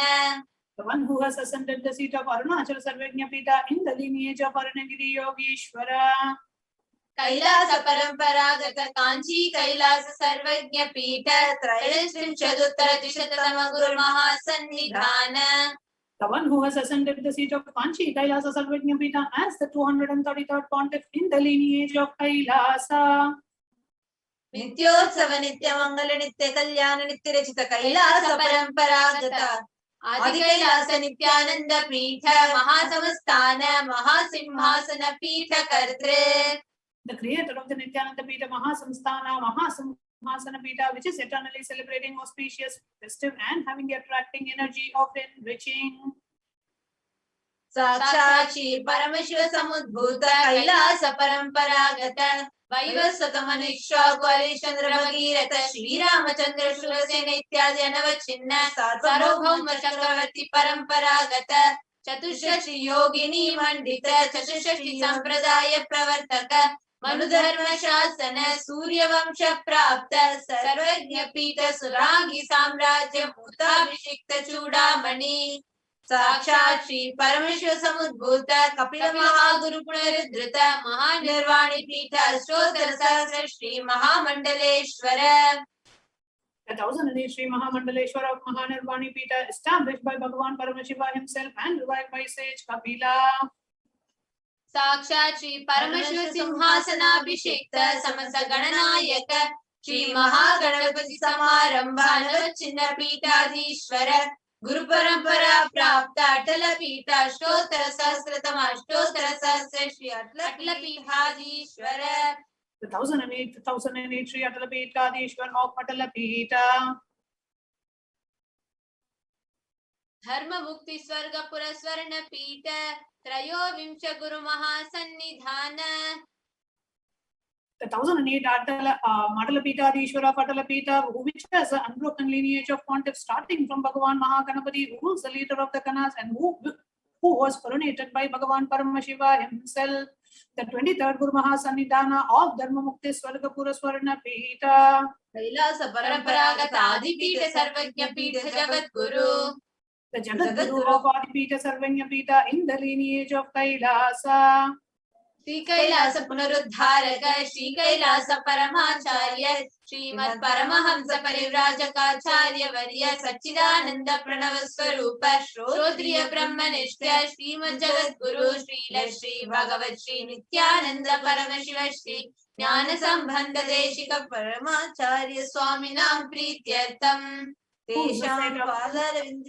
The one who has ascended the seat of Arunachal Sarvajna Pita in the lineage of Arunagiri Yogeshwara. Kailash परंपरागत कांची कैलास सर्वज्ञ पीठ त्रयस्त्रिंशदुत्तर द्विशततम गुरु महासन्निधान. The one who has ascended the seat of Kanchi Kailasa Sarvajna Pita as the 233rd pontiff in the lineage of Kailasa. नित्योत्सव नित्य मंगल नित्य कल्याण नित्य रचित कैलास परंपरागत आदि कैलास नित्यानंद पीठ महासंस्थान महासिंहासन पीठ कर्तृ. The creator of the Nithyananda Pita Mahasamsthana Mahasimhasana Pita, which is eternally celebrating, auspicious, festive, and having the attracting energy of enriching. साक्षात् श्री परमशिव समुद्भूत कैलास परंपरागत वैवस्वत मनुष्य ग्वालेश्वर भगीरथ श्रीरामचंद्र शूरसेन इत्यादि अनवच्छिन्न सार्वभौम चक्रवर्ती परंपरागत चतुष्षष्टि योगिनी मंडित चतुष्षष्टि संप्रदाय प्रवर्तक मनुधर्म शासन सूर्यवंश प्राप्त सर्वज्ञ पीठ सुरांगी साम्राज्य भूताभिषिक्त चूड़ामणि साक्षात् श्री परमेश्वर समुद्भूत कपिल महागुरु पुनरुद्धृत महानिर्वाणी पीठ अष्टोत्तर सहस्र श्री महामंडलेश्वर. The 1008 Sri Mahamandaleshwara of Mahanirvani Pita, established by Bhagavan Paramashiva himself and revived by sage Kapila. साक्षात् श्री परमेश्वर सिंहासनाभिषिक्त समस्त गणनायक श्री महागणपति समारंभ अनवच्छिन्न पीठाधीश्वर गुरु परंपरा प्राप्त अटल पीठ अष्टोत्तर सहस्रतम अष्टोत्तर सहस्र श्री अटल पीठाधीश्वर. The 1008 Sri Atalapitadishwar of Atalapita. धर्म मुक्ति स्वर्ग पुर स्वर्ण पीठ त्रयोविंश गुरु महासन्निधान. The 1008 Atalapitadishwar of Atalapita, which has an unbroken lineage of pontiffs starting from Bhagavan Mahaganapati, who was the leader of the Kanas and who was coronated by Bhagavan Paramashiva himself. The 23rd Guru Mahasannidhana of Dharma Mukti Swargapura Swarna Pita. Kailasa Paramparagat Adipita Sarvajna Pita Jagat Guru. The Jagat Guru of Adipita Sarvajna Pita in the lineage of Kailasa. Shri Kailasa Punaruddharaka Shri Kailasa Paramacharya Srimad Paramahamsa Parivrajaka Varya Sachidananda Pranava Swarupa Shrodriya Brahmanishta Srimad Jagat Guru Srila Shri Bhagavat Shri Nithyananda Paramashiva Shri Jnana Sambandha Deshika Paramacharya Swaminam Prityartham Tesham Padaravind.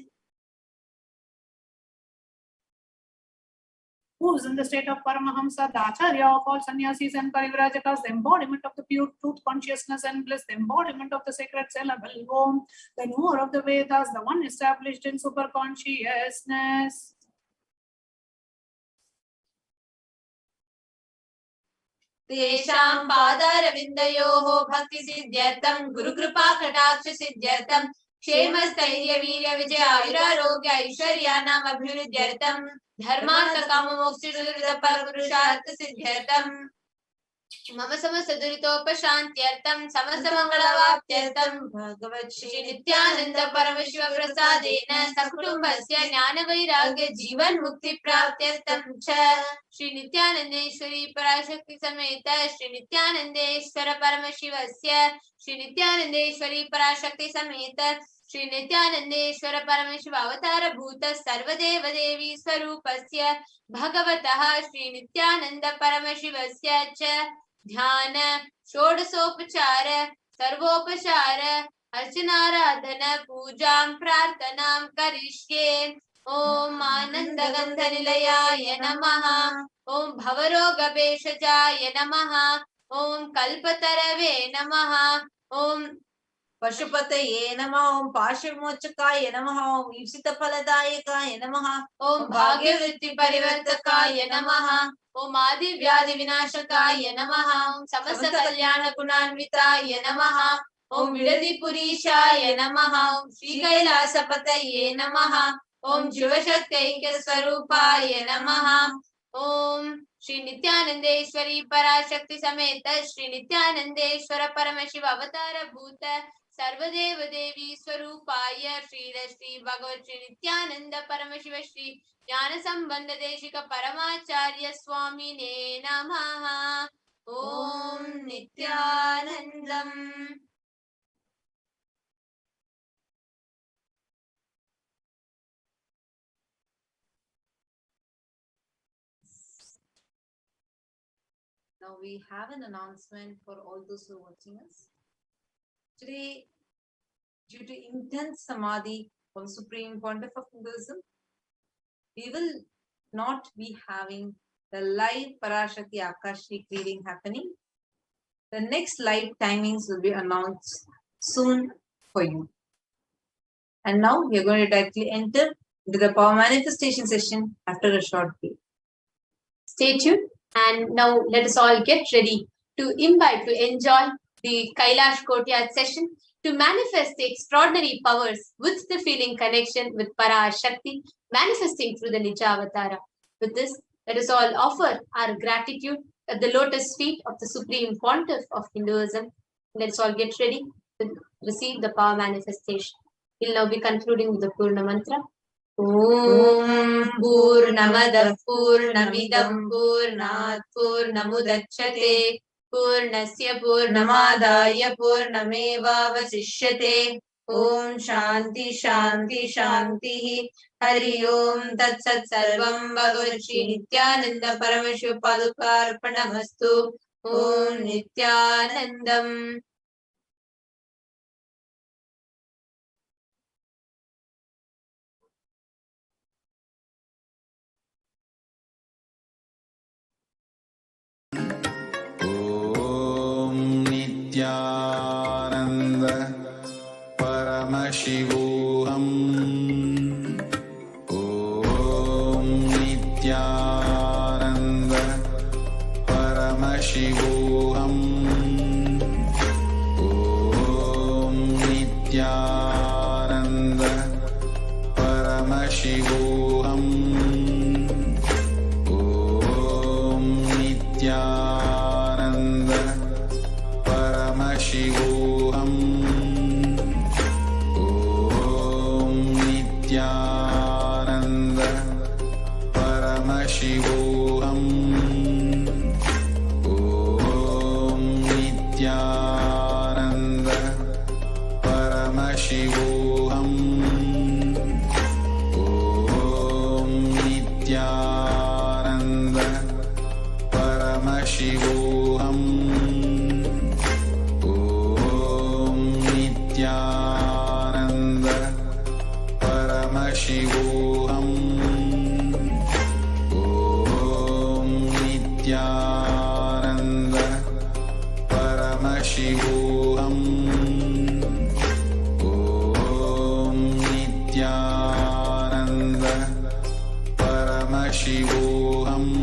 Who is in the state of Paramahamsa, the Acharya of all sannyasis and parivrajakas, the embodiment of the pure truth, consciousness and bliss, the embodiment of the sacred syllable Om, the knower of the Vedas, the one established in super consciousness. Tesham Padaravindayoho Bhakti Siddhyartham Guru Kripa Kataksha Siddhyartham Kshemasthirya Virya Vijaya Ayurarogya Aishwaryanam Abhirudyartham Dharmartha Kama Moksha Durida Parapurushartha Siddhyartham Mama Samasta Duritopashantyartham Samasta Mangalavaptyartham Bhagavat Shri Nithyananda Paramashiva Prasadena Sakutumbasya Jnana Vairagya Jivan Mukti Praptyartham Cha Shri Nithyanandeshwari Parashakti Sameta Shri Nithyanandeshwara Paramashivasya Shri Nithyanandeshwari Parashakti Sameta Shri Nithyanandeshwara Paramashiva Avatara Bhuta Sarvadeva Devi Swarupasya Bhagavataha Shri Nithyananda Paramashivasya Cha Dhyana Shodasopachara Sarvopachara Archanaradhana Pujam Prarthanam Karishye Om Ananda Gandha Nilayaya Namaha Om Bhavaroga Beshajaya Namaha Om Kalpatarave Namaha Om Pashupataye Namaha Om Pashimochakaya Namaha Om Ipsita Paladayakaya Namaha Om Bhagyavritti Parivartakaya Namaha Om Adi Vyadi Vinashakaya Namaha Om Samasta Kalyana Gunanvitaya Namaha Om Vidadi Purishaya Namaha Om Shri Kailasa Pataye Namaha Om Jivashakti Swarupaya Namaha Om Shri Nithyanandeshwari Parashakti Sameta Shri Nithyanandeshwara Paramashiva Avatara Bhuta Sarvadeva Devi Swarupaya Shri Shri Bhagavat Shri Nithyananda Paramashiva Shri Jnana Sambandha Deshika Paramacharya Swami Ne Namaha. Om Nithyanandam. Now we have an announcement for all those who are watching us. Today, due to intense samadhi of Supreme Pontiff of Hinduism, we will not be having the live Parashakti Akashik reading happening. The next live timings will be announced soon for you. And now we are going to directly enter into the power manifestation session after a short break. Stay tuned. And now let us all get ready to imbibe, to enjoy the Kailash Courtyard session, to manifest the extraordinary powers with the feeling connection with Parashakti, manifesting through the Nija Avatara. With this, let us all offer our gratitude at the lotus feet of the Supreme Pontiff of Hinduism. Let us all get ready to receive the power manifestation. We'll now be concluding with the Purna Mantra. Om Purnamada Purnamidam Purnat Purnamudachyate Purnasya Purnamadaya Purnameva Vasishyate. Om Shanti Shanti Shanti. Hari Om Tat Sat Sarvam Bhagavat Shri Nithyananda Paramashiva Padukarpanamastu. Om Nithyanandam. Nithyananda Paramashivoham. Om Nithyananda Paramashivoham. Om Nithyananda Paramashivoham. Om Nithyananda Paramashivoham. Om Nithyananda Paramashivoham. Om Nithyananda Paramashivoham. Om Nithyananda Paramashivoham. Om Nithyananda Paramashivoham. Om Nithyananda Paramashivoham. Om Nithyananda Paramashivoham. Om Nithyananda Paramashivoham.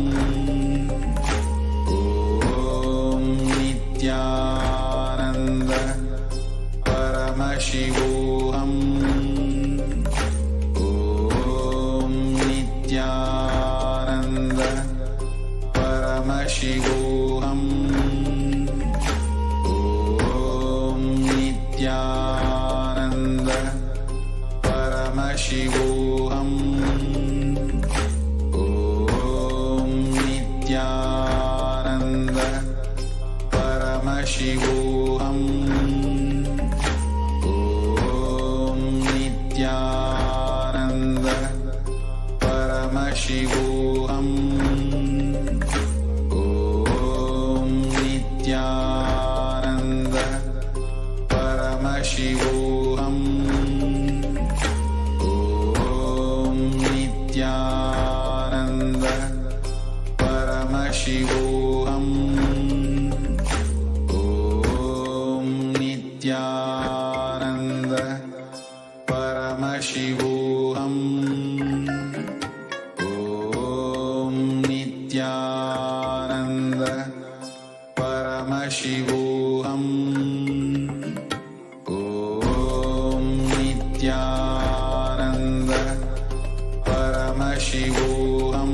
Om Nithyananda Paramashivoham. Om Nithyananda Paramashivoham. Om Nithyananda Paramashivoham. Om Nithyananda Paramashivoham. Om Nithyananda Paramashivoham. Om Nithyananda Paramashivoham. Om Nithyananda Paramashivoham. Om Nithyananda Paramashivoham. Om Nithyananda Paramashivoham.